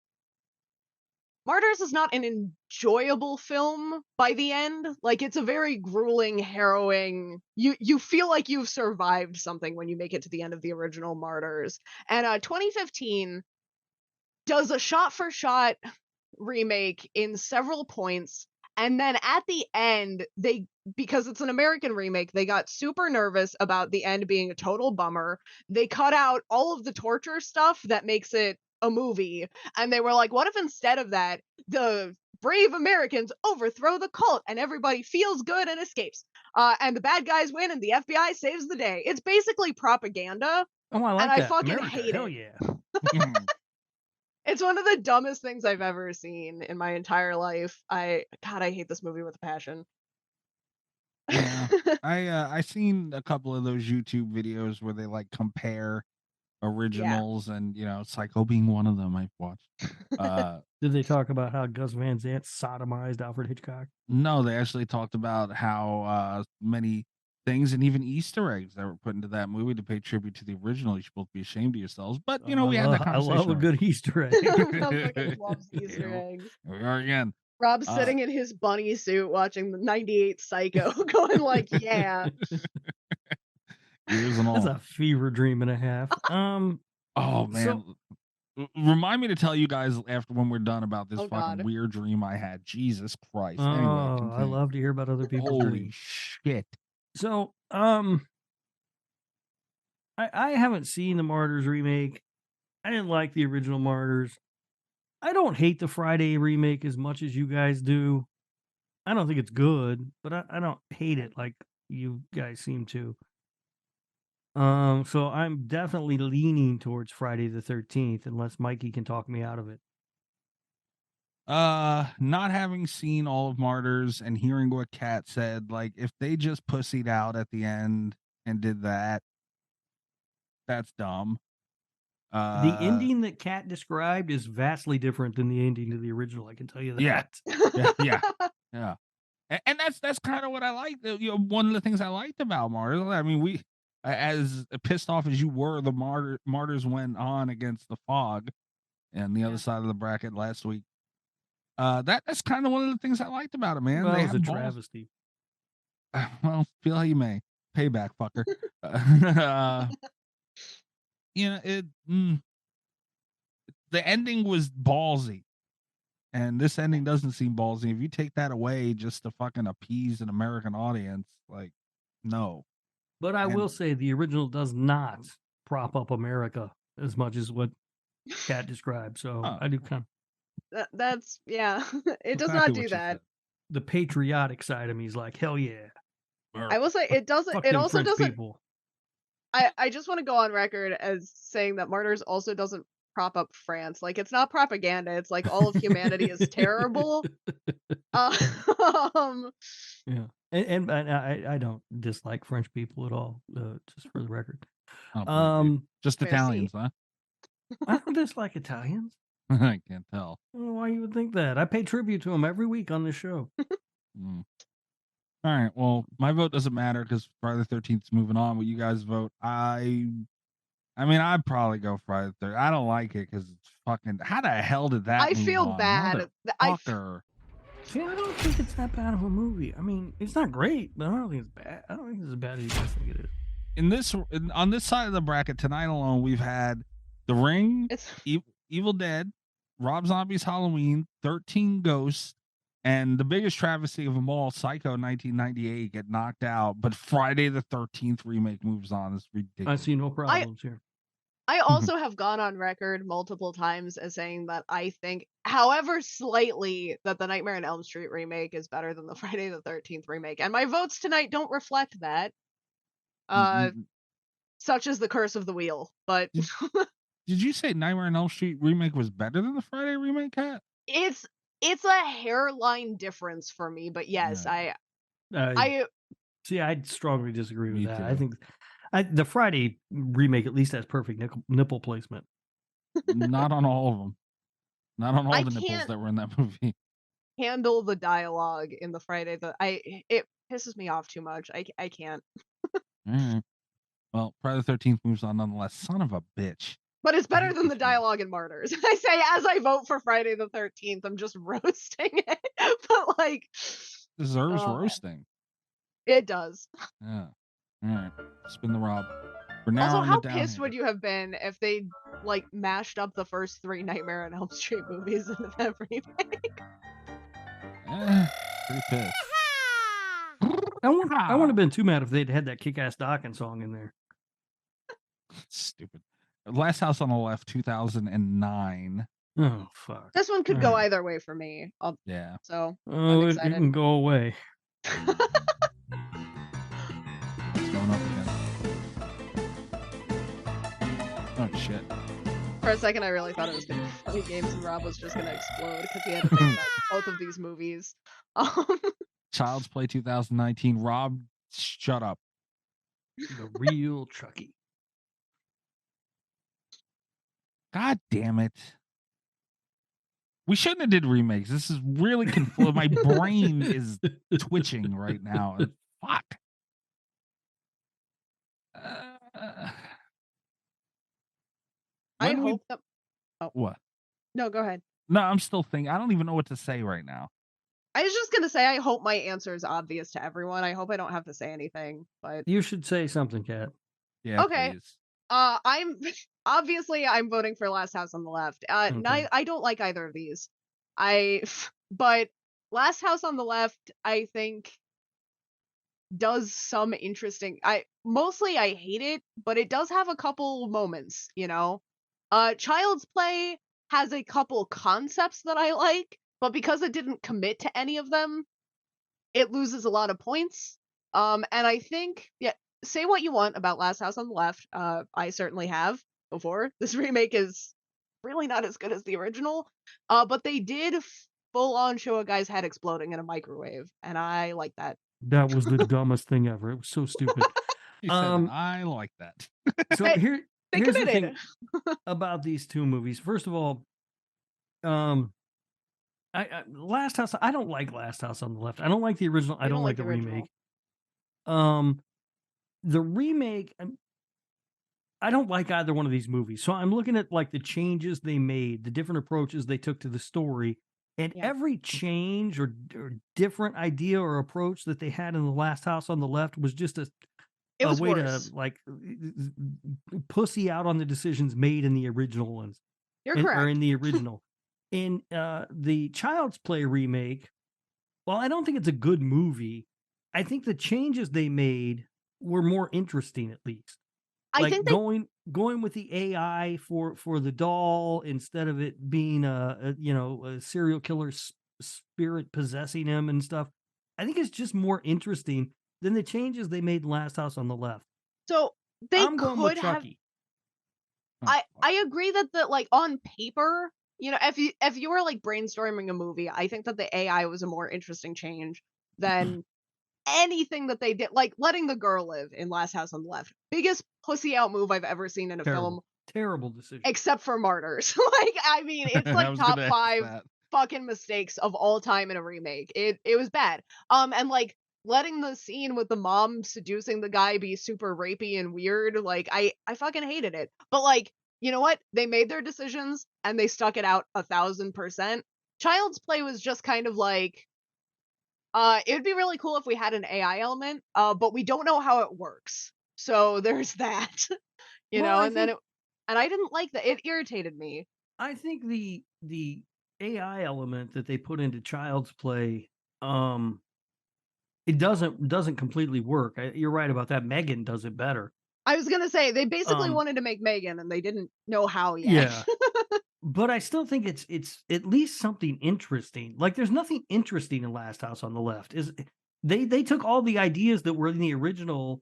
is not an enjoyable film by the end. Like, it's a very grueling, harrowing. You feel like you've survived something when you make it to the end of the original Martyrs. And 2015 does a shot-for-shot remake in several points. And then at the end, because it's an American remake, they got super nervous about the end being a total bummer. They cut out all of the torture stuff that makes it a movie. And they were like, what if instead of that, the brave Americans overthrow the cult and everybody feels good and escapes? And the bad guys win and the FBI saves the day. It's basically propaganda. Oh, I like And I that. fucking America, hate hell it. yeah. It's one of the dumbest things I've ever seen in my entire life. I hate this movie with a passion. Yeah, I seen a couple of those YouTube videos where they like compare originals, and Psycho being one of them I've watched. Did they talk about how Gus Van Sant sodomized Alfred Hitchcock? No, they actually talked about how many things and even Easter eggs that were put into that movie to pay tribute to the original. You should both be ashamed of yourselves. But we had that I conversation. love a good Easter egg. Rob fucking loves Easter eggs. Here we are again. Rob's sitting in his bunny suit watching the 98 Psycho, going like, yeah. Ears and all. That's a fever dream and a half. Oh man. Remind me to tell you guys after when we're done about this fucking weird dream I had. Jesus Christ. Anyway, I love to hear about other people's holy dreams. shit. So, I haven't seen the Martyrs remake. I didn't like the original Martyrs. I don't hate the Friday remake as much as you guys do. I don't think it's good, but I don't hate it like you guys seem to. So I'm definitely leaning towards Friday the 13th, unless Mikey can talk me out of it. Not having seen all of Martyrs and hearing what Kat said, like if they just pussied out at the end and did that, that's dumb. The ending that Kat described is vastly different than the ending to the original. I can tell you that. Yeah. And that's kind of what I liked. One of the things I liked about Martyrs. I mean, we, as pissed off as you were, the Martyrs went on against the Fog and the other side of the bracket last week. That's kind of one of the things I liked about it, man. Well, they it was a have balls. travesty. Well, feel how you may. Payback, fucker. The ending was ballsy, and this ending doesn't seem ballsy. If you take that away just to fucking appease an American audience, like, no. But I will say the original does not prop up America as much as what Kat described. So I do kind of. That's it does exactly not do that. The patriotic side of me is like, hell yeah. I will say it doesn't. Fuck It them also French doesn't. people. I just want to go on record as saying that Martyrs also doesn't prop up France. Like, it's not propaganda. It's like all of humanity is terrible. Yeah, and I don't dislike French people at all. Just for the record. Just Italians, huh? I don't dislike Italians. I can't tell. I don't know why you would think that. I pay tribute to them every week on this show. All right. Well, my vote doesn't matter because Friday the 13th is moving on. What you guys vote? I mean, I'd probably go Friday the 13th. I don't like it because it's fucking. How the hell did that? I feel bad. See, I don't think it's that bad of a movie. I mean, it's not great, but I don't think it's bad. I don't think it's as bad as you guys think it is. On this side of the bracket tonight alone, we've had The Ring, Evil Dead, Rob Zombie's Halloween, 13 Ghosts, and the biggest travesty of them all, Psycho 1998, get knocked out. But Friday the 13th remake moves on. It's ridiculous. I see no problems here. I also have gone on record multiple times as saying that I think, however slightly, that the Nightmare on Elm Street remake is better than the Friday the 13th remake. And my votes tonight don't reflect that. Such as the curse of the wheel. But did you say Nightmare on Elm Street remake was better than the Friday remake, Kat? It's a hairline difference for me, but yes, I see. I'd strongly disagree with that. Too. I think the Friday remake at least has perfect nipple placement. Not on all of them. Not on all the nipples that were in that movie. Handle the dialogue in the Friday. It pisses me off too much. I can't. Right. Well, Friday the 13th moves on nonetheless. Son of a bitch. But it's better than the dialogue in Martyrs. I say as I vote for Friday the 13th, I'm just roasting it. But like, deserves roasting. It does. Yeah. All right. Spin the Rob. Also, how pissed would you have been if they like mashed up the first 3 Nightmare on Elm Street movies into that remake? Pretty pissed. I wouldn't have been too mad if they'd had that kick-ass Dawkins song in there. Stupid. Last House on the Left, 2009. Oh, fuck. This one could go either way for me. Yeah. So, I'm excited. It can go away. It's going up again. Oh, shit. For a second, I really thought it was gonna be Funny Games and Rob was just gonna explode because he had to think about both of these movies. Child's Play 2019. Rob, shut up. The real Chucky. God damn it. We shouldn't have did remakes. This is really confusing. My brain is twitching right now. Fuck. I When we- hope that. What? No, go ahead. No, I'm still thinking. I don't even know what to say right now. I was just gonna say I hope my answer is obvious to everyone. I hope I don't have to say anything, but You should say something, Kat. Yeah, Okay. please. I'm obviously I'm voting for Last House on the Left. Okay. I don't like either of these. But Last House on the Left, I think, does some interesting. Mostly I hate it, but it does have a couple moments, you know. Child's Play has a couple concepts that I like, but because it didn't commit to any of them, it loses a lot of points. And I think, yeah, say what you want about Last House on the Left. I certainly have before. This remake is really not as good as the original. But they did full on show a guy's head exploding in a microwave, and I like that. That was the dumbest thing ever. It was so stupid. You said I like that. So Hey, here's the committed. thing about these two movies. First of all, Last House. I don't like Last House on the Left. I don't like the original. I You don't like the original. remake. The remake. I don't like either one of these movies. So I'm looking at like the changes they made, the different approaches they took to the story, and Yeah. every change or different idea or approach that they had in the Last House on the Left was just It a was way worse. to like pussy out on the decisions made in the original ones. You're Or correct. in the original. In the Child's Play remake, well, I don't think it's a good movie. I think the changes they made were more interesting, at least. I Like think they going with the AI for the doll instead of it being a serial killer spirit possessing him and stuff. I think it's just more interesting than the changes they made in Last House on the Left. so they I'm going with could have. Chucky. I agree that like on paper, you know, if you were like brainstorming a movie, I think that the AI was a more interesting change than anything that they did, like letting the girl live in Last House on the Left. Biggest pussy out move I've ever seen in a film, Terrible decision. except for Martyrs. Like, I mean, it's I like was top gonna ask 5 that. fucking mistakes of all time in a remake. It was bad. And like letting the scene with the mom seducing the guy be super rapey and weird, like I fucking hated it. But like, you know what? They made their decisions and they stuck it out 1000%. Child's Play was just kind of like, it would be really cool if we had an AI element, but we don't know how it works. So there's that, you Well, know, I and then think- and I didn't like that. It irritated me. I think the AI element that they put into Child's Play, it doesn't completely work. You're right about that. Megan does it better. I was gonna say they basically Um, wanted to make Megan and they didn't know how yet. Yeah. But I still think it's at least something interesting. Like there's nothing interesting in Last House on the Left. Is they took all the ideas that were in the original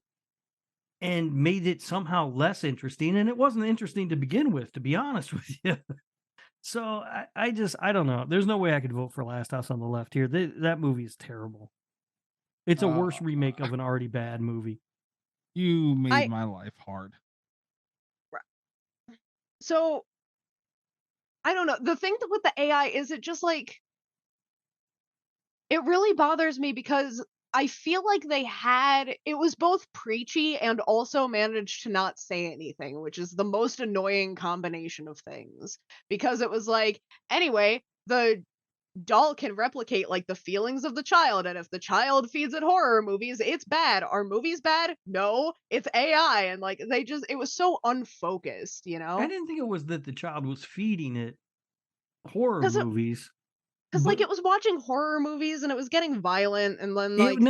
and made it somehow less interesting, and it wasn't interesting to begin with, to be honest with you. So I don't know. There's no way I could vote for Last House on the Left here. That movie is terrible. It's a worse remake of an already bad movie. You made my life hard. So I don't know. The thing with the AI is it just like it really bothers me because I feel like it was both preachy and also managed to not say anything, which is the most annoying combination of things. Because it was like, anyway, the doll can replicate like the feelings of the child, and if the child feeds it horror movies, it's bad. Are movies bad? No, it's AI. And like it was so unfocused, you know? I didn't think it was that the child was feeding it horror 'Cause it- movies. Because like but- it was watching horror movies and it was getting violent, and then They like were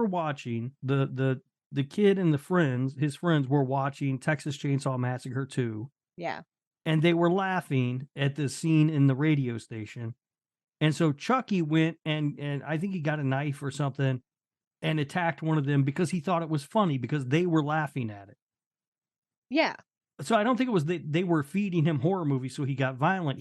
watching the kid and his friends were watching Texas Chainsaw Massacre 2, yeah. and they were laughing at the scene in the radio station. And so Chucky went and I think he got a knife or something and attacked one of them because he thought it was funny because they were laughing at it. Yeah. So I don't think it was they were feeding him horror movies, so he got violent.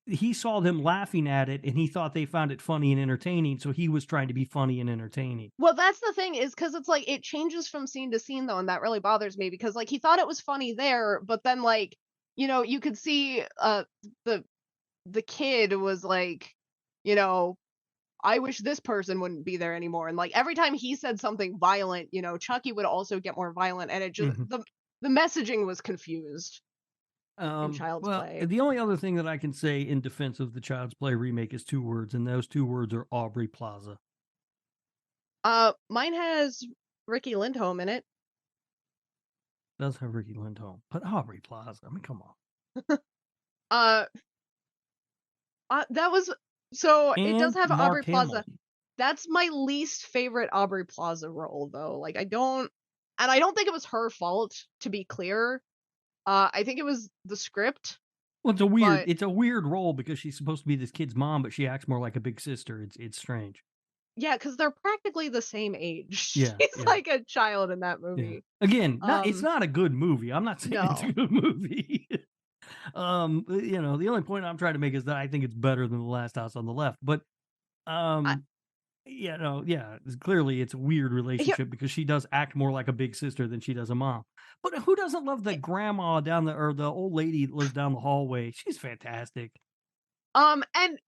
He saw them laughing at it, and he thought they found it funny and entertaining, so he was trying to be funny and entertaining. Well, that's the thing, is because it's like it changes from scene to scene though, and that really bothers me because like he thought it was funny there, but then like, you know, you could see the kid was like, you know, I wish this person wouldn't be there anymore. And like every time he said something violent, you know, Chucky would also get more violent, and it just Mhm. the messaging was confused in Child's Well, Play. the only other thing that I can say in defense of the Child's Play remake is 2 words, and those 2 words are Aubrey Plaza. Mine has Ricky Lindholm in it. Does have Ricky Lindholm, but Aubrey Plaza. I mean, come on. Uh, that was so it does And have Aubrey Mark Plaza. Hamill. That's my least favorite Aubrey Plaza role though. Like I don't think it was her fault, to be clear. I think it was the script. Well, But it's a weird role because she's supposed to be this kid's mom, but she acts more like a big sister. It's strange. yeah, because they're practically the same age. Yeah, She's yeah. like a child in that Yeah. movie. Again, it's not a good movie. I'm not saying it's a No. good movie. You know, the only point I'm trying to make is that I think it's better than The Last House on the Left. But you know, yeah, clearly it's a weird relationship because she does act more like a big sister than she does a mom. But who doesn't love the grandma or the old lady that lives down the hallway? She's fantastic. And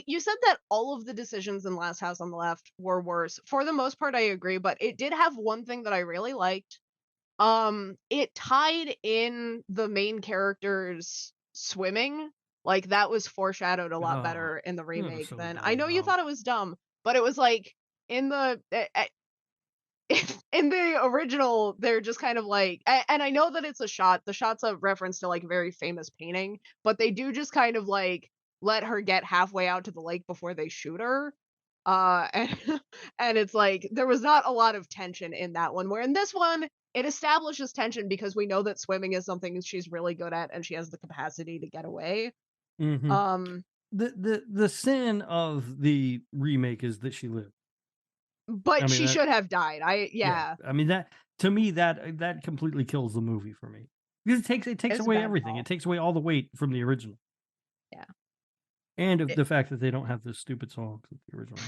you said that all of the decisions in Last House on the Left were worse. For the most part, I agree, but it did have one thing that I really liked. It tied in the main character's swimming. Like that was foreshadowed a lot better in the remake so than dumb, I know you though. thought it was dumb, but it was like in the in the original, they're just kind of like, and I know that it's a shot. The shot's a reference to like a very famous painting, but they do just kind of like let her get halfway out to the lake before they shoot her. And and it's like there was not a lot of tension in that one. Where in this one, it establishes tension because we know that swimming is something she's really good at, and she has the capacity to get away. Mhm. Um, The sin of the remake is that she lived. but I mean, she that- should have died. Yeah. I mean, that to me that completely kills the movie for me because it takes It's a away bad everything. call. It takes away all the weight from the original. Yeah. And of the fact that they don't have those stupid songs of the original.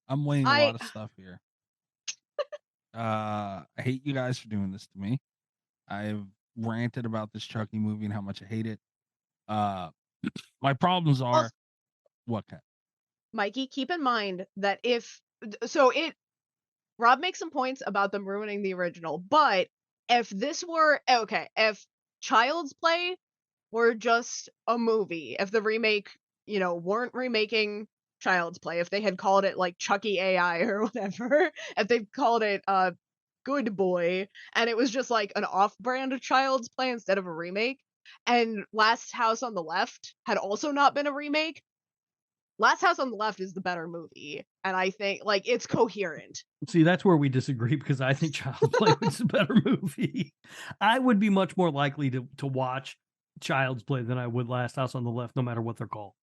I'm weighing a I- lot of stuff here. I hate you guys for doing this to me. I've ranted about this Chucky movie and how much I hate it. My problems are Also- what kind? Mikey, keep in mind that Rob makes some points about them ruining the original, but if this were if Child's Play were just a movie, if the remake, you know, weren't remaking Child's Play, if they had called it like Chucky AI or whatever, if they called it Good Boy, and it was just like an off-brand of Child's Play instead of a remake, and Last House on the Left had also not been a remake, Last House on the Left is the better movie, and I think like it's coherent. See, that's where we disagree because I think Child's Play was a better movie. I would be much more likely to watch Child's Play than I would Last House on the Left, no matter what they're called.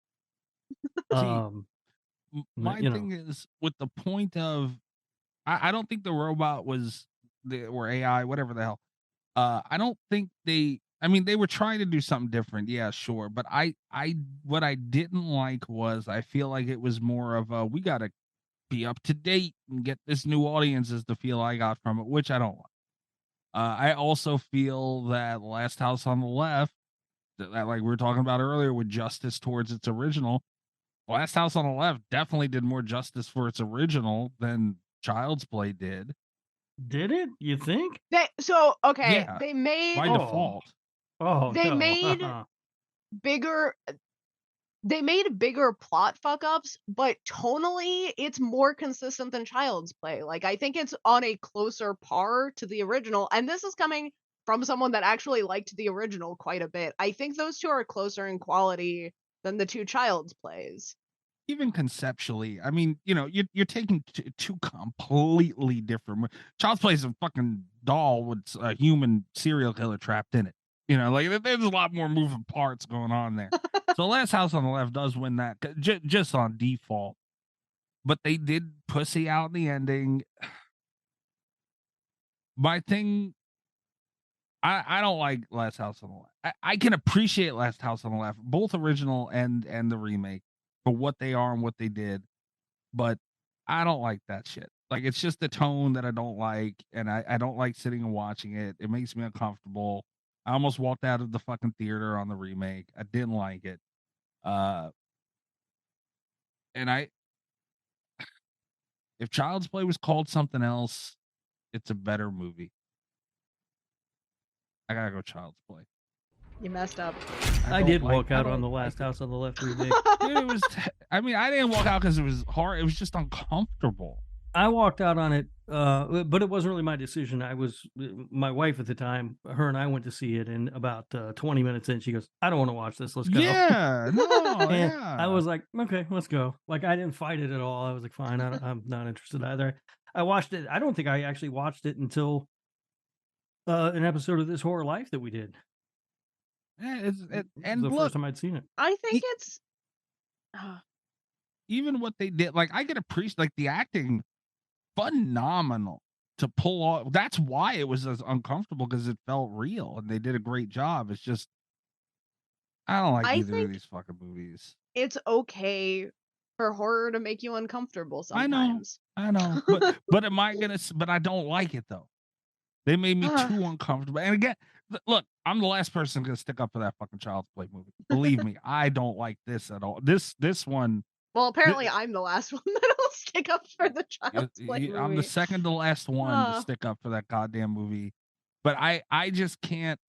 My you know. thing is with the point of I don't think the robot or AI, whatever the hell. I don't think they were trying to do something different, yeah, sure. But what I didn't like was I feel like it was more of a we gotta be up to date and get this new audience is the feel I got from it, which I don't like. I also feel that Last House on the Left, that like we were talking about earlier with justice towards its original, Last House on the Left definitely did more justice for its original than Child's Play did. Did it? You think? Yeah, By default. Oh, They no. made bigger plot fuck ups, but tonally it's more consistent than Child's Play. Like I think it's on a closer par to the original, and this is coming from someone that actually liked the original quite a bit. I think those two are closer in quality than the two Child's Plays. Even conceptually, I mean, you know, you're taking two completely different. Child's Play is a fucking doll with a human serial killer trapped in it. You know, like there's a lot more moving parts going on there. So Last House on the Left does win that just on default. But they did pussy out the ending. My thing I don't like Last House on the Left. I can appreciate Last House on the Left, both original and the remake, for what they are and what they did, but I don't like that shit. Like, it's just the tone that I don't like, and I don't like sitting and watching it. It makes me uncomfortable. I almost walked out of the fucking theater on the remake. I didn't like it. And if Child's Play was called something else, it's a better movie. I gotta go Child's Play. You messed up. I don't did like- walk I out don't on the like Last it. House on the Left remake. Dude, it was. I mean, I didn't walk out because it was hard. It was just uncomfortable. I walked out on it, but it wasn't really my decision. I was my wife at the time. Her and I went to see it, and about 20 minutes in, she goes, "I don't want to watch this. Let's go." Yeah, no, And yeah. I was like, "Okay, let's go." Like, I didn't fight it at all. I was like, "Fine, I'm not interested either." I watched it. I don't think I actually watched it until an episode of This Horror Life that we did. Yeah, It and was the look, first time I'd seen it. I think He- it's. even what they did, like I could appreciate, like the acting, phenomenal to pull off. That's why it was as uncomfortable, because it felt real, and they did a great job. It's just I don't like I either of think- these fucking movies. It's okay for horror to make you uncomfortable I know. sometimes. I know, but am I gonna? But I don't like it though. They made me too uncomfortable. And again, look, I'm the last person gonna stick up for that fucking Child's Play movie. Believe me, I don't like this at all. This one, Well, apparently I'm the last one that'll stick up for the Child's Play movie. I'm the second to last one to stick up for that goddamn movie. But I just can't.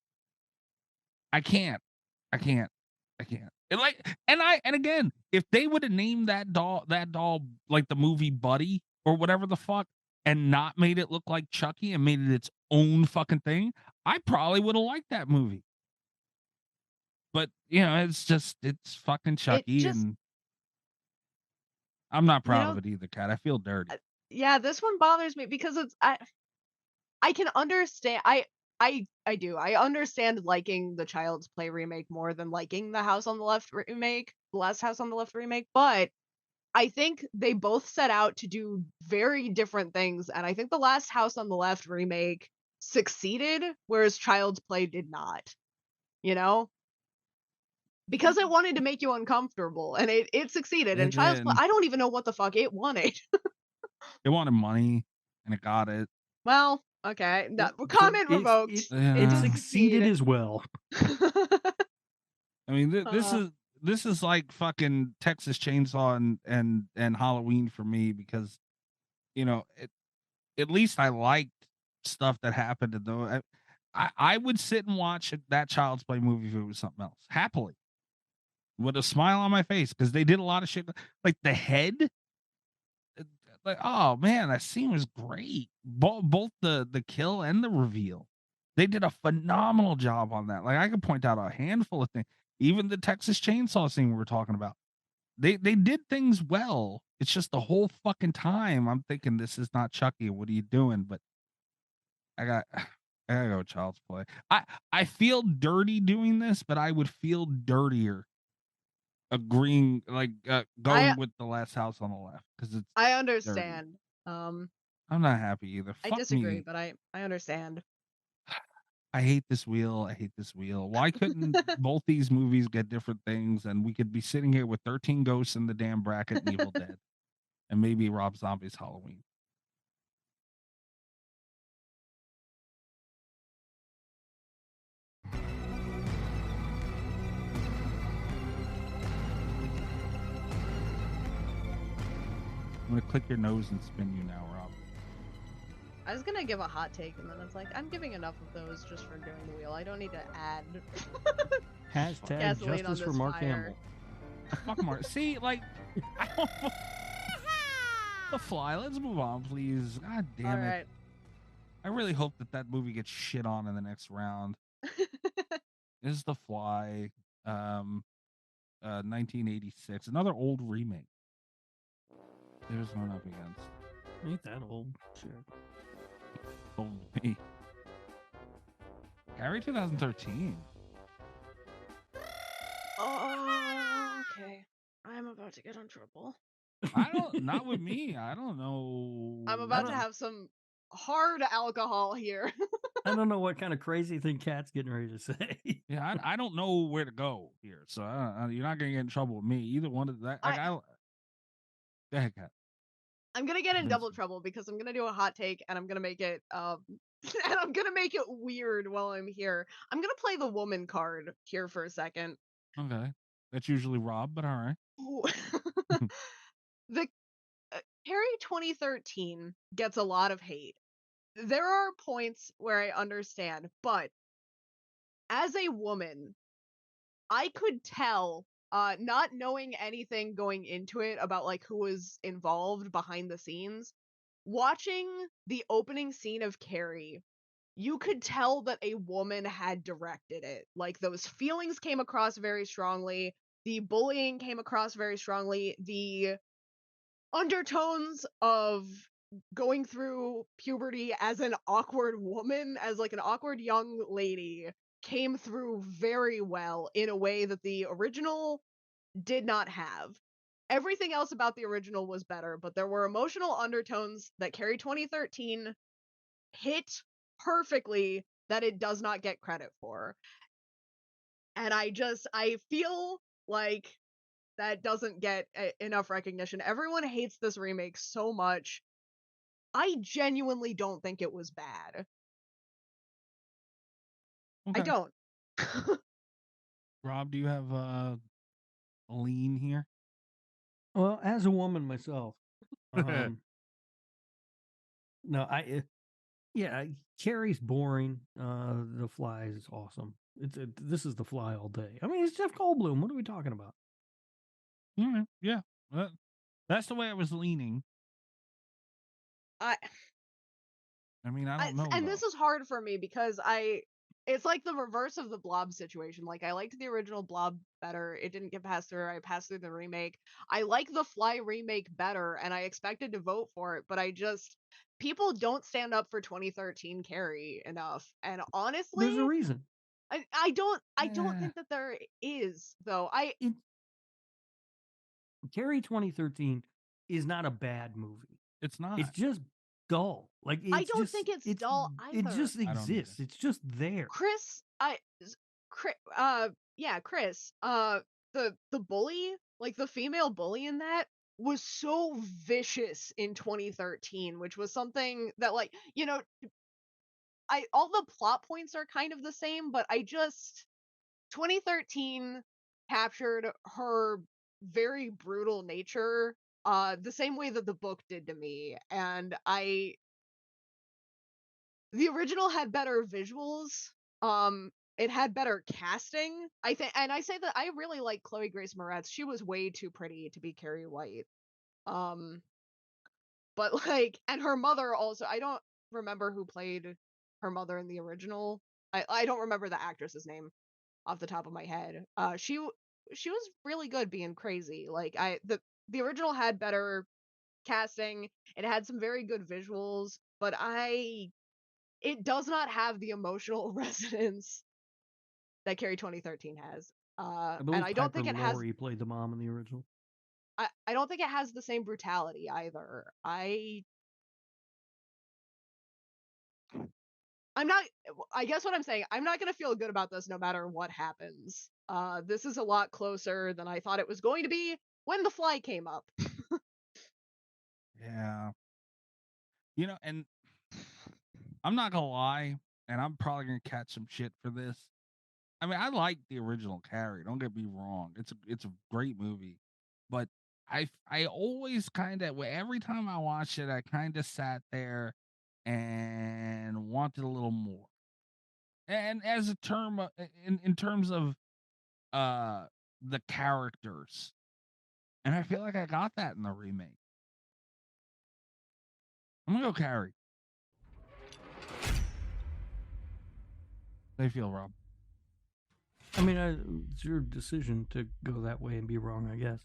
I can't. And again, if they would have named that doll like the movie Buddy or whatever the fuck, and not made it look like Chucky and made it its own fucking thing, I probably would have liked that movie. But it's fucking Chucky, just- and I'm not proud know- of it either, Kat. I feel dirty. Yeah, this one bothers me because it's I can understand I do. I understand liking the Child's Play remake more than liking the House on the Left remake, the Last House on the Left remake, but I think they both set out to do very different things, and I think the Last House on the Left remake succeeded, whereas Child's Play did not. You know? Because it wanted to make you uncomfortable, and it succeeded. And It Child's Play, did. I don't even know what the fuck it wanted. It wanted money, and it got it. Well, okay, comment It's- revoked. It Yeah. succeeded as well. I mean, this Uh. is like fucking Texas Chainsaw and Halloween for me, because at least I liked stuff that happened in those. I would sit and watch that Child's Play movie if it was something else, happily, with a smile on my face, because they did a lot of shit, like the head. Like, oh man, that scene was great. Both the kill and the reveal, they did a phenomenal job on that. Like, I could point out a handful of things. Even the Texas Chainsaw scene we were talking about, they did things well. It's just the whole fucking time I'm thinking, this is not Chucky. What are you doing? But I gotta go with Child's Play. I feel dirty doing this, but I would feel dirtier agreeing, like going with the Last House on the Left, because it's. I understand. I'm not happy either. I Fuck disagree, me. but I understand. I hate this wheel. I hate this wheel. Why couldn't both these movies get different things, and we could be sitting here with 13 Ghosts in the damn bracket and Evil Dead, and maybe Rob Zombie's Halloween? I'm gonna click your nose and spin you now, Rob. I was gonna give a hot take, and then it's like I'm giving enough of those just for doing the wheel. I don't need to add. Hashtag Gasoline on justice for this Mark fire. Hamill. Fuck Mark. See, like, I don't. The Fly. Let's move on, please. God damn All it. right. I really hope that movie gets shit on in the next round. This is The Fly, 1986, another old remake. There's one up against Ain't that old? Shit. old me. Harry 2013. Oh, okay. I'm about to get in trouble. Not with me. I don't know. I'm about to have some hard alcohol here. I don't know what kind of crazy thing Kat's getting ready to say. Yeah, I don't know where to go here, so you're not gonna get in trouble with me. Either one of that. Like, go ahead, Kat. I'm gonna get in Thanks. double trouble because I'm gonna do a hot take and I'm gonna make it and I'm gonna make it weird while I'm here. I'm gonna play the woman card here for a second. Okay, that's usually Rob, but all right. Ooh. The Carrie 2013 gets a lot of hate. There are points where I understand, but as a woman, I could tell, not knowing anything going into it about like who was involved behind the scenes, watching the opening scene of Carrie, you could tell that a woman had directed it. Like those feelings came across very strongly, the bullying came across very strongly, the undertones of going through puberty as an awkward woman, as like an awkward young lady, came through very well in a way that the original did not have. Everything else about the original was better, but there were emotional undertones that Carrie 2013 hit perfectly that it does not get credit for. And I feel like that doesn't get enough recognition. Everyone hates this remake so much. I genuinely don't think it was bad. I Okay. don't. Rob, do you have a lean here? Well, as a woman myself, no, yeah, Carrie's boring. The Fly is awesome. This is The Fly all day. I mean, it's Jeff Goldblum. What are we talking about? Yeah, that's the way I was leaning. I mean, I don't know. and this is hard for me because it's like the reverse of the Blob situation. Like I liked the original Blob better. It didn't get past through. I passed through the remake. I like the Fly remake better, and I expected to vote for it, but people don't stand up for 2013 Carrie enough. And honestly, There's a reason. I don't think that there is though. Carrie 2013 is not a bad movie. It's not. It's just dull. Like I don't think it's dull It either. just exists. It's just there. Chris, Chris, the bully, like the female bully in that was so vicious in 2013, which was something that like, all the plot points are kind of the same, but 2013 captured her very brutal nature the same way that the book did to me. And the original had better visuals. It had better casting. I think, and I say that I really like Chloe Grace Moretz. She was way too pretty to be Carrie White. But like, and her mother also. I don't remember who played her mother in the original. I don't remember the actress's name off the top of my head. She was really good being crazy. Like the original had better casting. It had some very good visuals, but it does not have the emotional resonance that Carrie 2013 has. And I don't think it has. Laurie played the mom in the original. I don't think it has the same brutality either. I'm not. I guess what I'm saying, I'm not gonna feel good about this no matter what happens. This is a lot closer than I thought it was going to be when The Fly came up. Yeah. And I'm not gonna lie, and I'm probably gonna catch some shit for this. I mean, I like the original Carrie. Don't get me wrong; it's a great movie, but I always kind of every time I watched it, I kind of sat there and wanted a little more. And as a term in terms of the characters, and I feel like I got that in the remake. I'm gonna go Carrie. How do you feel, Rob? I mean, it's your decision to go that way and be wrong, I guess.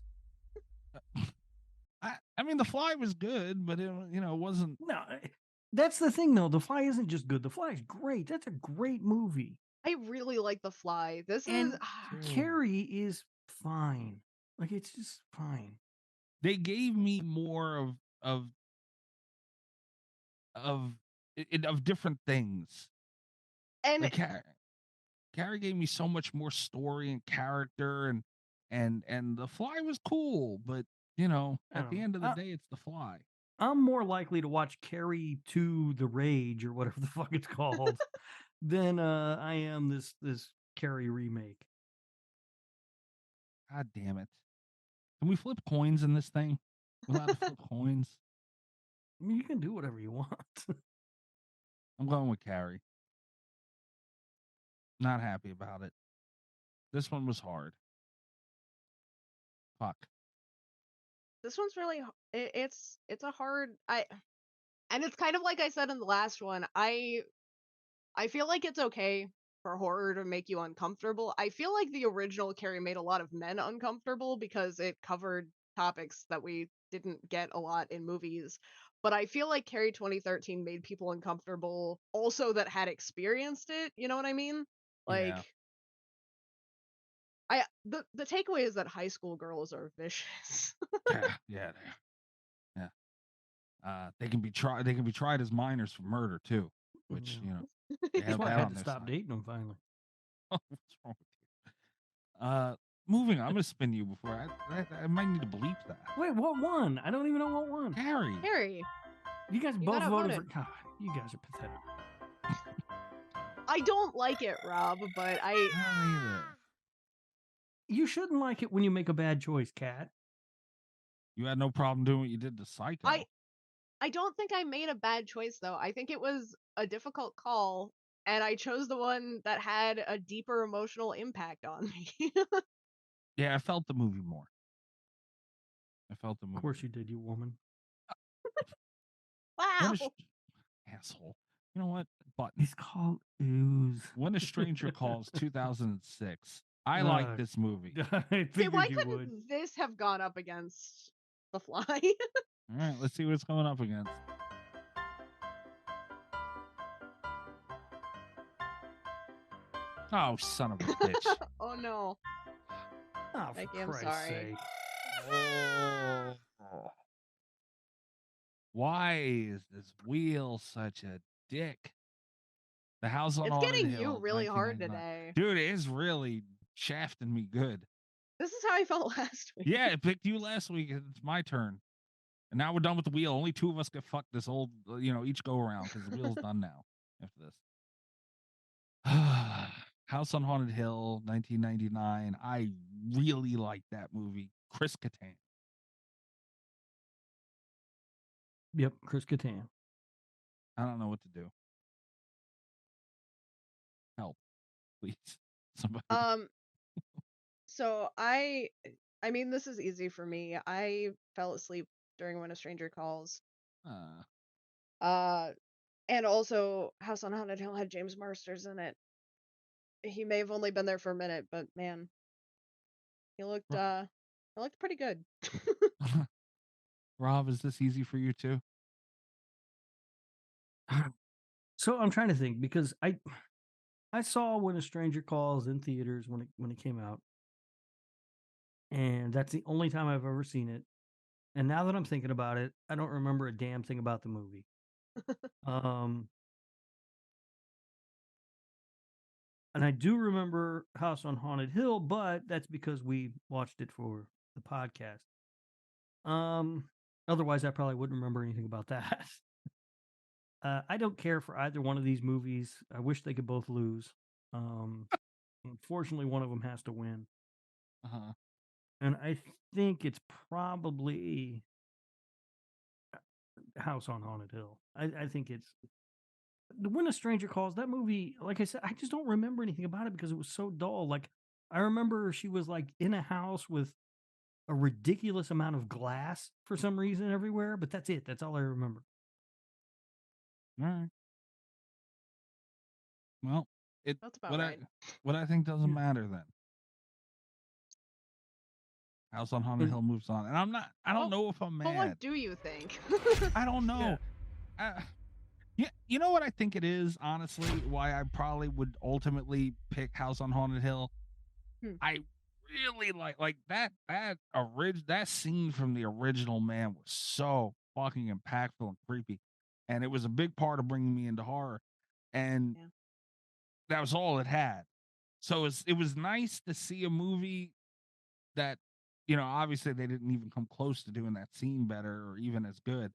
I mean, The Fly was good, but it wasn't. No, that's the thing, though. The Fly isn't just good. The Fly is great. That's a great movie. I really like The Fly. Carrie is fine. Like, it's just fine. They gave me more of of different things. And Like Carrie gave me so much more story and character, and the Fly was cool, but I at don't the know. end of the day, it's the Fly. I'm more likely to watch Carrie to the Rage or whatever the fuck it's called than I am this Carrie remake. God damn it! Can we flip coins in this thing? We're allowed to flip coins. I mean, you can do whatever you want. I'm going with Carrie. Not happy about it. This one was hard. Fuck. this one's really it's a hard and it's kind of like I said in the last one. I feel like it's okay for horror to make you uncomfortable. I feel like the original Carrie made a lot of men uncomfortable because it covered topics that we didn't get a lot in movies. But I feel like Carrie 2013 made people uncomfortable also that had experienced it. You know what I mean? Like, the takeaway is that high school girls are vicious. Yeah. They can be tried. They can be tried as minors for murder too, which Yeah. they That's have why I that had on to their stop side. dating them finally. What's wrong with you? Moving on. I'm gonna spin you before I might need to bleep that. Wait, what won? I don't even know what won. Carrie. Harry, You guys You both got voted outvoted. for. God, you guys are pathetic. I don't like it, Rob, but I don't either. You shouldn't like it when you make a bad choice, Kat. You had no problem doing what you did to Psycho. I don't think I made a bad choice though. I think it was a difficult call, and I chose the one that had a deeper emotional impact on me. Yeah, I felt the movie more. Of course you did, you woman. Wow. What asshole. You know what? Button. It's called Ooze. When a Stranger Calls, 2006. I like this movie. I See, figured why you couldn't would. this have gone up against The Fly? All right, let's see what it's going up against. Oh, son of a bitch. Oh no. Oh, for Mikey, I'm Christ's sorry. sake. Why is this wheel such a dick? The House on It's Haunted getting Hill, you really hard 1999. today. Dude, it is really shafting me good. This is how I felt last week. Yeah, it picked you last week. It's my turn. And now we're done with the wheel. Only two of us get fucked this whole, each go around because the wheel's done now after this. House on Haunted Hill, 1999. I really like that movie. Chris Kattan. Yep, Chris Kattan. I don't know what to do. Help, please. Somebody. So I mean, this is easy for me. I fell asleep during When a Stranger Calls. And also House on Haunted Hill had James Marsters in it. He may have only been there for a minute, but man, he looked pretty good. Rob, is this easy for you too? So I'm trying to think because I saw When a Stranger Calls in theaters when it came out. And that's the only time I've ever seen it. And now that I'm thinking about it, I don't remember a damn thing about the movie. And I do remember House on Haunted Hill, but that's because we watched it for the podcast. Otherwise I probably wouldn't remember anything about that. I don't care for either one of these movies. I wish they could both lose. Unfortunately, one of them has to win. And I think it's probably House on Haunted Hill. I think it's When a Stranger Calls. That movie, like I said, I just don't remember anything about it because it was so dull. Like I remember she was like in a house with a ridiculous amount of glass for some reason everywhere, but that's it. That's all I remember. All right. Well, That's about right. What I think doesn't matter then. House on Haunted Hill moves on, and I don't know if I'm mad. But what do you think? I don't know. Yeah. You know what I think it is, honestly, why I probably would ultimately pick House on Haunted Hill. I really like that scene from the original, man, was so fucking impactful and creepy. and it was a big part of bringing me into horror, and Yeah. that was all it had. So it was nice to see a movie that, obviously they didn't even come close to doing that scene better or even as good.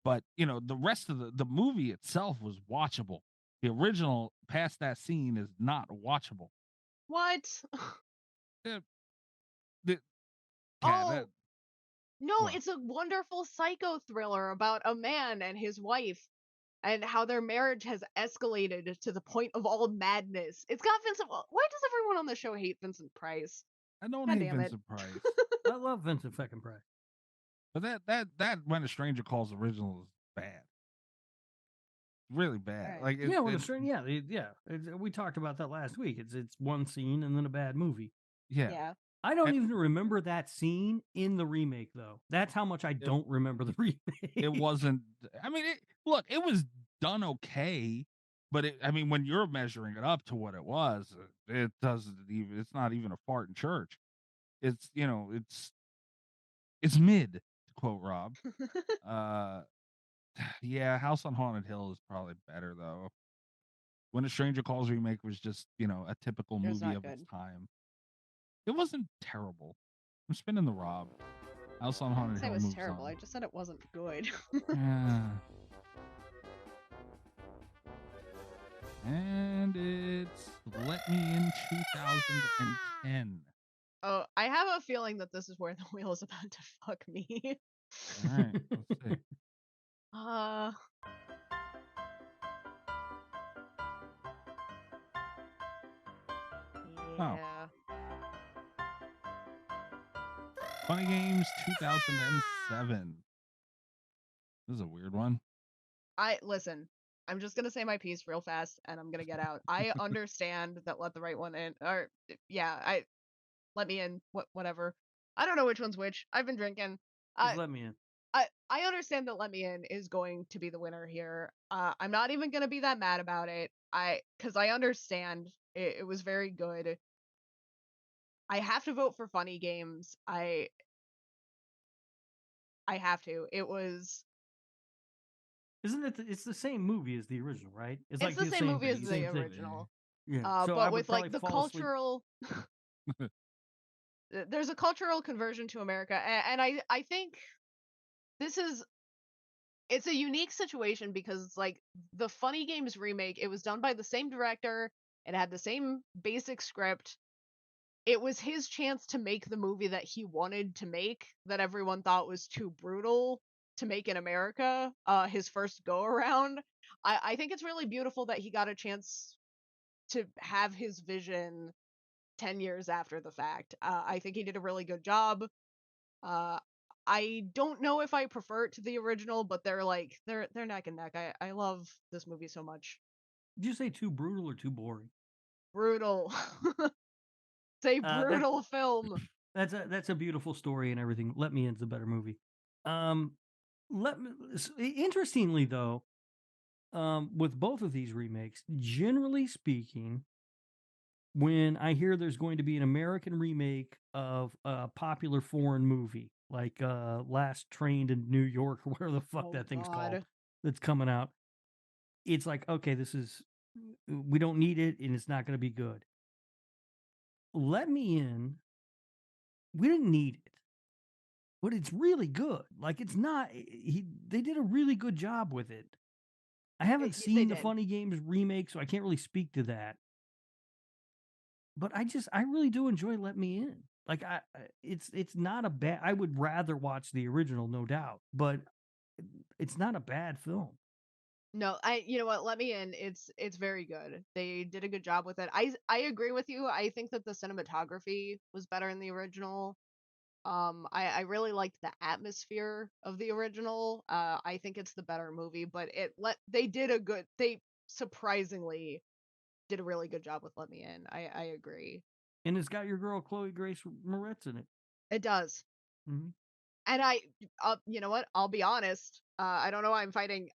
But, the rest of the movie itself was watchable. The original past that scene is not watchable. What? The, the, Oh, that, no, what? it's a wonderful psycho thriller about a man and his wife and how their marriage has escalated to the point of all madness. It's got Vincent. Why does everyone on the show hate Vincent Price? I don't God hate damn it. Vincent Price. I love Vincent fucking Price. But that When a Stranger Calls original is bad. Really bad. Alright. Like Yeah, when we talked about that last week. It's one scene and then a bad movie. yeah. Yeah. I don't And- even remember that scene in the remake, though. That's how much I don't remember the remake. It wasn't. I mean, it was done okay, but when you're measuring it up to what it was, it doesn't even. It's not even a fart in church. It's it's mid, to quote Rob. Yeah, House on Haunted Hill is probably better though. When a Stranger Calls remake was just a typical It was movie not of its good. time. It wasn't terrible. I'm spinning the Rob. House on I Haunted didn't say Hill it was moves terrible. on. I just said it wasn't good. Yeah. And it's Let Me In 2010. Oh, I have a feeling that this is where the wheel is about to fuck me. All right, let's see. Uh. Oh. Yeah. Funny Games 2007. This is a weird one. Listen. I'm just gonna say my piece real fast, and I'm gonna get out. I understand that Let the Right One In, or yeah, Let Me In, whatever. I don't know which one's which. I've been drinking. Just let me in. I understand that Let Me In is going to be the winner here. I'm not even gonna be that mad about it. Because I understand it was very good. I have to vote for Funny Games. I have to. It was. Isn't it? It's the same movie as the original, right? It's like the same movie as the same thing. original. Yeah. So I But would with like probably the fall asleep. cultural. There's a cultural conversion to America, and I think this is. It's a unique situation because like the Funny Games remake, it was done by the same director. It had the same basic script. It was his chance to make the movie that he wanted to make that everyone thought was too brutal to make in America. His first go around. I think it's really beautiful that he got a chance to have his vision 10 years after the fact. I think he did a really good job. I don't know if I prefer it to the original, but they're neck and neck. I love this movie so much. Did you say too brutal or too boring? Brutal. It's a That's brutal film. that's a beautiful story and everything. Let Me In's a better movie. Interestingly though, with both of these remakes, generally speaking, when I hear there's going to be an American remake of a popular foreign movie, like Last Train to New York or whatever the fuck Oh, that thing's God. called, that's coming out, it's like, okay, we don't need it and it's not going to be good. Let Me In, we didn't need it, but it's really good. Like it's not, they did a really good job with it. I haven't They seen the did. Funny Games remake, so I can't really speak to that. But I really do enjoy Let Me In. Like it's not a bad. I would rather watch the original, no doubt, but it's not a bad film. No, you know what? Let Me In. It's very good. They did a good job with it. I agree with you. I think that the cinematography was better in the original. I really liked the atmosphere of the original. I think it's the better movie, but they surprisingly did a really good job with Let Me In. I agree. And it's got your girl Chloe Grace Moretz in it. It does. Mm-hmm. And you know what? I'll be honest. I don't know why I'm fighting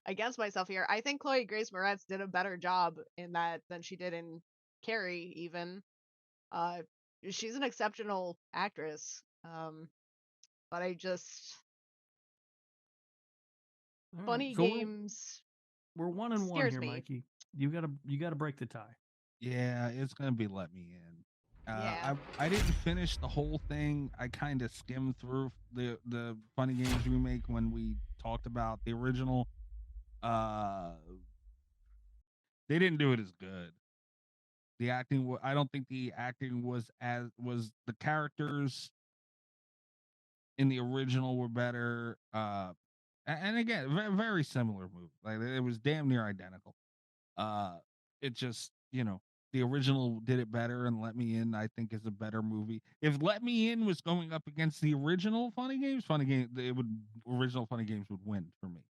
against myself here. I think Chloe Grace Moretz did a better job in that than she did in Carrie. Even she's an exceptional actress. But All right, Funny so Games we're 1-1 scares here, me. Mikey. You gotta break the tie. Yeah, it's gonna be Let Me In. Yeah. I didn't finish the whole thing. I kind of skimmed through the Funny Games remake when we talked about the original. Uh, they didn't do it as good. The acting, I don't think the acting was the characters in the original were better. And again, very similar movie. Like it was damn near identical. It just, the original did it better, and Let Me In, I think, is a better movie. If Let Me In was going up against the original original Funny Games would win for me.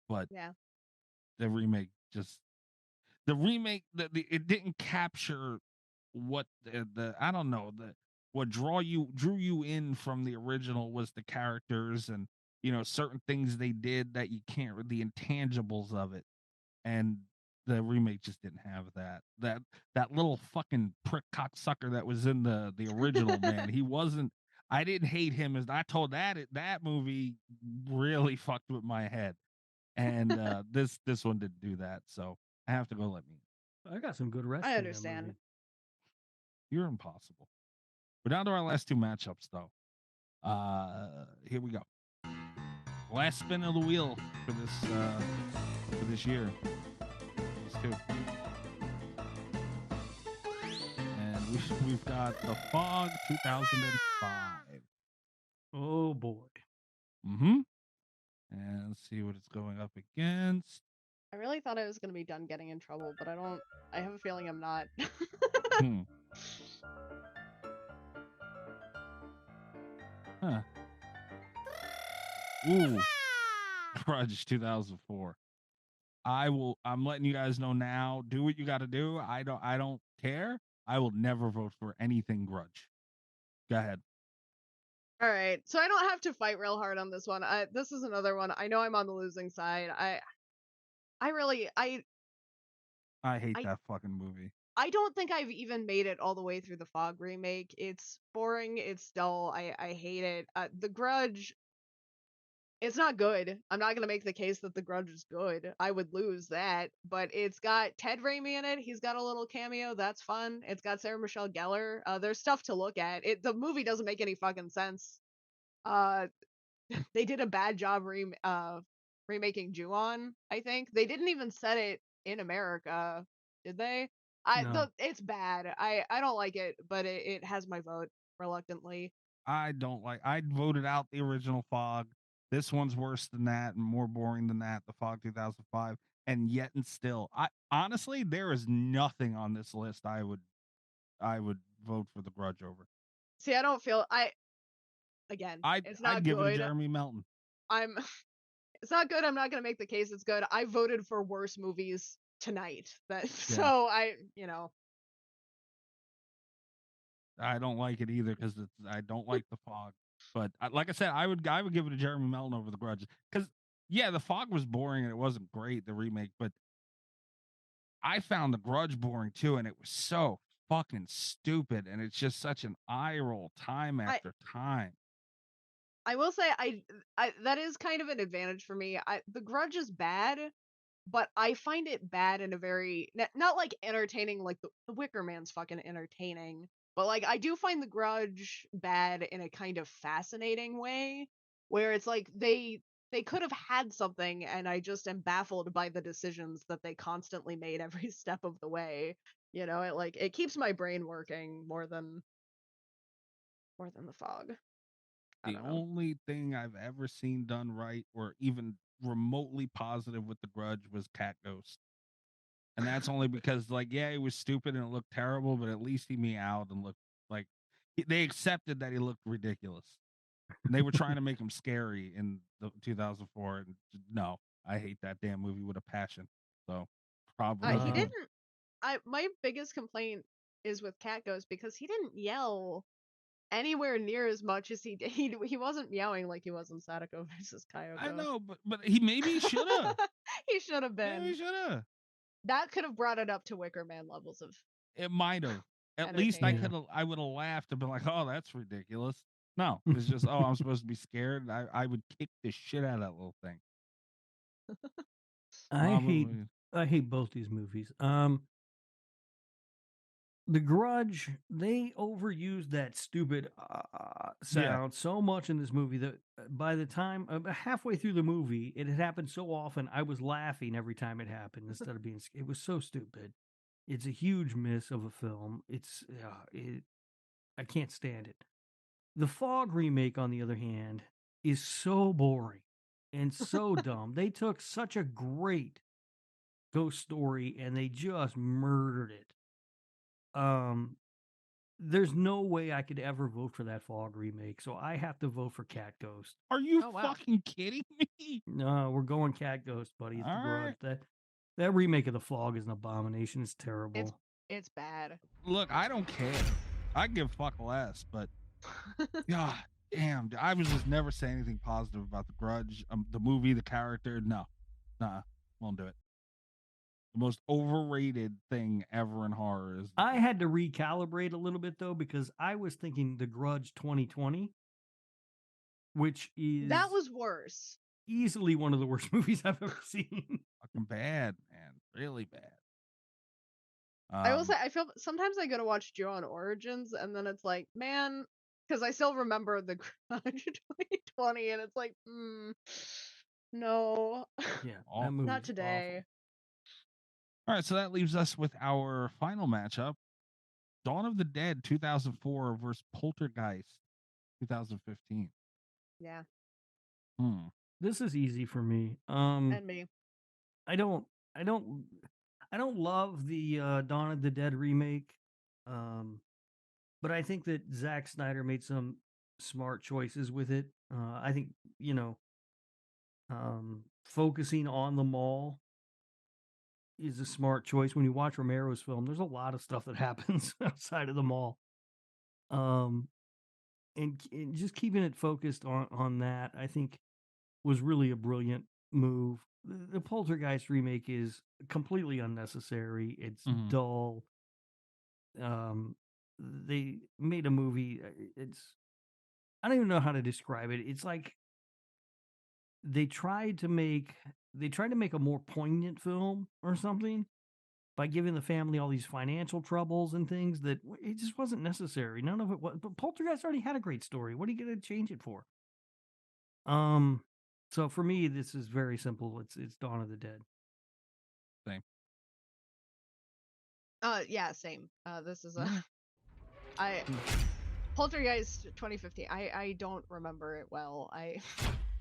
But Yeah. the remake it didn't capture what the I don't know, what drew you in from the original was the characters and certain things they did that you can't, the intangibles of it. And the remake just didn't have that little fucking prick cocksucker that was in the original. Man, he wasn't. I didn't hate him as I told that movie really fucked with my head, and this one didn't do that. So I have to go. Let Me. I got some good wrestling. I in that understand. movie. You're impossible. We're down to our last two matchups, though. Here we go. Last spin of the wheel for this year. These two. And we've got The Fog 2005. Oh boy. Mm-hmm. And let's see what it's going up against. I really thought I was gonna be done getting in trouble, but I have a feeling I'm not. Hmm. Huh. Ooh. Grudge 2004. I'm letting you guys know now. Do what you got to do. I don't care. I will never vote for anything Grudge. Go ahead. All right, so I don't have to fight real hard on this one. This is another one. I know I'm on the losing side. I really I hate that fucking movie. I don't think I've even made it all the way through the Fog remake. It's boring. It's dull. I hate it. The Grudge. It's not good. I'm not gonna make the case that The Grudge is good. I would lose that. But it's got Ted Raimi in it. He's got a little cameo. That's fun. It's got Sarah Michelle Gellar. There's stuff to look at. The movie doesn't make any fucking sense. They did a bad job remaking Ju-on. I think they didn't even set it in America, did they? No. It's bad. I don't like it, but it has my vote reluctantly. I voted out the original Fog. This one's worse than that and more boring than that, the Fog 2005. And yet and still, I honestly, there is nothing on this list I would vote for the Grudge over. See, I don't feel it's not I'd give it good. to Jeremy Melton. It's not good. I'm not gonna make the case it's good. I voted for worse movies tonight. So I don't like it either because I don't like the Fog. But like I said, I would give it to Jeremy Melton over the Grudge because the Fog was boring and it wasn't great, the remake, but I found the Grudge boring too, and it was so fucking stupid, and it's just such an eye roll time after time. I will say I that is kind of an advantage for me. The Grudge is bad, but I find it bad in a very not like entertaining, like the Wicker Man's fucking entertaining, but like I do find the Grudge bad in a kind of fascinating way where it's like they could have had something and I just am baffled by the decisions that they constantly made every step of the way. It keeps my brain working more than the Fog. The only thing I've ever seen done right or even remotely positive with the Grudge was Cat Ghost. And that's only because, it was stupid and it looked terrible, but at least he meowed and looked like they accepted that he looked ridiculous. And they were trying to make him scary in the 2004. And no, I hate that damn movie with a passion. So probably he didn't. My biggest complaint is with Cat Ghost because he didn't yell anywhere near as much as he did. He wasn't meowing like he was in Sadako versus Kyoko. I know, but he maybe should have. He should have been. Yeah, he should have. That could have brought it up to Wicker Man levels of. It might have. At least I would have laughed and been like, "Oh, that's ridiculous." No, it's just, "Oh, I'm supposed to be scared." I would kick the shit out of that little thing. I hate Probably. I hate both these movies. The Grudge, they overused that stupid sound so much in this movie that by the time halfway through the movie, it had happened so often I was laughing every time it happened instead of being. It was so stupid. It's a huge miss of a film. I can't stand it. The Fog remake, on the other hand, is so boring and so dumb. They took such a great ghost story and they just murdered it. There's no way I could ever vote for that Fog remake, so I have to vote for Cat Ghost. Are you Oh, wow. fucking kidding me? No, we're going Cat Ghost, buddy. It's the All Grudge. right. That remake of the Fog is an abomination. It's terrible. It's bad. Look, I don't care. I give fuck less, but God damn, I was just never saying anything positive about the Grudge, the movie, the character. No, nah, won't do it. The most overrated thing ever in horror is. I had to recalibrate a little bit though because I was thinking The Grudge 2020, which is That was worse. easily one of the worst movies I've ever seen. Fucking bad, man, really bad. I will say, I feel sometimes I go to watch John Origins, and then it's like, man, because I still remember the Grudge 2020, and it's like, no, Yeah, Awful. that movie not today. All right, so that leaves us with our final matchup: Dawn of the Dead 2004 versus Poltergeist 2015. Yeah, This is easy for me. and me. I don't love the Dawn of the Dead remake. But I think that Zack Snyder made some smart choices with it. I think, focusing on the mall is a smart choice. When you watch Romero's film, there's a lot of stuff that happens outside of the mall. And just keeping it focused on that, I think, was really a brilliant move. The Poltergeist remake is completely unnecessary. It's dull. They made a movie. I don't even know how to describe it. It's like they tried to make a more poignant film or something by giving the family all these financial troubles and things that it just wasn't necessary. None of it was. But Poltergeist already had a great story. What are you going to change it for? So for me, this is very simple. It's Dawn of the Dead. Same. Yeah, same. This is Poltergeist 2015. I don't remember it well.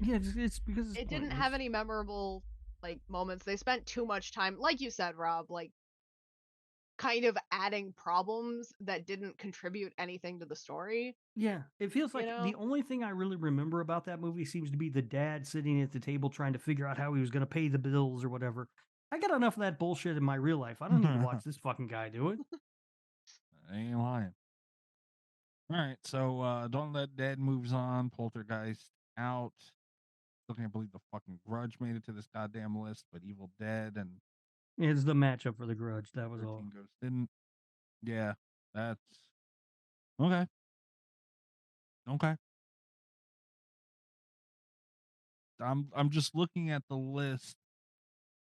Yeah, it's because it didn't have any memorable moments. They spent too much time, like you said, Rob, kind of adding problems that didn't contribute anything to the story. Yeah, it feels like the only thing I really remember about that movie seems to be the dad sitting at the table trying to figure out how he was going to pay the bills or whatever. I got enough of that bullshit in my real life. I don't need to watch this fucking guy do it. I ain't lying. All right, so Dawn of the Dead moves on. Poltergeist out. Still can't believe the fucking Grudge made it to this goddamn list, but Evil Dead and It's the matchup for the Grudge. That was 13 all. Ghosts didn't. Yeah, that's okay. Okay. I'm just looking at the list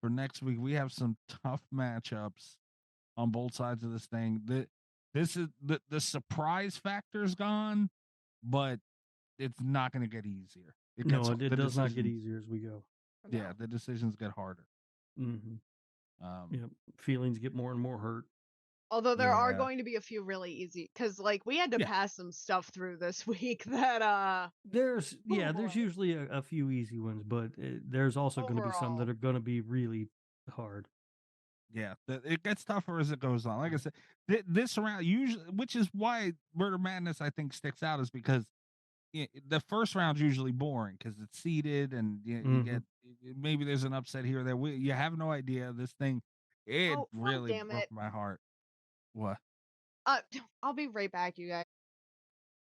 for next week. We have some tough matchups on both sides of this thing. This is the surprise factor's gone, but it's not going to get easier. It does not get easier as we go. Yeah, the decisions get harder. Mm-hmm. Feelings get more and more hurt. Although there are going to be a few really easy, because we had to pass some stuff through this week that there's usually a few easy ones, but there's also going to be some that are going to be really hard. Yeah, it gets tougher as it goes on. Like I said, this round usually, which is why Murder Madness I think sticks out, is because the first round's usually boring because it's seeded and you get maybe there's an upset here or there. You have no idea. This thing, it really broke my heart. What? I'll be right back, you guys.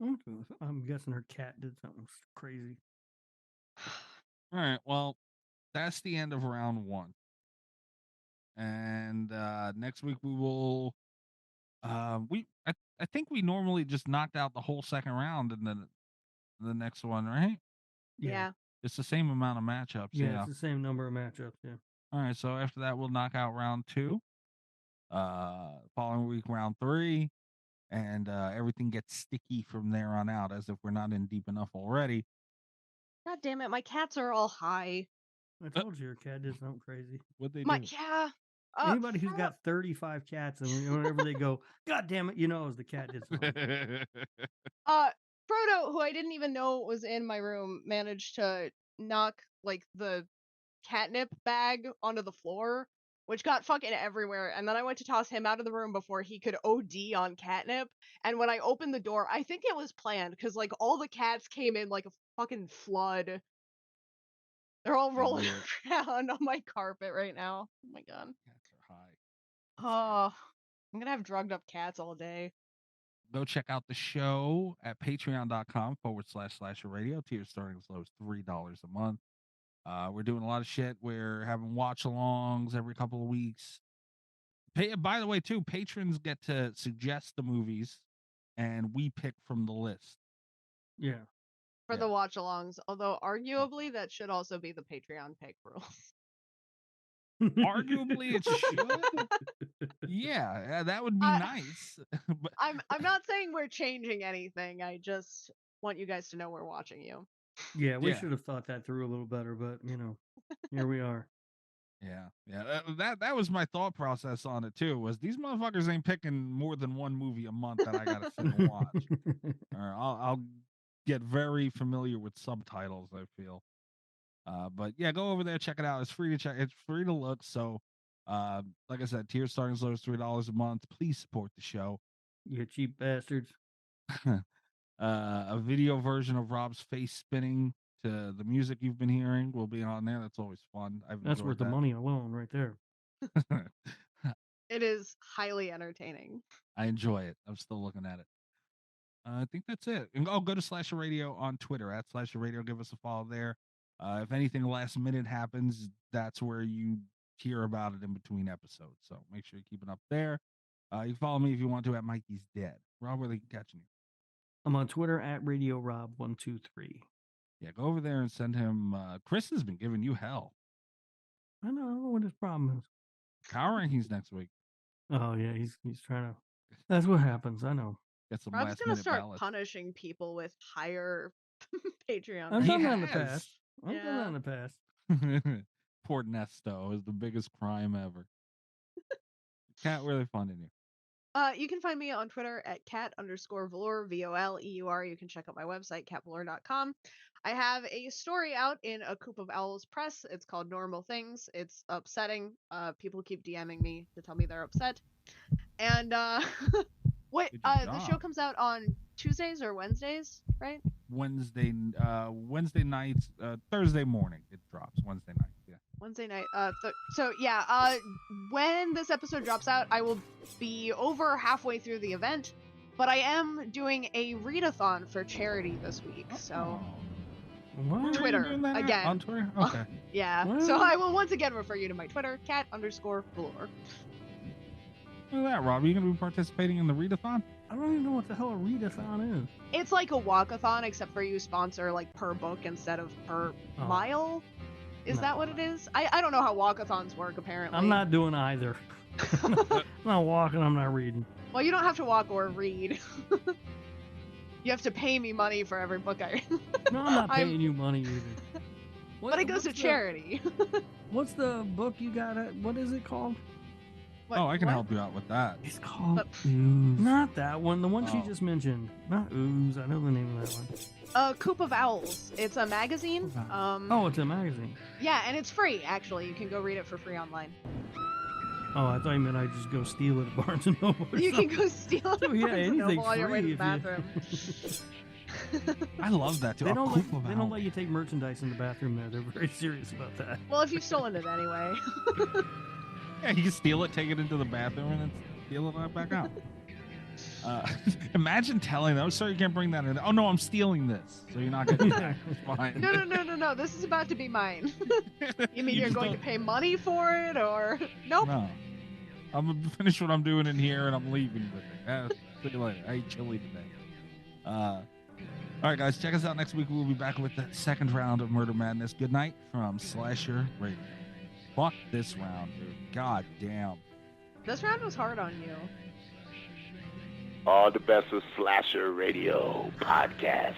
I'm guessing her cat did something crazy. All right, well, that's the end of round one. And next week we will I think we normally just knocked out the whole second round and then the next one, right? Yeah. It's the same amount of matchups. Yeah, Yeah. it's the same number of matchups. Yeah. All right. So after that, we'll knock out round 2. Following week, round 3. And everything gets sticky from there on out, as if we're not in deep enough already. God damn it, my cats are all high. I told you your cat did something crazy. What they My do? yeah. Anybody who's got 35 cats and whenever they go, God damn it, you know, as the cat did something. Frodo, who I didn't even know was in my room, managed to knock like the catnip bag onto the floor, which got fucking everywhere. And then I went to toss him out of the room before he could OD on catnip. And when I opened the door, I think it was planned because like all the cats came in like a fucking flood. They're all rolling around on my carpet right now. Oh my god. Cats are high. Oh, I'm gonna have drugged up cats all day. Go check out the show at patreon.com/slasher radio. Tiers starting as low as $3 a month. We're doing a lot of shit. We're having watch-alongs every couple of weeks. By the way, too, patrons get to suggest the movies, and we pick from the list. Yeah. For the watch-alongs, although arguably that should also be the Patreon pick rules. Arguably, it should. Yeah, that would be nice. But I'm not saying we're changing anything. I just want you guys to know we're watching you. Yeah, we should have thought that through a little better, but you know, here we are. Yeah. That was my thought process on it too. Was these motherfuckers ain't picking more than one movie a month that I gotta sit and watch. Or I'll get very familiar with subtitles, I feel. But yeah, go over there, check it out. It's free to check. It's free to look. So, like I said, tiers starting as low as $3 a month. Please support the show. You cheap bastards. A video version of Rob's face spinning to the music you've been hearing will be on there. That's always fun. That's worth the money alone, right there. It is highly entertaining. I enjoy it. I'm still looking at it. I think that's it. And go to Slasher Radio on Twitter at Slasher Radio. Give us a follow there. If anything last minute happens, that's where you hear about it in between episodes. So make sure you're keeping up there. You can follow me if you want to at Mikey's Dead. Rob, where they can catch you? I'm on Twitter at Radio Rob123. Yeah, go over there and send him. Chris has been giving you hell. I don't know what his problem is. Power rankings next week. Oh yeah, he's trying to. That's what happens. I know. Get some Rob's last gonna minute start ballots. punishing people with higher Patreon. I've done rankings. that in the past. I've done that in the past. Poor Nesto is the biggest crime ever. Cat really fun in you. You can find me on Twitter at cat_velour, VOLEUR. You can check out my website, catvelour.com. I have a story out in A Coop of Owls Press. It's called Normal Things. It's upsetting. People keep DMing me to tell me they're upset. And wait, the show comes out on Tuesdays or Wednesdays, right? Wednesday nights, Thursday morning it drops. Wednesday night, yeah. Wednesday night. When this episode drops out, I will be over halfway through the event, but I am doing a readathon for charity this week. So What? Twitter Doing that again. on Twitter. Okay. Yeah. What? So I will once again refer you to my Twitter, cat_velour. Look at that, Rob. Are you going to be participating in the readathon? I don't even know what the hell a readathon is. It's like a walkathon, except for you sponsor like per book instead of per mile. Is No. that what it is? I don't know how walkathons work, apparently. I'm not doing either. I'm not walking. I'm not reading. Well, you don't have to walk or read. You have to pay me money for every book I read. No, I'm not paying you money either. But it goes to charity. What's the book you got? What is it called? I can help you out with that. It's called Ooze. Not that one. The one she Oh. just mentioned. Not Ooze. I know the name of that one. Coop of Owls. It's a magazine. Oh, it's a magazine. Yeah, and it's free, actually. You can go read it for free online. Oh, I thought you meant I'd just go steal it at Barnes and Noble. You can go steal it Oh, at yeah, Barnes and anything's Noble on your way to free the if you- bathroom. I love that too. They A don't, Coop of they don't Owls. let you take merchandise in the bathroom there. They're very serious about that. Well, if you've stolen it anyway. Yeah, you can steal it, take it into the bathroom, and then steal it right back out. Imagine telling them, "Oh, sorry, you can't bring that in." Oh no, I'm stealing this, so you're not getting that. It's fine. No. This is about to be mine. You mean You you're just going to don't- pay money for it, or nope? No, I'm gonna finish what I'm doing in here, and I'm leaving with it. See you later. I ate chili today. All right, guys, check us out next week. We'll be back with the second round of Murder Madness. Good night from Slasher Radio. Fuck this round, dude. God damn. This round was hard on you. All the best with Slasher Radio podcast.